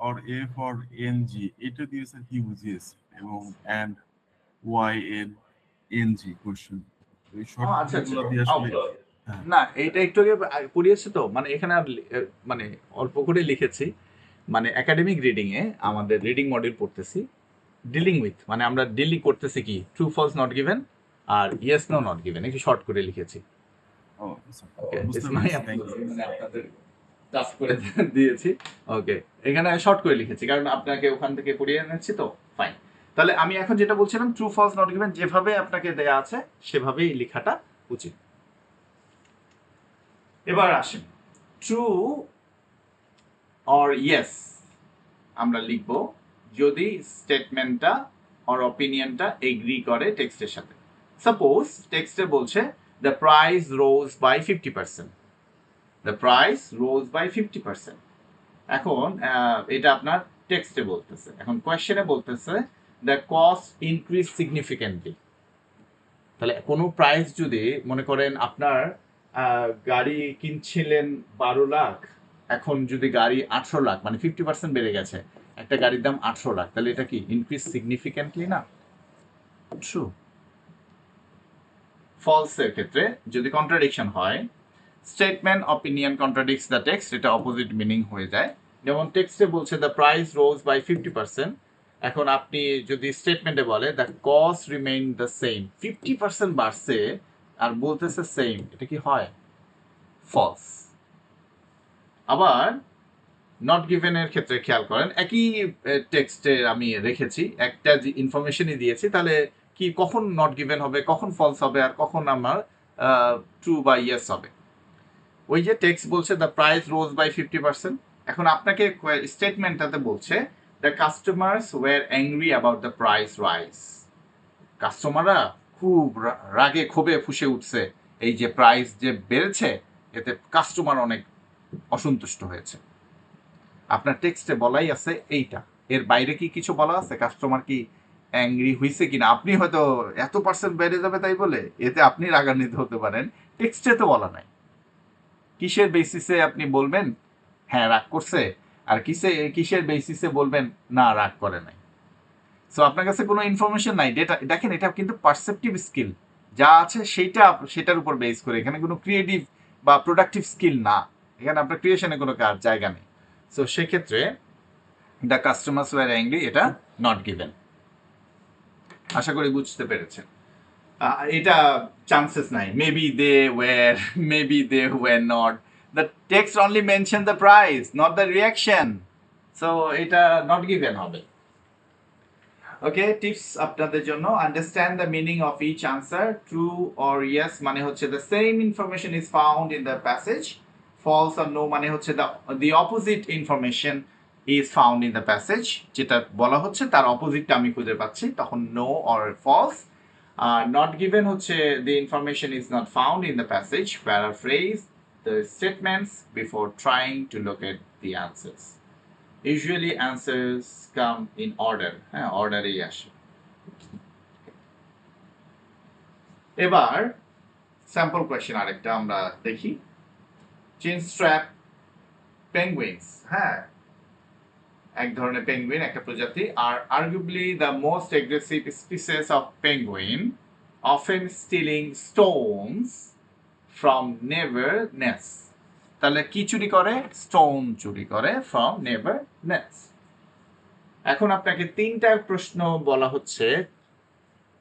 or A for NG, এটা দিয়ে স্যার কি বুঝিয়েছে, এবং and Y N NG question এই শর্ট আচ্ছা আচ্ছা, গুলো দিয়ে আসলে না এটা একটু আগে পড়িয়েছে তো, মানে এখানে আর মানে অল্প করে লিখেছি। মানে একাডেমিক রিডিং এ আমাদের রিডিং মডিউল পড়তেছি, ডিলিং উইথ মানে আমরা ডিলিং করতেছি কি ট্রু ফলস নট গিভেন আর ইয়েস নো নট গিভেন, একটু শর্ট করে লিখেছি। ওকে, আপনাদের টাস্ক করে দিয়েছি। ওকে, এখানে শর্ট করে লিখেছি কারণ আপনাকে ওখান থেকে পড়িয়ে এনেছি তো, ফাইন। তাহলে আমি এখন যেটা বলছিলাম, ট্রু ফলস নট গিভেন যেভাবে আপনাকে দেয়া আছে সেভাবেই লেখাটা উচিত। এবার আসেন, ট্রু অর ইয়েস আমরা লিখব যদি স্টেটমেন্টটা অর অপিনিয়নটা এগ্রি করে টেক্সটের সাথে। সাপোজ টেক্সটে বলছে the price rose by 50%, the price rose by 50%। এখন এটা আপনার টেক্সটে বলতেছে, এখন কোয়েশ্চেনে বলতেছে দ্য কস্ট ইনক্রিজ সিগনিফিকেন্টলি। তাহলে কোনো প্রাইস যদি মনে করেন আপনার গাড়ি কিনছিলেন 12 লাখ, এখন যদি গাড়ি 18 লাখ, মানে 50% বেড়ে গেছে, একটা গাড়ির দাম 18 লাখ, তাহলে এটা কি ইনক্রিজ সিগনিফিকেন্টলি না? ট্রু। ফলসের ক্ষেত্রে যদি কন্ট্রাডিকশন হয়, statement opinion contradicts the text, এটা অপোজিট মিনিং হয়ে যায়। যেমন টেক্সটে বলছে দ্য প্রাইস রোজ বাই 50%, এখন আপনি যদি স্টেটমেন্টে বলে the cost remain the same, 50% বাড়ছে আর বলতেছে সেম, এটা কি হয়? ফলস। আবার নট গিভেন এর ক্ষেত্রে খেয়াল করেন, একই টেক্সটে আমি রেখেছি, একটা ইনফরমেশনই দিয়েছি, তাহলে কি কখন নট গিভেন হবে, কখন ফলস হবে, আর কখন আমার ট্রু বা ইয়েস হবে? ওই যে টেক্সট বলছে দ্য প্রাইস রোজ বাই 50%, এখন আপনাকে স্টেটমেন্টটাতে বলছে the customers were angry about the price rise. কাস্টমাররা খুব রাগে ক্ষোভে ফুঁসে উঠছে, এই যে প্রাইস যে বেড়েছে এতে কাস্টমার অনেক অসন্তুষ্ট হয়েছে। আপনার টেক্সটে বলাই আছে এইটা, এর বাইরে কি কিছু বলা আছে? কাস্টমার কি অ্যাংরি হয়েছে কিনা, আপনি হয়তো এত পার্সেন্ট বেড়ে যাবে তাই বলে এতে আপনি রাগান্বিত হতে পারেন, টেক্সটে তো বলা নাই। কিসের বেসিসে আপনি বলবেন হ্যাঁ রাগ করছে? আর কিসের বেসিসে বলবেন না রাগ করে নাই। সো আপনার কাছে কোনো ইনফরমেশন নাই, ডেটা দেখেন, এটা কিন্তু পারসেপটিভ স্কিল, যা আছে সেটার উপর বেস করে, এখানে কোনো ক্রিয়েটিভ বা প্রোডাক্টিভ স্কিল না, এখানে আপনার ক্রিয়েশনে কোনো জায়গা নেই। সো সেক্ষেত্রে দ্য কাস্টমার্স ওয়ার অ্যাংরি এটা নট গিভেন। আশা করি বুঝতে পেরেছেন। এটা চান্সেস নাই, maybe they were, maybe they were not, the text only mention the price not the reaction, so এটা নট গিভেন হবে। ওকে, টিপস আপনাদের জন্য, understand the meaning of each answer. True or yes মানে হচ্ছে the same information is found in the passage, false আর no মানে হচ্ছে the opposite information is found in the passage, যেটা বলা হচ্ছে তার অপোজিটটা আমি খুঁজে পাচ্ছি, তখন no or false. Not given হচ্ছে the information is not found in the passage, paraphrase the statements before trying to locate the answers. Usually answers come in order, হ্যাঁ অর্ডারেই আসে। এবার স্যাম্পল কোয়েশ্চেন আরেকটা আমরা দেখি। চিনস্ট্র্যাপ পেঙ্গুইনস, হ্যাঁ এক ধরনের পেঙ্গুইন, একটা প্রজাতি, are arguably the most aggressive species of penguin, often stealing stones from neighbour nest. তাহলে কি চুরি করে? স্টোন চুরি করে ফ্রম নেভার নেস্ট। এখন আপনাকে তিনটা প্রশ্ন বলা হচ্ছে।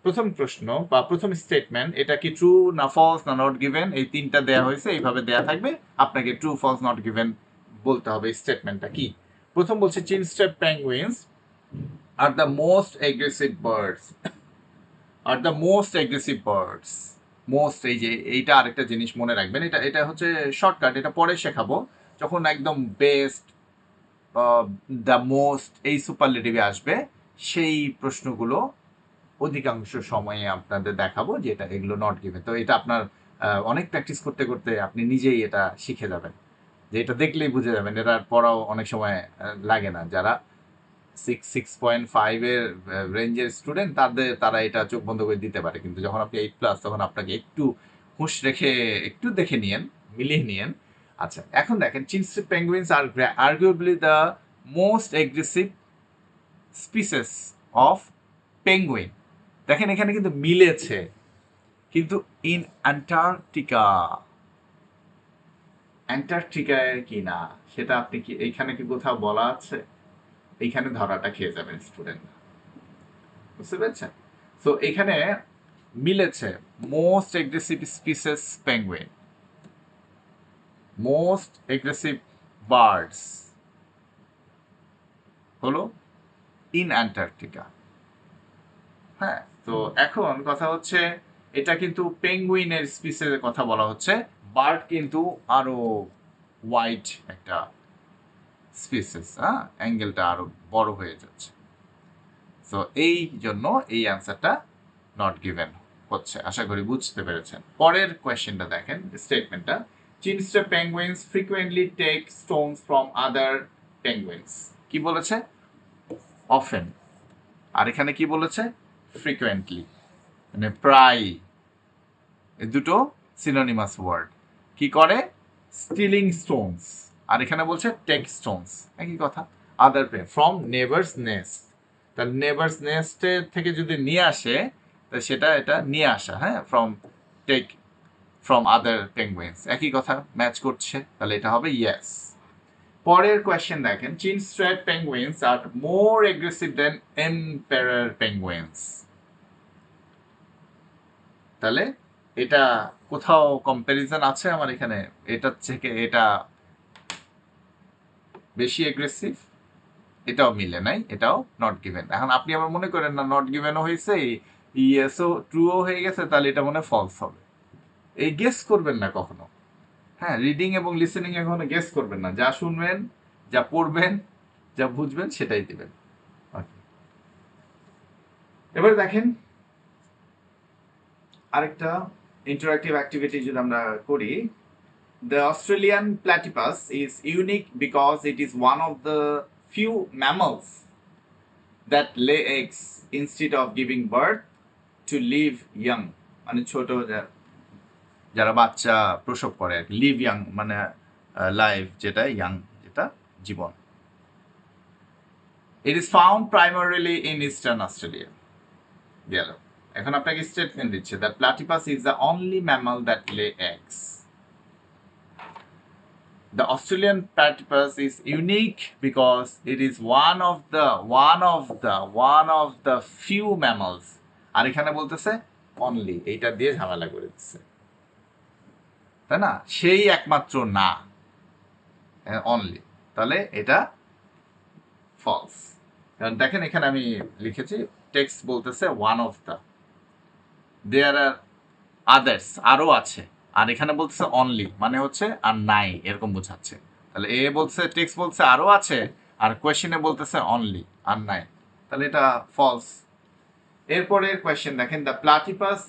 প্রথম প্রশ্ন বা প্রথম স্টেটমেন্ট, এটা কি ট্রু না ফলস না নট গিভেন, এই তিনটা দেয়া হয়েছে, এইভাবে দেয়া থাকবে, আপনাকে ট্রু ফলস নট গিভেন বলতে হবে স্টেটমেন্টটা কি। প্রথম বলছে chinstrap penguins are the most aggressive birds, are the most aggressive birds. Most, এই যে এইটা আরেকটা জিনিস মনে রাখবেন, এটা হচ্ছে শর্টকাট, এটা পরে শেখাবো, যখন একদম বেস্ট দ্য মোস্ট এই সুপারলেটিভে আসবে, সেই প্রশ্নগুলো অধিকাংশ সময়ে আপনাদের দেখাবো যে এটা এগুলো নট গিভেন। তো এটা আপনার অনেক প্র্যাকটিস করতে করতে আপনি নিজেই এটা শিখে যাবেন, যে এটা দেখলেই বুঝে যাবেন, এটার পড়াও অনেক সময় লাগে না। যারা 6.5-এর রেঞ্জের স্টুডেন্ট তারা এটা চোখ বন্ধ করে দিতে পারে, কিন্তু যখন আপনি 8+, তখন আপনাকে একটু হুঁশ রেখে একটু দেখে নিয়েন, মিলিয়ে নিয়েন। আচ্ছা, এখন দেখেন, chinstrap penguins are arguably the most aggressive species of penguin. দেখেন এখানে কিন্তু মিলেছে, কিন্তু ইন অ্যান্টার্কটিকায় কি না সেটা আপনি কি এইখানে কি কোথাও বলা আছে? এইখানে ধরাটা খেয়ে যাবেন স্টুডেন্ট, বুঝতে পেরেছেন? সো এখানে মিলেছে most aggressive species penguin, most aggressive birds হলো ইন অ্যান্টার্কটিকা। হ্যাঁ, তো এখন কথা হচ্ছে, এটা কিন্তু পেঙ্গুইনের স্পিসিসের কথা বলা হচ্ছে, বার্ড কিন্তু আরো ওয়াইড একটা স্পিসিস, হ্যাঁ অ্যাঙ্গেলটা আরো বড় হয়ে যাচ্ছে। তো এই জন্য এই অ্যান্সারটা নট গিভেন হচ্ছে। আশা করি বুঝতে পেরেছেন। পরের কোয়েশ্চেনটা দেখেন, স্টেটমেন্টটা, chinstrap penguins frequently take stones from other penguins. কি বলেছে? অফেন। আর এখানে কি বলেছে? ফ্রিকুয়েন্টলি, মানে প্রায়। এই দুটো সিনোনিমাস ওয়ার্ড। কি করে? স্টিলিং স্টোনস, আর এখানে বলছে টেক স্টোনস, একই কথা। আদার ফ্রম নেভার্স নেস্ট, তাহলে নেভার্স নেস্টের থেকে যদি নিয়ে আসে, তাহলে এটা নিয়ে আসা, হ্যাঁ, from take from other penguins, একই কথা, ম্যাচ করছে, তাহলে এটা হবে ইয়েস। পরের কোয়েশ্চেন দেখেন, চিনস্ট্র্যাপ পেঙ্গুইনস আর মোর এগ্রেসিভ দেন এম্পারার পেঙ্গুইনস। তাহলে এটা কোথাও কম্প্যারিজন আছে আমার এখানে? এটার থেকে এটা বেশি এগ্রেসিভ, এটাও মিলে নাই, এটাও নট গিভেন। এখন আপনি আবার মনে করেন না নট গিভেনও হয়েছে, ইয়েসও ট্রুও হয়ে গেছে, তাহলে এটা মনে ফলস হবে। এই গেস করবেন না কখনো, হ্যাঁ, রিডিং এবং লিসেনিং এ কখনো গেস করবেন না, যা শুনবেন, যা পড়বেন, যা বুঝবেন সেটাই দিবেন। এবার দেখেন আরেকটা ইন্টারঅ্যাক্টিভ অ্যাক্টিভিটি যদি আমরা করি। The Australian platypus is unique because it is one of the few mammals that lay eggs instead of giving birth to live young, মানে ছোট যারা বাচ্চা প্রসব করে আর কি, লিভ ইয়াং মানে লাইভ, যেটা ইয়াং, যেটা জীবন। It is found primarily in eastern Australia. গেল। এখন আপনাকে স্টেটমেন্ট দিচ্ছে the platypus is the only mammal that lay eggs. The Australian platypus is unique because it is one of the few mammals. আর এখানে বলতেছে only, এইটা দিয়ে ঝামেলা করে দিচ্ছে, তাই না? সেই একমাত্র না, অনলি, তাহলে এটা ফলস। কারণ দেখেন এখানে আমি লিখেছি টেক্সট বলতেছে one of the, there are others, আরও আছে, আর এখানে বলতেছে অনলি মানে হচ্ছে আর নাই, এরকম বোঝাচ্ছে। তাহলে এ বলছে, টেক্সট বলছে আরও আছে, আর কোয়েশ্চেনে বলতেছে অনলি, আর নাই, তাহলে এটা ফলস। এরপরে কোয়েশ্চেন দেখেন the platypus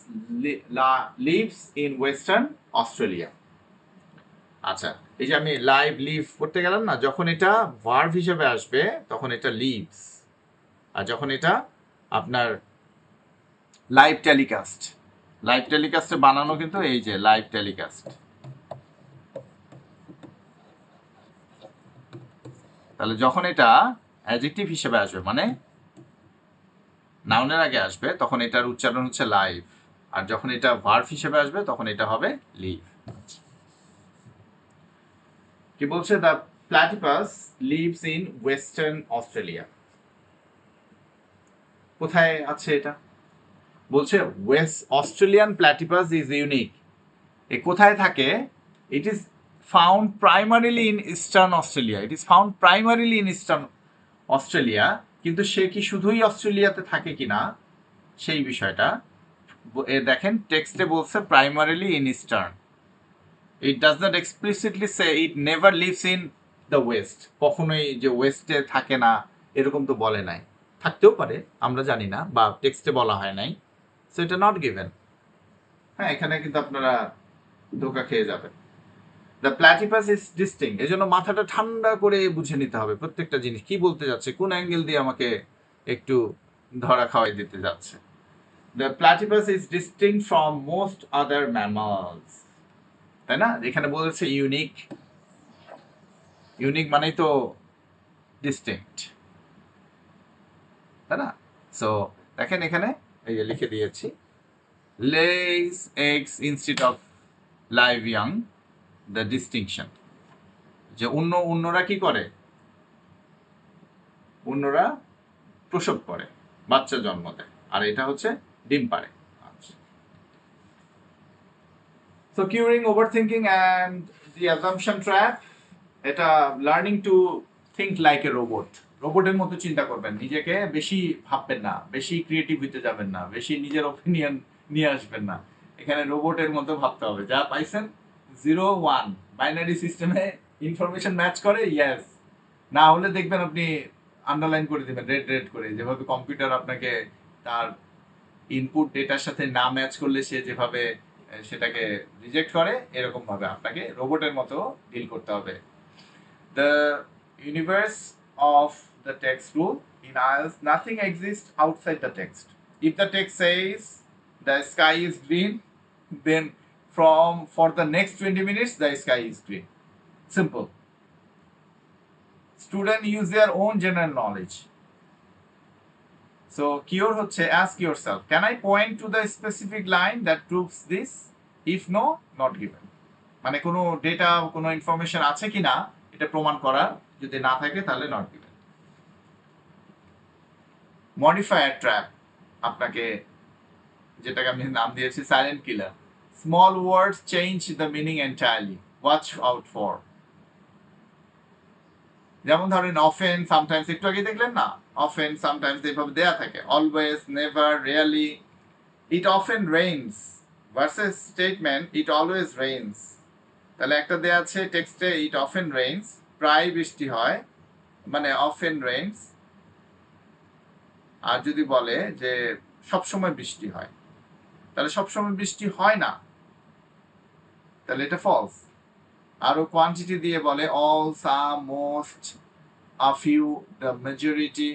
lives in western Australia. আচ্ছা, এই যে আমি লিভ করতে গেলাম না, যখন এটা ভার্ব হিসেবে আসবে তখন এটা লিভস, আর যখন এটা আপনার লাইভ টেলিকাস্টে বানানো কিন্তু এই যে লাইভ টেলিকাস্ট, তাহলে যখন এটা অ্যাডজেক্টিভ হিসেবে আসবে মানে নাউনের আগে আসবে তখন এটার উচ্চারণ হচ্ছে লাইভ, আর যখন এটা ভার্ব হিসেবে আসবে তখন এটা হবে লিভ। কি বলছে the platypus lives in western Australia. কোথায় আছে এটা? বলছে west Australian platypus is unique. এ কোথায় থাকে? It is found primarily in eastern Australia. It is found primarily in eastern Australia, কিন্তু সে কি শুধুই অস্ট্রেলিয়াতে থাকে কিনা সেই বিষয়টা দেখেন টেক্সটে বলছে primarily in eastern. It does not explicitly say it never lives in the West. কখনোই যে ওয়েস্টে থাকে না এরকম তো বলে নাই, থাকতেও পারে আমরা জানি না, বা টেক্সটে বলা হয় নাই, সো এটা নট গিভেন। হ্যাঁ, এখানে কিন্তু আপনারা ধোকা খেয়ে যাবেন। দ্য প্ল্যাটিপাস ইজ ডিস্টিংক্ট, এই জন্য মাথাটা ঠান্ডা করে বুঝে নিতে হবে প্রত্যেকটা জিনিস কি বলতে যাচ্ছে, কোন অ্যাঙ্গেল দিয়ে আমাকে একটু ধরা খাওয়াই দিতে যাচ্ছে। The platypus is distinct from most other mammals, তাই না? এখানে বলেছে ইউনিক, ইউনিক মানেই তো ডিস্টিংক্ট, তাই না? সো দেখেন এখানে এই যে লিখে দিয়েছি lays eggs instead of live young, the distinction, যে অন্যরা কি করে? অন্যরা প্রসব করে, বাচ্চা জন্ম দেয়, আর এটা হচ্ছে ডিম পাড়ে। So curing overthinking and the assumption trap, এটা learning to think like a robot. রোবটের মতো চিন্তা করবেন, নিজেকে বেশি ভাববেন না, বেশি ক্রিয়েটিভ হতে যাবেন না, বেশি নিজের অপিনিয়ন নিয়ে আসবেন না, এখানে রোবটের মতো ভাবতে হবে। যা পাইছেন 0 1 বাইনারি সিস্টেমে ইনফরমেশন ম্যাচ করে ইয়েস, না হলে দেখবেন আপনি আন্ডারলাইন করে দিবেন রেড করে, যেভাবে কম্পিউটার আপনাকে তার ইনপুট ডেটার সাথে না ম্যাচ করলে সে যেভাবে সেটাকে রিজেক্ট করে, এরকম ভাবে আপনাকে রোবটের মতো ডিল করতে হবে। The universe of the text rule in IELTS, nothing exists outside the text. If the text says the sky is green, then for the next 20 minutes the sky is green. Simple. Student use their own general knowledge. So cure হচ্ছে ask yourself, can I point to the specific line that proves this? If no, not given. মানে কোনো data, কোনো information আছে কিনা এটা প্রমাণ করার, যদি না থাকে তাহলে নট গিভেন। মডিফায়ার ট্র্যাপ, আপনাকে যেটাকে আমি নাম দিয়েছি silent killer. Small words change the meaning entirely, watch out for. যেমন ধরেন অফেন, সামটাইমস, একটু আগে দেখলেন না, অফেন সামটাইমস এইভাবে দেয়া থাকে, always, never, really. It often rains versus statement it always rains. তাহলে একটা দেয়া আছে টেক্সটে ইট অফেন রেইনস, প্রায় বৃষ্টি হয়, মানে অফেন রেইনস। আর যদি বলে যে সবসময় বৃষ্টি হয়, তাহলে সবসময় বৃষ্টি হয় না, তাহলে এটা ফলস। আরো কোয়ান্টিটি দিয়ে বলে all, some, most, a few, the majority.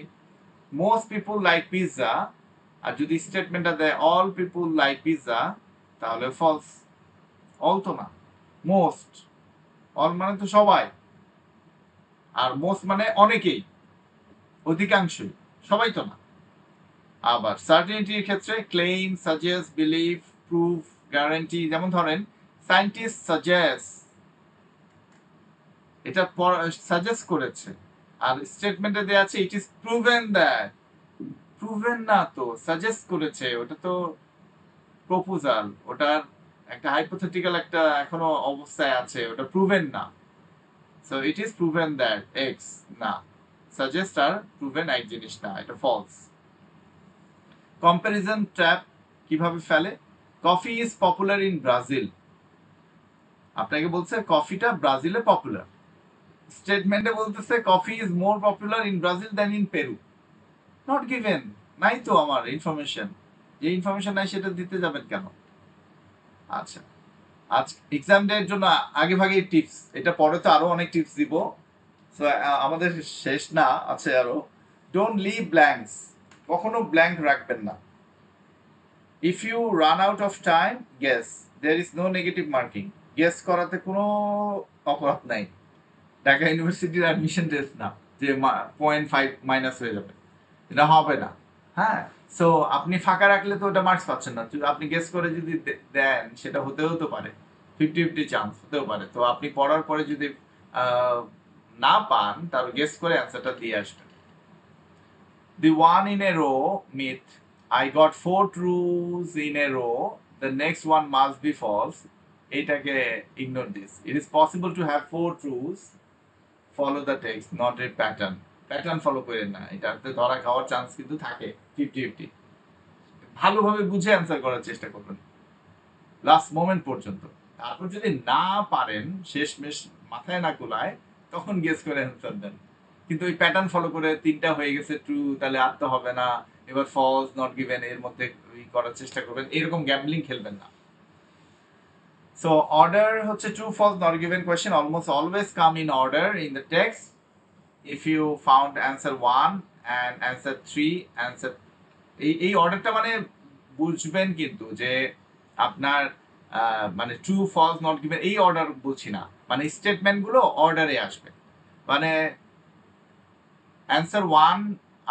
Most people like pizza, আর যদি স্টেটমেন্টটা দেয় অল পিপুল লাইক পিৎজা, তাহলে ফলস। অল তো না, মোস্ট। অল মানে তো সবাই, আর মোস্ট মানে অনেকেই, অধিকাংশই, সবাই তো না। আবার সার্টেনিটির ক্ষেত্রে claim, suggest, believe, proof, guarantee. যেমন ধরেন সায়েন্টিস্ট সাজেস্ট, এটা সাজেস্ট করেছে, আর স্টেটমেন্টে দেয়া আছে it is proven that. Proven না তো, সাজেস্ট করেছে, ওটা তো প্রপোজাল, ওটার একটা হাইপোথেটিক্যাল একটা এখনো অবস্থায় আছে, ওটা প্রুভেন না। So it is proven that x, না। সাজেস্ট আর প্রুভেন এক জিনিস না, এটা ফলস। কম্প্যারিজন ট্র্যাপ কিভাবে ফেলে? Coffee is popular in Brazil, আপনাকে বলছে কফিটা ব্রাজিলে পপুলার, স্টেটমেন্টে বলতেছে coffee is more popular in Brazil than in Peru. Not given, নাই তো আমার ইনফরমেশন, যে ইনফরমেশন নাই সেটা দিতে যাবেন কেন? আচ্ছা, আজ এক্সাম ডে এর জন্য আগে ভাগে টিপস, এটা পরে তো আরো অনেক টিপস দিব, সো আমাদের শেষ না, আছে আরো। ডোন্ট লিভ ব্ল্যাঙ্কস, কখনো ব্ল্যাঙ্ক রাখবেন না। If you run out of time guess, there is no negative marking, guess করাতে কোনো অপরাধ নাই। ঢাকা ইউনিভার্সিটির অ্যাডমিশন টেস্ট না যে 0.5 মাইনাস হয়ে যাবে, এটা হবে না। হ্যাঁ, সো আপনি ফাঁকা রাখলে তো ওটা মার্কস পাচ্ছেন না, আপনি গেস করে যদি দেন সেটা হতেও তো পারে, 50-50 চান্স হতেও পারে। তো আপনি পড়ার পরে যদি না পান, তাহলে গেস করে অ্যান্সারটা দিয়ে আসবেন। The one in a row myth, I got 4 truths in a row, the next one must be false. এটাকে ignore this. It is possible to have 4 truths, follow the text, not a pattern. Pattern follow করেন না, এটাতে ধরা খাওয়ার chance কিন্তু থাকে 50-50। ভালোভাবে বুঝে অ্যান্সার করার চেষ্টা করবেন লাস্ট মোমেন্ট পর্যন্ত। তারপর যদি না পারেন, শেষমেশ মাথায় না কুলায়, তখন গেস করে অ্যান্সার দেন। কিন্তু ওই প্যাটার্ন ফলো করে 3টা হয়ে গেছে ট্রু, তাহলে আর তো হবে না, এবার ফলস, নট গিভেন এর মধ্যে করার চেষ্টা করবেন, এরকম গ্যাম্বলিং খেলবেন না। So order হচ্ছে true, false, not given question almost always come in order in the text. If you found answer 1 and answer 3, answer এই অর্ডারটা মানে বুঝবেন কিন্তু যে আপনার মানে ট্রু, ফলস, নট গিভেন এই অর্ডার বলছি না, মানে স্টেটমেন্ট গুলো অর্ডারে আসবে। মানে অ্যান্সার 1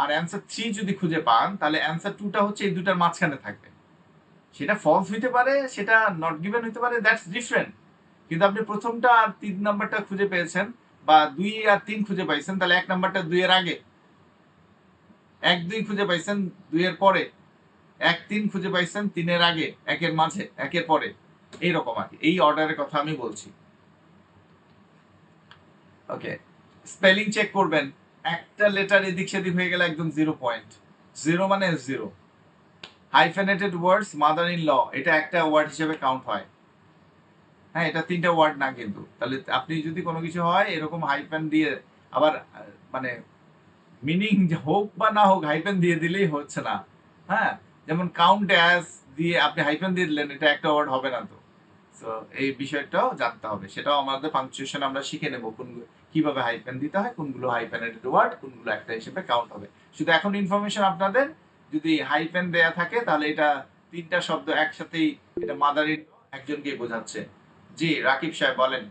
আর অ্যান্সার 3 যদি খুঁজে পান, তাহলে অ্যান্সার 2টা হচ্ছে এই দুটার মাঝখানে থাকবে। সেটা ফলস হইতে পারে, সেটা নট গিভেন হইতে পারে, দ্যাটস ডিফারেন্ট। কিন্তু আপনি প্রথমটা আর 3 নাম্বারটা খুঁজে পেয়েছেন, বা 2 আর 3 খুঁজে পাইছেন, তাহলে 1 নাম্বারটা 2 এর আগে, 1-2 খুঁজে পাইছেন 2 এর পরে, 1-3 খুঁজে পাইছেন 3 এর আগে, 1 এর মাঝে, 1 এর পরে, এইরকম আর কি। এই অর্ডারের কথা আমি বলছি। ওকে, স্পেলিং চেক করবেন, একটা লেটার এদিক সেদিক হয়ে গেলে একদম 0 পয়েন্ট। 0 মানে 0। Hyphenated words, mother in law, এটা একটা ওয়ার্ড হিসেবে কাউন্ট হয়। হ্যাঁ, এটা 3টা ওয়ার্ড না কিন্তু। তাহলে আপনি যদি কোনো কিছু হয় এরকম হাইফেন দিয়ে, আবার মানে মিনিং হোক বা না হোক, হাইফেন দিয়ে দিলেই হচ্ছে না। হ্যাঁ, যেমন কাউন্ট অ্যাজ দিয়ে আপনি হাইফেন দিয়ে দিলেন, এটা একটা ওয়ার্ড হবে না তো। সো এই বিষয়টাও জানতে হবে, সেটাও আমাদের পাংচুয়েশন আমরা শিখে নেব, কোনগুলো কিভাবে হাইফেন দিতে হয়, কোনগুলো হাইফেনেটেড ওয়ার্ড, কোনগুলো একটা হিসেবে কাউন্ট হবে। শুধু এখন ইনফরমেশন আপনাদের, যদি হাইফেন দেয়া থাকে তাহলে এটা 3টা শব্দ একসাথেই, এটা মাদার ইন একজনকে বোঝাচ্ছে। জি রাকিব সাহেব বলেন।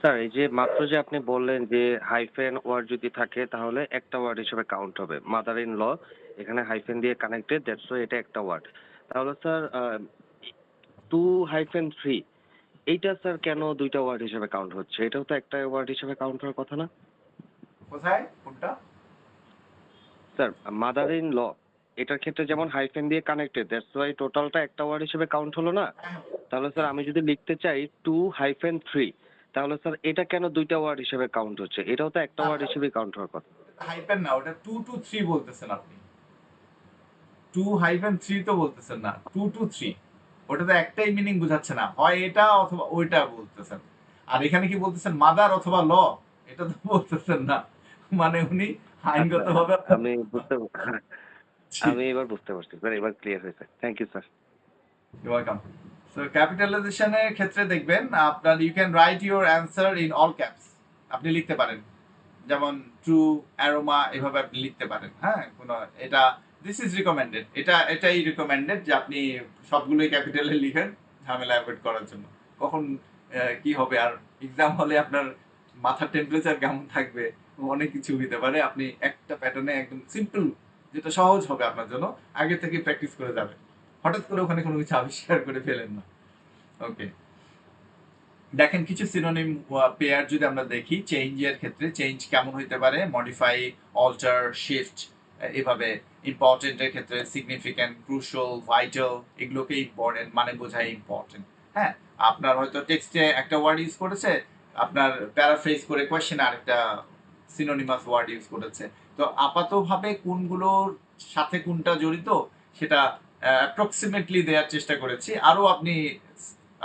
স্যার এই যে মাত্র যে আপনি বললেন যে হাইফেন ওয়ার্ড যদি থাকে তাহলে একটা ওয়ার্ড হিসেবে কাউন্ট হবে, মাদার ইন ল এখানে হাইফেন দিয়ে কানেক্টেড, দ্যাটস ওয়াই এটা একটা ওয়ার্ড। তাহলে স্যার 2-3 এইটা স্যার কেন 2টা ওয়ার্ড হিসেবে কাউন্ট হচ্ছে? এটাও তো একটা ওয়ার্ড হিসেবে কাউন্ট হওয়ার কথা না কোথায় কোনটা? স্যার? মাদার ইন ল এটার ক্ষেত্রে যেমন হাইফেন দিয়ে কানেক্টেড, দ্যাটস ওয়াই টোটালটা একটা ওয়ার্ড হিসেবে কাউন্ট হলো না? তাহলে স্যার আমি যদি লিখতে চাই 2-3, তাহলে স্যার এটা কেন 2টা ওয়ার্ড হিসেবে কাউন্ট হচ্ছে? এটাও তো একটা ওয়ার্ড হিসেবে কাউন্ট হওয়ার কথা। হাইফেন না, ওটা 2 to 3 বলতেছেন আপনি। 2-3 তো বলতেছেন না, 2 to 3, ওটাতে একটাই মিনিং বোঝাচ্ছে না, হয় এটা অথবা ওইটা বলতেছেন। আর এখানে কি বলতেছেন, মাদার অথবা ল, এটা তো বলতেছেন না। মানে উনি আইনগত ভাবে আমি বুঝতে আমি এবার বুঝতে পারছি স্যার, এবার ক্লিয়ার হয়েছে। Thank you sir. Welcome. So ক্যাপিটালাইজেশনের ক্ষেত্রে দেখবেন আপনার, you can write your answer in all caps, আপনি লিখতে পারেন, যেমন ট্রু, অ্যারোমা, এভাবে আপনি লিখতে পারেন। হ্যাঁ, কোনো এটা দিস ইজ রিকমেন্ডেড, এটাই রিকমেন্ডেড যে আপনি সবগুলোই ক্যাপিটালে লিখেন, ঝামেলা অ্যাভয়েড করার জন্য। কখন কি হবে, আর এক্সাম হলে আপনার মাথার টেম্পারেচার কেমন থাকবে, অনেক কিছু হইতে পারে। আপনি একটা প্যাটার্নে একদম সিম্পল যেটা সহজ হবে আপনার জন্য আগে থেকে প্র্যাকটিস করে যাবেন। হঠাৎ করে ওখানে কোনো কিছু আবিষ্কার করে ফেলেন না। ওকে, দেখেন কিছু সিনোনিম পেয়ার যদি আমরা দেখি চেঞ্জের ক্ষেত্রে, চেঞ্জ কেমন হইতে পারে, মডিফাই, অল্টার, শিফট, এভাবে ইম্পর্টেন্টের ক্ষেত্রে সিগনিফিক্যান্ট, ক্রুশাল, ভাইটাল, এগুলোকে ইম্পর্টেন্ট মানে বোঝায় ইম্পর্টেন্ট। হ্যাঁ, আপনার হয়তো টেক্সটে একটা ওয়ার্ড ইউজ করেছে, আপনার প্যারাফ্রেজ করে কোয়েশ্চেন আরেকটা সিনোনিমাস ওয়ার্ড ইউজ করেছে। তো আপাতভাবে কোনগুলোর সাথে কোনটা জড়িত সেটা অ্যাপ্রক্সিমেটলি দেওয়ার চেষ্টা করেছি। আরো আপনি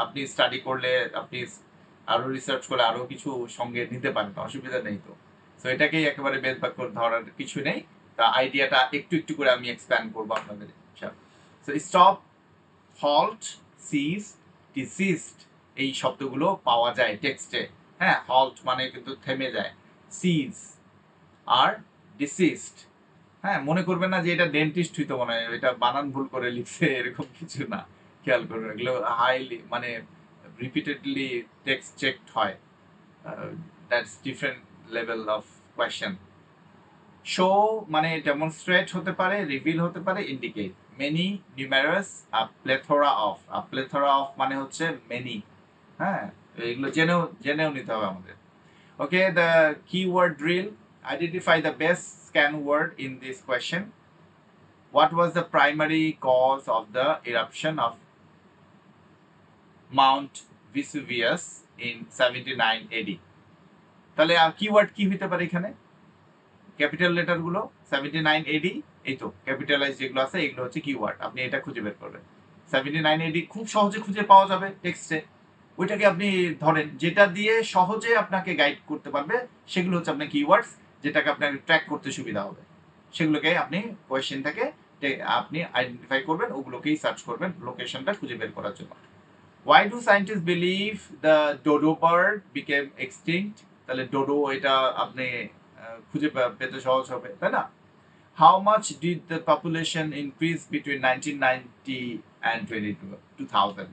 আপনি স্টাডি করলে, আপনি আরো রিসার্চ করলে আরো কিছু সঙ্গে নিতে পারেন, অসুবিধা নেই। তো তো এটাকেই একেবারে বেদ বাক্য ধরার কিছু নেই। তা আইডিয়াটা একটু একটু করে আমি এক্সপ্যান্ড করবো আপনাদের। সো স্টপ, হল্ট, সিজ, ডিসিস্ট এই শব্দগুলো পাওয়া যায় টেক্সটে। হ্যাঁ, হল্ট মানে কিন্তু থেমে যায়, সিজ আর ডিসিস্ট। হ্যাঁ, মনে করবেন না যে এটা ডেন্টিস্ট হইতো, মনে হয় এটা বানান ভুল করে লিখছে, এরকম কিছু না। খেয়াল করবেন এগুলো হাইলি মানে রিপিটেডলি টেক্সট চেকড হয়। That's different level of question. Show মানে ডেমনস্ট্রেট হতে পারে, রিভিল হতে পারে, indicate. Many, numerous, plethora of মানে হচ্ছে মেনি। হ্যাঁ, এগুলো জেনেও নিতে হবে আমাদের। Okay, the keyword drill. Identify the best scan word in this question. What was the primary cause of the eruption of Mount Vesuvius in 79 AD? তাহলে keyword কি হইতে পারে এখানে? ক্যাপিটাল লেটার গুলো 79 এডি, এই তো ক্যাপিটালাইজ যেগুলো আছে এগুলো হচ্ছে কিওয়ার্ড। আপনি এটা খুঁজে বের করবেন। 79 এডি খুব সহজে খুঁজে পাওয়া যাবে টেক্সটে। ওইটাকে আপনি ধরেন, যেটা দিয়ে সহজে আপনাকে গাইড করতে পারবে সেগুলো হচ্ছে আপনার কিওয়ার্ডস, যেটাকে আপনাকে ট্র্যাক করতে সুবিধা হবে। সেগুলোকে আপনি কোয়েশ্চেন থেকে আপনি আইডেন্টিফাই করবেন, ওগুলোকেই সার্চ করবেন লোকেশনটা খুঁজে বের করার জন্য। Why do scientists believe the dodo bird became extinct? তাহলে ডোডো এটা আপনি খুঁজে পেতে সহজ হবে, তাই না? How much did the population increase between 1990 and 2000?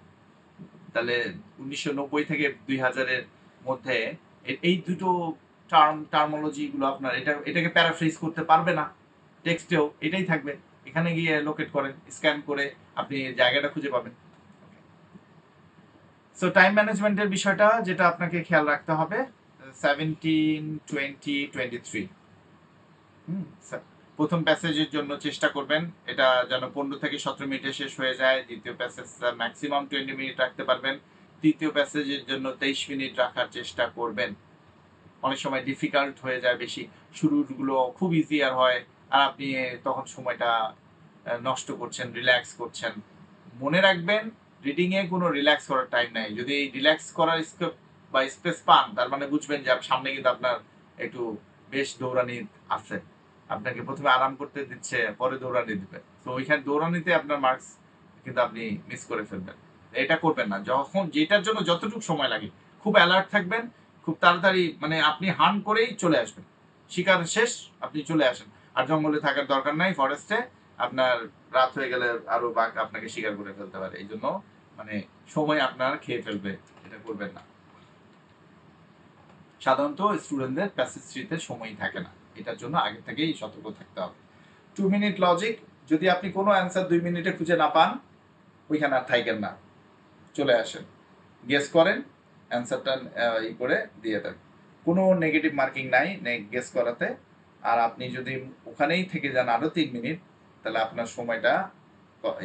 তাহলে 1990 থেকে 2000 এর মধ্যে এই দুটো টার্মোলজি গুলো আপনার এটাকে প্যারাফ্রেজ করতে পারবে না, টেক্সটেও এটাই থাকবে। এখানে গিয়ে লোকেট করেন, স্ক্যান করে আপনি জায়গাটা খুঁজে পাবেন। সো টাইম ম্যানেজমেন্টের বিষয়টা যেটা আপনাকে খেয়াল রাখতে হবে, 17, 20, 23। প্রথম প্যাসেজের জন্য চেষ্টা করবেন এটা যেন 15 থেকে 17 মিনিটে শেষ হয়ে যায়। দ্বিতীয় প্যাসেজ ম্যাক্সিমাম 20 মিনিট রাখতে পারবেন। তৃতীয় প্যাসেজের জন্য 23 মিনিট রাখার চেষ্টা করবেন। অনেক সময় ডিফিকাল্ট হয়ে যায় বেশি, শুরুগুলো খুব ইজিয়ার হয় আর আপনি তখন সময়টা নষ্ট করছেন, রিল্যাক্স করছেন। মনে রাখবেন রিডিং এ কোনো রিল্যাক্স করার টাইম নাই। যদি রিল্যাক্স করার স্কোপ বা স্পেস পান তার মানে বুঝবেন যে সামনে কিন্তু আপনার একটু বেশ দৌড়ানি আছে, আপনাকে প্রথমে আরাম করতে দিচ্ছে, পরে দৌড়ানি দিবে। তো ওইখানে দৌড়ানিতে আপনার মার্কস কিন্তু আপনি মিস করে ফেলবেন। এটা করবেন না। যখন যেটার জন্য যতটুকু সময় লাগে খুব অ্যালার্ট থাকবেন, খুব তাড়াতাড়ি মানে আপনি হান করেই চলে আসবেন, শিকার শেষ আপনি চলে আসেন। আর জঙ্গলে থাকার দরকার নাই, ফরেস্টে আপনার রাত হয়ে গেলে আরো বাঘ আপনাকে শিকার করে ফেলতে পারে। এই জন্য মানে সময় আপনার খেয়ে ফেলবে, এটা করবেন না। সাধারণত স্টুডেন্টদের প্যাসেজ থ্রিতে সময় থাকে না, এটার জন্য আগে থেকেই সতর্ক থাকতে হবে। 2 মিনিট লজিক, যদি আপনি কোনো অ্যান্সার 2 মিনিটে খুঁজে না পান ওইখানে আর থাকেন না, চলে আসেন, গেস করেন, অ্যান্সারটা ই করে দিয়ে দেন। কোনো নেগেটিভ মার্কিং নাই গেস করাতে। আর আপনি যদি ওখানেই থেকে যান আরো 3 মিনিট তাহলে আপনার সময়টা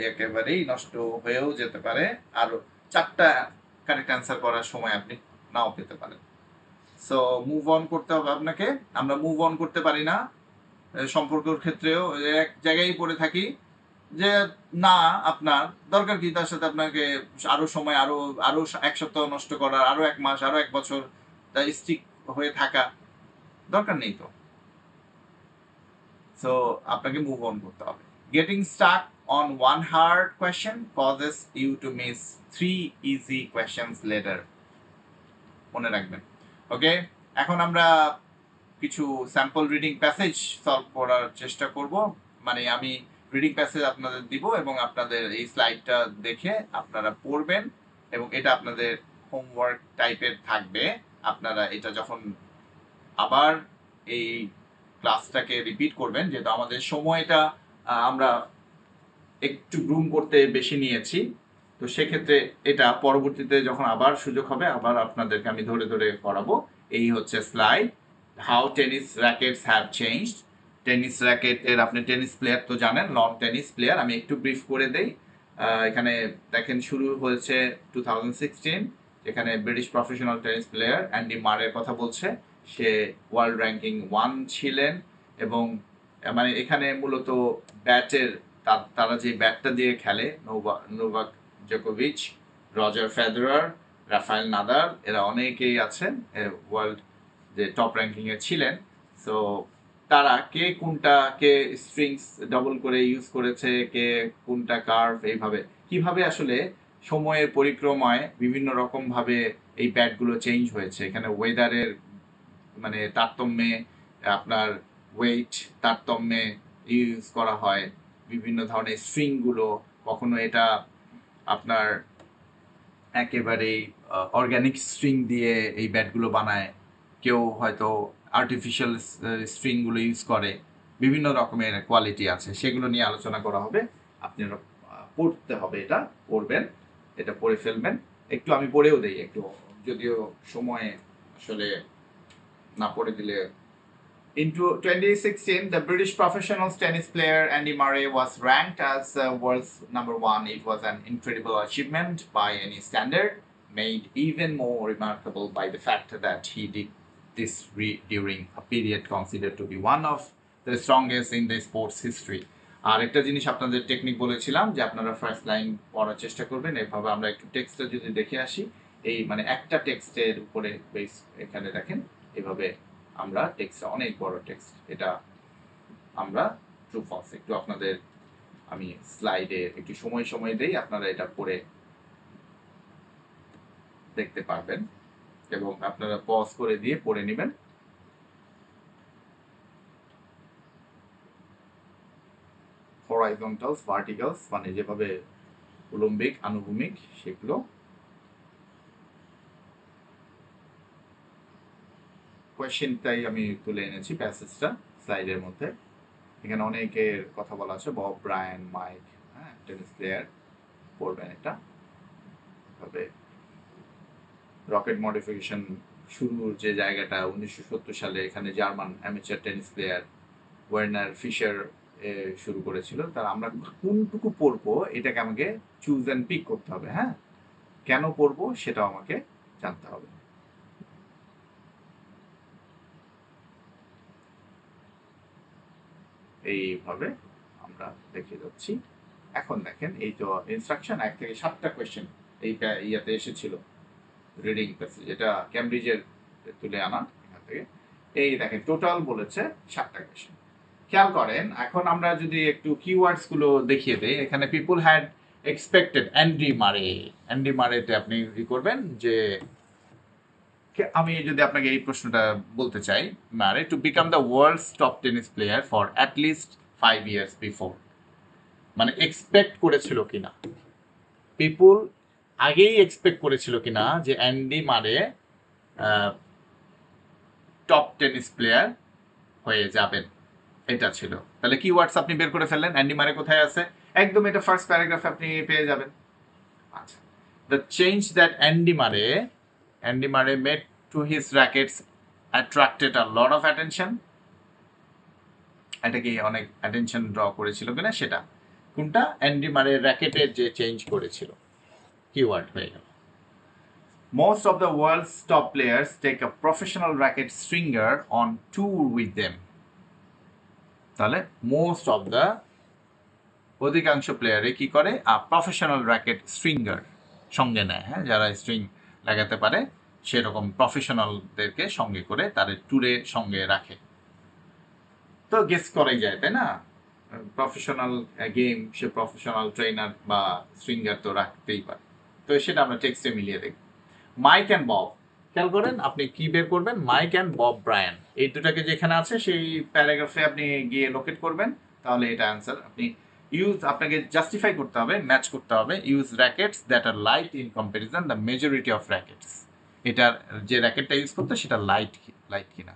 একেবারেই নষ্ট হয়েও যেতে পারে, আর 4টা কারেক্ট অ্যান্সার করার সময় আপনি নাও পেতে পারেন। সো মুভ অন করতে হবে আপনাকে। আমরা মুভ অন করতে পারি না সম্পর্কের ক্ষেত্রেও, এক জায়গায় পড়ে থাকি যে না আপনার দরকার কি তার সাথে আপনাকে আরো সময় আরো আরো 1 সপ্তাহ নষ্ট করার, আরো 1 মাস, আরো 1 বছর স্টিক হয়ে থাকা দরকার নেই তো। সো আপনাকে মুভ অন করতে হবে। Getting stuck on one hard question causes you to miss 3 easy questions later, মনে রাখবেন। ওকে, এখন আমরা কিছু স্যাম্পল রিডিং প্যাসেজ সলভ করার চেষ্টা করব। মানে আমি রিডিং প্যাসেজ আপনাদের দিব এবং আপনাদের এই স্লাইডটা দেখে আপনারা পড়বেন এবং এটা আপনাদের হোমওয়ার্ক টাইপের থাকবে। আপনারা এটা যখন আবার এই ক্লাসটাকে রিপিট করবেন, যেহেতু আমাদের সময়টা আমরা একটু গ্রুম করতে বেশি নিয়েছি। তো সেক্ষেত্রে এটা পরবর্তীতে যখন আবার সুযোগ হবে আবার আপনাদেরকে আমি ধরে ধরে করাবো। এই হচ্ছে slide, how tennis rackets have changed. Tennis র্যাকেটের আপনি টেনিস প্লেয়ার তো জানেন, লন টেনিস প্লেয়ার। আমি একটু ব্রিফ করে দেই। এখানে দেখেন শুরু হয়েছে 2016, যেখানে British professional tennis player Andy মারের কথা বলছে। সে ওয়ার্ল্ড র্যাঙ্কিং 1 ছিলেন এবং মানে এখানে মূলত ব্যাটের তারা যে ব্যাটটা দিয়ে খেলে, নোভাক জোকোভিচ, রজার ফেদেরার, রাফায়েল নাদাল, এরা অনেকেই আছেন ওয়ার্ল্ড যে টপ র্যাঙ্কিং এ ছিলেন। সো তারা কে কোনটা, কে স্ট্রিংস ডাবল করে ইউজ করেছে, কে কোনটা কার্ভ, এইভাবে কিভাবে আসলে সময়ের পরিক্রমায় বিভিন্ন রকম ভাবে এই ব্যাটগুলো চেঞ্জ হয়েছে। এখানে ওয়েদারের মানে তারতম্যে, আপনার ওয়েট তারতম্যে ইউজ করা হয় বিভিন্ন ধরনের স্ট্রিংগুলো। কখনো এটা আপনার একেবারেই অর্গানিক স্ট্রিং দিয়ে এই ব্যাটগুলো বানায়, কেউ হয়তো আর্টিফিশিয়াল স্ট্রিংগুলো ইউজ করে। বিভিন্ন রকমের কোয়ালিটি আছে, সেগুলো নিয়ে আলোচনা করা হবে। আপনারা পড়তে হবে, এটা পড়বেন, এটা পড়ে ফেলবেন। একটু আমি পড়েও দেই একটু, যদিও সময়ে আসলে না পড়ে দিলে। In 2016, the British professional tennis player Andy Murray was ranked as world's #1. It was an incredible achievement by any standard, made even more remarkable by the fact that he did this during a period considered to be one of the strongest in the sports history. আর একটা জিনিস আপনাদের technique বলেছিলাম যে আপনারা first line পড়ার চেষ্টা করবেন। এভাবে আমরা একটু টেক্সটটা যদি দেখে আসি, এই মানে একটা টেক্সটের উপরে বেস এখানে দেখেন এভাবে আমরা টেক্সট, অনেক বড় টেক্সট, এটা আমরা ট্রু ফলস একটু আপনাদের আমি স্লাইডে একটু সময় দেই, আপনারা এটা পড়ে দেখতে পারবেন এবং আপনারা পজ করে দিয়ে পড়ে নেবেন। হরাইজন্টালস, ভার্টিক্যালস মানে যেভাবে উলম্বিক, আনুভূমিক, সেগুলো। কোয়েশ্চেনটাই আমি তুলে এনেছি প্যাসেজটা স্লাইডের মধ্যে। এখানে অনেকের কথা বলা আছে, বব ব্রায়ান, মাইক, হ্যাঁ, টেনিস প্লেয়ার, পড়বেন এটা। তবে রকেট মডিফিকেশন শুরুর যে জায়গাটা 1970 সালে এখানে German amateur tennis player Werner Fischer শুরু করেছিল। তার আমরা কোনটুকু পড়বো এটাকে আমাকে চুজ অ্যান্ড পিক করতে হবে। হ্যাঁ, কেন পড়বো সেটাও আমাকে জানতে হবে। এইভাবে আমরা দেখে যাচ্ছি। এখন দেখেন এই তো ইনস্ট্রাকশন 1 থেকে 7টা কোয়েশ্চেন এই ইয়াতে এসেছিল, রিডিং প্যাসেজ, এটা ক্যামব্রিজের তুলে আনা এখান থেকে। এই দেখেন টোটাল বলেছে 7টা কোয়েশ্চেন। খেয়াল করেন, এখন আমরা যদি একটু কিওয়ার্ডস গুলো দেখিয়ে দেই। এখানে পিপল হ্যাড এক্সপেক্টেড অ্যান্ডি মারেতে আপনি কি করবেন যে আমি যদি আপনাকে এই প্রশ্নটা বলতে চাই, Murray to become the world's top tennis player for at least 5 years before, মানে এক্সপেক্ট করেছিল কিনা, পিপল আগেই এক্সপেক্ট করেছিল কিনা যে অ্যান্ডি মারে টপ টেনিস প্লেয়ার হয়ে যাবেন, এটা ছিল। তাহলে কিওয়ার্ডস আপনি বের করে ফেললেন, অ্যান্ডি মারে কোথায় আছে, একদম এটা ফার্স্ট প্যারাগ্রাফে আপনি পেয়ে যাবেন। আচ্ছা, the change that Andy Murray made to his rackets attracted a lot of attention. এটা কি অনেক অ্যাটেনশন ড্র করেছিল কিনা, সেটা কোনটা, অ্যান্ডি মারে র্যাকেটের যে চেঞ্জ করেছিল, কিওয়ার্ড হয়ে গেল। Most of the world's top players take a professional racket stringer on tour with them. তাহলে মোস্ট অফ দ্য, অধিকাংশ প্লেয়ারে কি করে, প্রফেশনাল র্যাকেট স্ট্রিঙ্গার সঙ্গে নেয়। হ্যাঁ, যারা স্ট্রিং লাগাতে পারে সেরকম প্রফেশনালদেরকে সঙ্গে করে তাদের ট্যুরে সঙ্গে রাখে। তো গেস করাই যায়, তাই না, প্রফেশনাল গেম, সে প্রফেশনাল ট্রেনার বা স্ট্রিঙ্গার তো রাখতেই পারে। তো সেটা আমরা টেক্সটে মিলিয়ে দেখব। মাইক অ্যান্ড বব, খেয়াল করেন আপনি কি বের করবেন, মাইক অ্যান্ড বব ব্রায়ান, এই দুটাকে যেখানে আছে সেই প্যারাগ্রাফে আপনি গিয়ে লোকেট করবেন, তাহলে এটা অ্যান্সার। আপনি আপনাকে জাস্টিফাই করতে হবে, ম্যাচ করতে হবে। Use rackets that are light in comparison the majority of rackets, এটার যে র্যাকেটটা ইউজ করতে সেটা লাইট কিনা।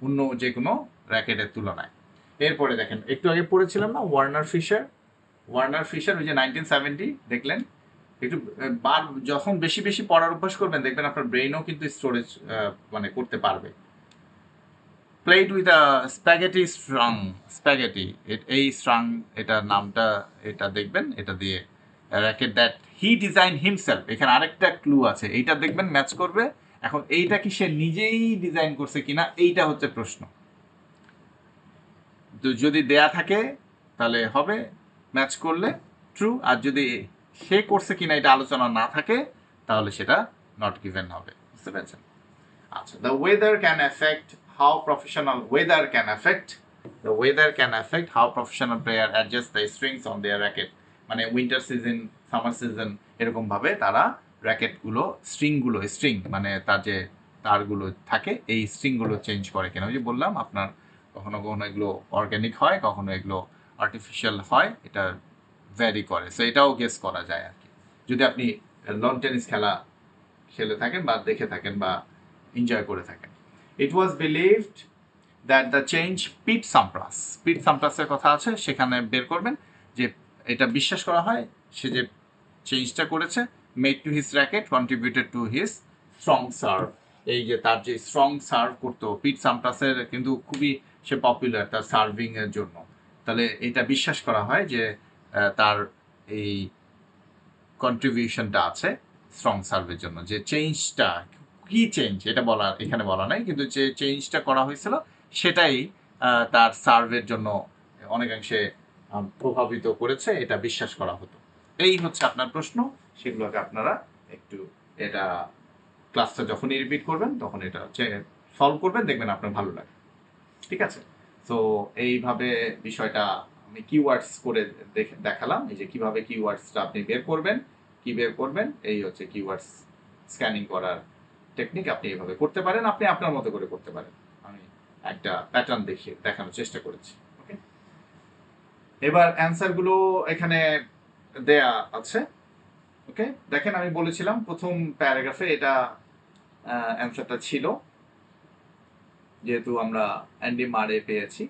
অন্য যে কোনো র্যাকেটের তুলনায়। এরপরে দেখেন একটু আগে পড়েছিলাম না ওয়ার্নার ফিশার ওই যে 1970 দেখলেন। একটু যখন বেশি বেশি পড়ার অভ্যাস করবেন দেখবেন আপনার ব্রেইনও কিন্তু স্টোরেজ মানে করতে পারবে। প্লেড উইথ আ স্প্যাগেটি এই স্ট্রাং এটা নামটা এটা দেখবেন, এটা দিয়ে racket that he design himself. এখানে আরেকটা ক্লু আছে, এইটা দেখবেন ম্যাচ করবে। এখন এইটা কি সে নিজেই ডিজাইন করছে কিনা এইটা হচ্ছে প্রশ্ন। তো যদি দেয়া থাকে তাহলে হবে, ম্যাচ করলে ট্রু, আর যদি সে করছে কিনা এটা আলোচনা না থাকে তাহলে সেটা নট গিভেন হবে। বুঝতে পেরেছেন? আচ্ছা, the weather can affect how professional player adjust the strings on their racket. মানে উইন্টার সিজন, সামার সিজন এরকম ভাবে তারা র্যাকেটগুলো স্ট্রিং মানে তার যে তারগুলো থাকে এই স্ট্রিংগুলো চেঞ্জ করে কিনা। ওই যে বললাম আপনার কখনো কখনো এগুলো অর্গ্যানিক হয়, কখনো এগুলো আর্টিফিশিয়াল হয়, এটা ভ্যারি করে। সো এটাও গেস করা যায় আর কি, যদি আপনি লন টেনিস খেলে থাকেন বা দেখে থাকেন বা এনজয় করে থাকেন। ইট ওয়াজ বিলিভড দ্যাট দ্য চেঞ্জ পিট সাম্প্রাসের কথা আছে, সেখানে বের করবেন যে এটা বিশ্বাস করা হয় সে যে চেঞ্জটা করেছে made to his racket contributed to his strong serve. এই যে তার যে স্ট্রং সার্ভ করতো পিট সাম্প্রাসের কিন্তু খুবই সে পপুলার তার সার্ভিং এর জন্য। তাহলে এটা বিশ্বাস করা হয় যে তার এই কন্ট্রিবিউশনটা আছে স্ট্রং সার্ভের জন্য। যে চেঞ্জটা কি চেঞ্জ এটা এখানে বলা নাই, কিন্তু যে চেঞ্জটা করা হয়েছিল সেটাই তার সার্ভের জন্য অনেকাংশে প্রভাবিত করেছে, এটা বিশ্বাস করা হতো। এই হচ্ছে আপনার প্রশ্ন, সেগুলোকে আপনারা একটু এটা ক্লাসটা যখনই রিপিট করবেন তখন এটা সলভ করবেন, দেখবেন আপনার ভালো লাগে। ঠিক আছে? তো এইভাবে বিষয়টা আমি কিওয়ার্ডস করে দেখালাম, এই যে কিভাবে কিওয়ার্ডসটা আপনি বের করবেন এই হচ্ছে কিওয়ার্ডস স্ক্যানিং করার টেকনিক। আপনি এইভাবে করতে পারেন, আপনি আপনার মতো করে করতে পারেন। আমি একটা প্যাটার্ন দেখানোর চেষ্টা করেছি। ওকে, এবার অ্যান্সারগুলো এখানে দেয়া আছে। ওকে, দেখেন আমি বলেছিলাম প্রথম প্যারাগ্রাফে এটা অ্যান্সারটা ছিল, যেহেতু আমরা অ্যান্ডি মারে পেয়েছি।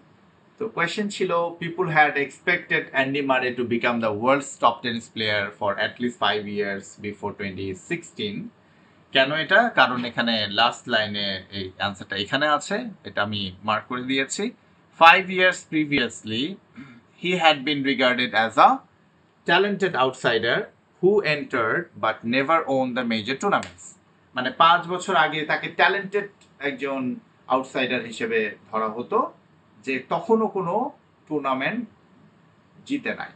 তো কোয়েশ্চেন ছিল people had expected Andy Murray to become the world's top tennis player for at least 5 years before 2016। কেন এটা? কারণ এখানে লাস্ট লাইনে এই অ্যান্সারটা এখানে আছে, এটা আমি মার্ক করে দিয়েছি। 5 years previously he had been regarded as a talented outsider who entered but never won the major tournaments. মানে 5 বছর আগে তাকে ট্যালেন্টেড একজন আউটসাইডার হিসেবে ধরা হতো, যে তখনও কোনো টুর্নামেন্ট জিতে নাই,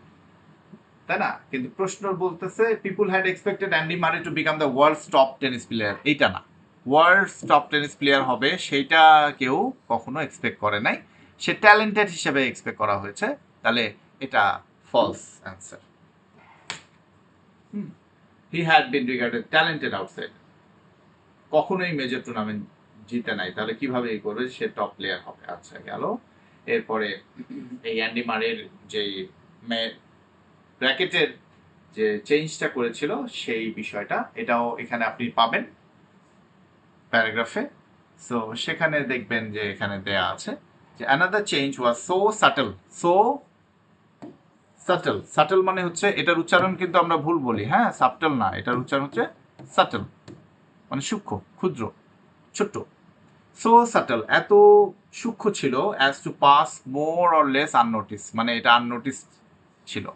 তাই না? কিন্তু প্রশ্ন বলতেছে people had expected Andy Murray to become the world's top tennis player. এইটা না, ওয়ার্ল্ডস টপ টেনিস প্লেয়ার হবে সেইটা কেউ কখনো এক্সপেক্ট করে নাই, সে ট্যালেন্টেড হিসেবে এক্সপেক্ট করা হয়েছে। তাহলে এটা false answer. He had been regarded talented outside, কখনোই মেজর টুর্নামেন্ট জিতে নাই, তাহলে কিভাবে এই করবে সে টপ প্লেয়ার হবে। আচ্ছা গেল। এরপরে এই অ্যান্ডি মারের যে র্যাকেটের যে চেঞ্জটা করেছিল সেই বিষয়টা, এটাও এখানে আপনি পাবেন প্যারাগ্রাফে। সো সেখানে দেখবেন যে এখানে দেয়া আছে যে another change was so subtle মানে হচ্ছে এটার উচ্চারণ কিন্তু আমরা ভুল বলি, হ্যাঁ সাবটল না, এটার উচ্চারণ হচ্ছে সাটল, মানে সূক্ষ্ম, ক্ষুদ্র, ছোট্ট। সো সাটল এত সূক্ষ্ম ছিল as to pass more or less unnoticed, মানে এটা আননোটিস ছিল।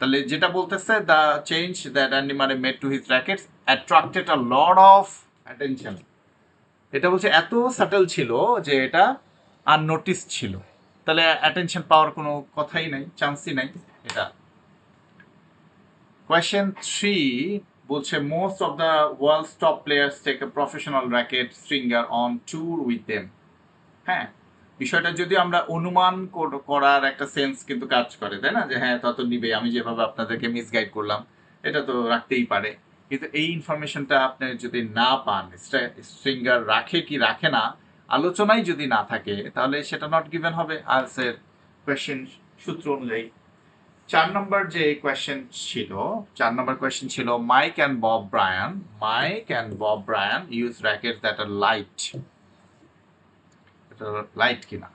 তাহলে যেটা বলতেছে the change that Andy Murray made to his rackets attracted a lot of attention. এটা বলছে এত সাটল ছিল যে এটা আননোটিস ছিল, তাহলে অ্যাটেনশন পাওয়ার কোনো কথাই নাই, চান্সই নাই এটা। কোয়েশ্চেন 3 বলছে most of the world's top players take a professional racket stringer on tour with them. হ্যাঁ, বিষয়টা যদি আমরা অনুমান করার একটা সেন্স কিন্তু কাজ করে, তাই না? যে হ্যাঁ তত নিবে, আমি যেভাবে আপনাদেরকে মিসগাইড করলাম এটা তো রাখতেই পারে। কিন্তু এই ইনফরমেশনটা আপনি যদি না পান, স্ট্রিঙ্গার রাখে কি রাখে না আলোচনায় যদি না থাকে, তাহলে সেটা নট গিভেন হবে আনসার কোয়েশ্চেন সূত্র অনুযায়ী। 4 নম্বর যে কোয়েশ্চেন ছিল Mike and Bob Bryan use rackets that are light. Light কিনা।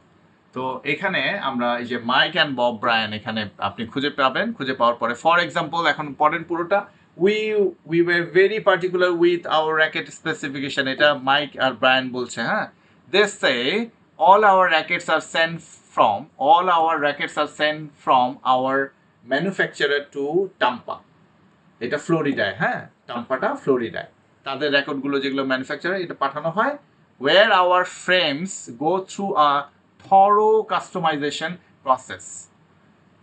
তো এখানে আমরা এই যে মাইক অ্যান্ড বব ব্রায়ান এখানে আপনি খুঁজে পাবেন, খুঁজে পাওয়ার পরে ফর এক্সাম্পল এখন পরের পুরোটা we were very particular with our racket specification, এটা মাইক আর ব্রায়ান বলছে, হ্যাঁ, they say all our rackets are sent from our manufacturer to Tampa, এটা ফ্লোরিডায়, হ্যাঁ, টাম্পাটা ফ্লোরিডায়, তাদের রেকর্ডগুলো যেগুলো ম্যানুফ্যাকচারার এটা পাঠানো হয়, where our frames go through a thorough customization process.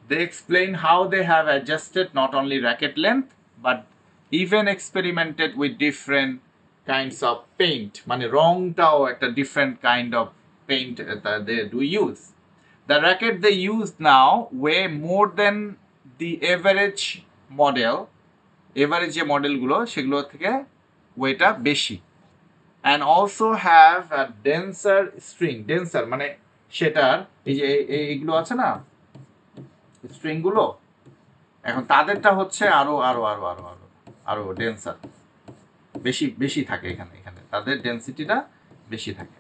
They explain how they have adjusted not only racket length but even experimented with different kinds of paint, মানে রংটাও একটা different kind of paint they do use. The racket they use now weigh more than the average model, average যে মডেলগুলো সেগুলো থেকে ওয়েটা বেশি, and also have a denser string, denser মানে সেটার এই যে এইগুলো আছে না স্ট্রিংগুলো, এখন তাদেরটা হচ্ছে আরো আরো আরো আরো আরো আরো ডেন্সার, বেশি বেশি থাকে এখানে, এখানে তাদের ডেন্সিটিটা বেশি থাকে,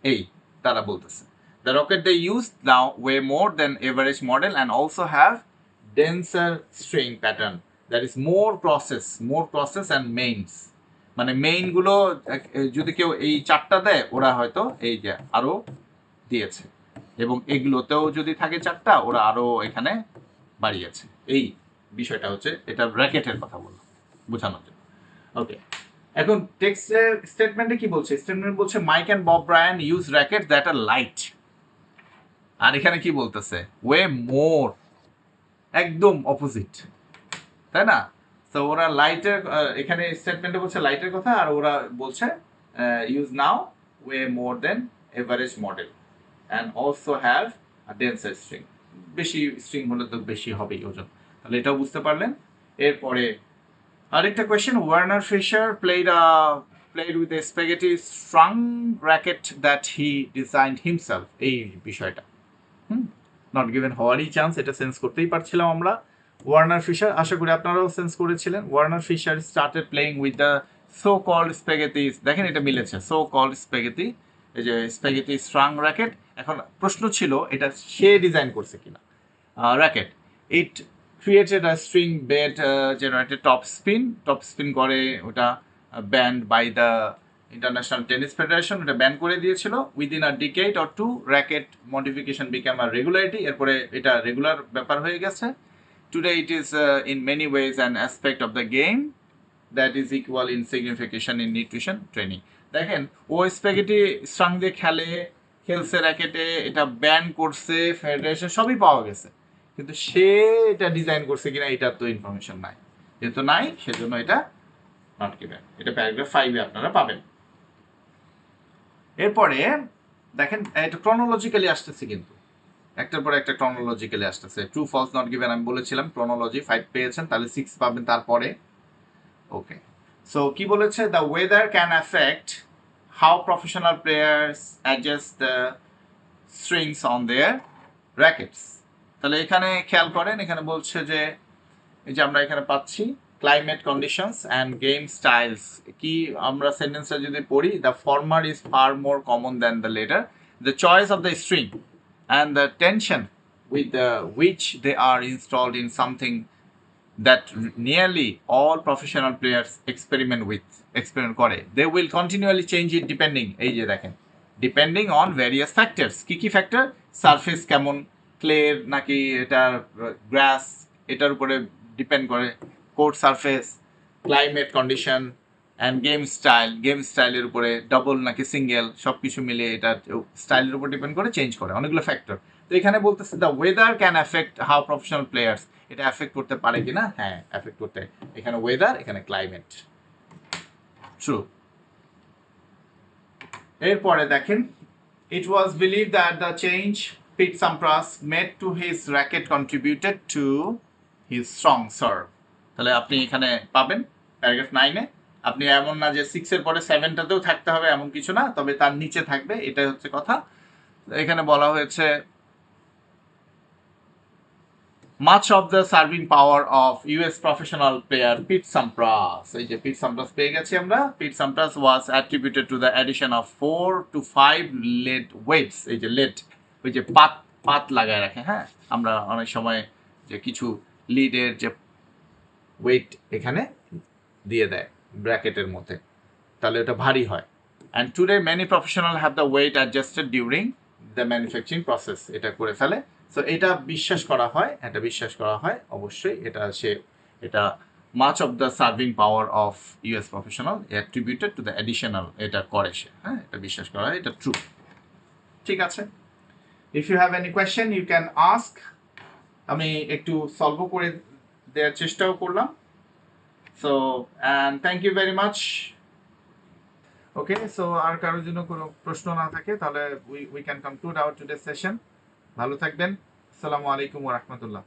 এই তারা বলতেছে the rocket they use now weigh more than average model and also have denser string pattern, that is more process and mains, মানে মেইন গুলো যদি কেউ এই চারটা দেয় ওরা হয়তো এই যে আরো দিয়েছে, এবং এগুলোতেও যদি থাকে চারটা ওরা আরো এখানে বাড়িয়েছে, এই বিষয়টা হচ্ছে এটা র্যাকেটের কথা বললাম বোঝানোর জন্য। ওকে, এখন টেক্সটের স্টেটমেন্টে কি বলছে, স্টেটমেন্ট বলছে Mike and Bob Bryan use racket that are light, আর এখানে কি বলতেছে ওয়ে মোর, একদম অপোজিট, তাই না? তো ওরা লাইটের, এখানে স্টেটমেন্টে বলছে লাইটের কথা, আর ওরা বলছে use now weigh more than average model and also have denser string, বেশি স্ট্রিং হলে তো বেশি হবেই ওজন, তাহলে এটাও বুঝতে পারলেন। এরপরে আরেকটা question, Werner Fischer played with a spaghetti strung racket that he designed himself, এই বিষয়টা নট গিভেন হওয়ারই চান্স, এটা সেন্স করতেই পারছিলাম আমরা। ওয়ার্নার ফিশার, আশা করি আপনারাও সেন্স করেছিলেন, Werner Fischer started playing with the so called spaghetti, দেখেন এটা মিলেছে, সো কল্ড স্প্যাগেটি, এই যে স্প্যাগেটি স্ট্রাং র্যাকেট। এখন প্রশ্ন ছিল এটা সে ডিজাইন করছে কিনা racket, it created a string bed generated top spin করে, ওটা banned by the International Tennis Federation, এটা ব্যান করে দিয়েছিল। Within a decade or two racket modification become a regularity, এরপরে এটা রেগুলার ব্যাপার হয়ে গেছে। Today it is in many ways an aspect of the game that is equal in signification in nutrition training. দেখেন ও spaghetti strong দিয়ে খেলছে র্যাকেটে, এটা ব্যান করছে ফেডারেশন, সবই পাওয়া গেছে, কিন্তু সে এটা ডিজাইন করছে কিনা এটার তো ইনফরমেশন নাই, যেহেতু নাই সেজন্য এটা নট গিভেন, এটা প্যারাগ্রাফ 5-এ আপনারা পাবেন। এরপরে দেখেন এটা ক্রনোলজিক্যালি আসতেছে, কিন্তু একটার পরে একটা ক্রনোলজিক্যালি আসতেছে, ট্রু ফলস নট গিভেন আমি বলেছিলাম, ক্রনোলজি 5 পেয়েছেন, তাহলে 6 পাবেন তারপরে। ওকে, সো কি বলেছে, the weather can affect how professional players adjust the strings on their rackets. তাহলে এখানে খেয়াল করেন, এখানে বলছে যে এই যে আমরা এখানে পাচ্ছি climate conditions and game styles, কি আমরা সেন্টেন্সটা যদি পড়ি, the former is far more common than the latter, the choice of the string and the tension with which they are installed in something that nearly all professional players experiment করে, they will continually change it depending, এই যে দেখেন depending on various factors, কি factor, surface কেমন, ক্লের নাকি এটা গ্রাস, এটার উপরে ডিপেন্ড করে, court surface, climate condition and game স্টাইলের উপরে, ডাবল নাকি সিঙ্গেল, সব কিছু মিলিয়ে এটা স্টাইলের উপর ডিপেন্ড করে, চেঞ্জ করে অনেকগুলো ফ্যাক্টর। তো এখানে বলতেছে the weather can affect how professional players, এটা অ্যাফেক্ট করতে পারে কিনা, হ্যাঁ অ্যাফেক্ট করতে, এখানে ওয়েদার, এখানে ক্লাইমেট, ট্রু। এরপরে দেখেন, it was believe that the change Pete Sampras made to his racket contributed to his strong serve, তাহলে আপনি এখানে পাবেন প্যারাগ্রাফ 9-এ, আপনি এমন না যে 6-এর পরে 7টাতেও থাকতে হবে এমন কিছু না, তবে তার নিচে থাকবে, এটাই হচ্ছে কথা। এখানে বলা হয়েছে much of the serving power of US professional player Pete Sampras, এই যে Pete Sampras পেয়ে গেছি আমরা, Pete Sampras was attributed to the addition of 4 to 5 lead weights, এই যে lead, ওই যে পাত লাগায় রাখে, হ্যাঁ, আমরা অনেক সময় যে কিছু লিডের যে ওয়েট এখানে দিয়ে দেয় ব্র্যাকেটের মধ্যে, তাহলে ওটা ভারী হয়। And today many professional have the weight adjusted during the manufacturing process, এটা করে ফেলে। সো এটা বিশ্বাস করা হয় অবশ্যই, এটা much of the serving power of US professional attributed to the additional, এটা করে সে, হ্যাঁ, এটা বিশ্বাস করা হয়, এটা ট্রু। ঠিক আছে, if you have any question you can ask. আমি একটু সলভ করে দেওয়ার চেষ্টাও করলাম। So and thank you very much. Okay, so আর কারোর জন্য কোনো প্রশ্ন না থাকে তাহলে we can conclude our today session. ভালো থাকবেন। আসসালামু আলাইকুম ওয়া রাহমাতুল্লাহ।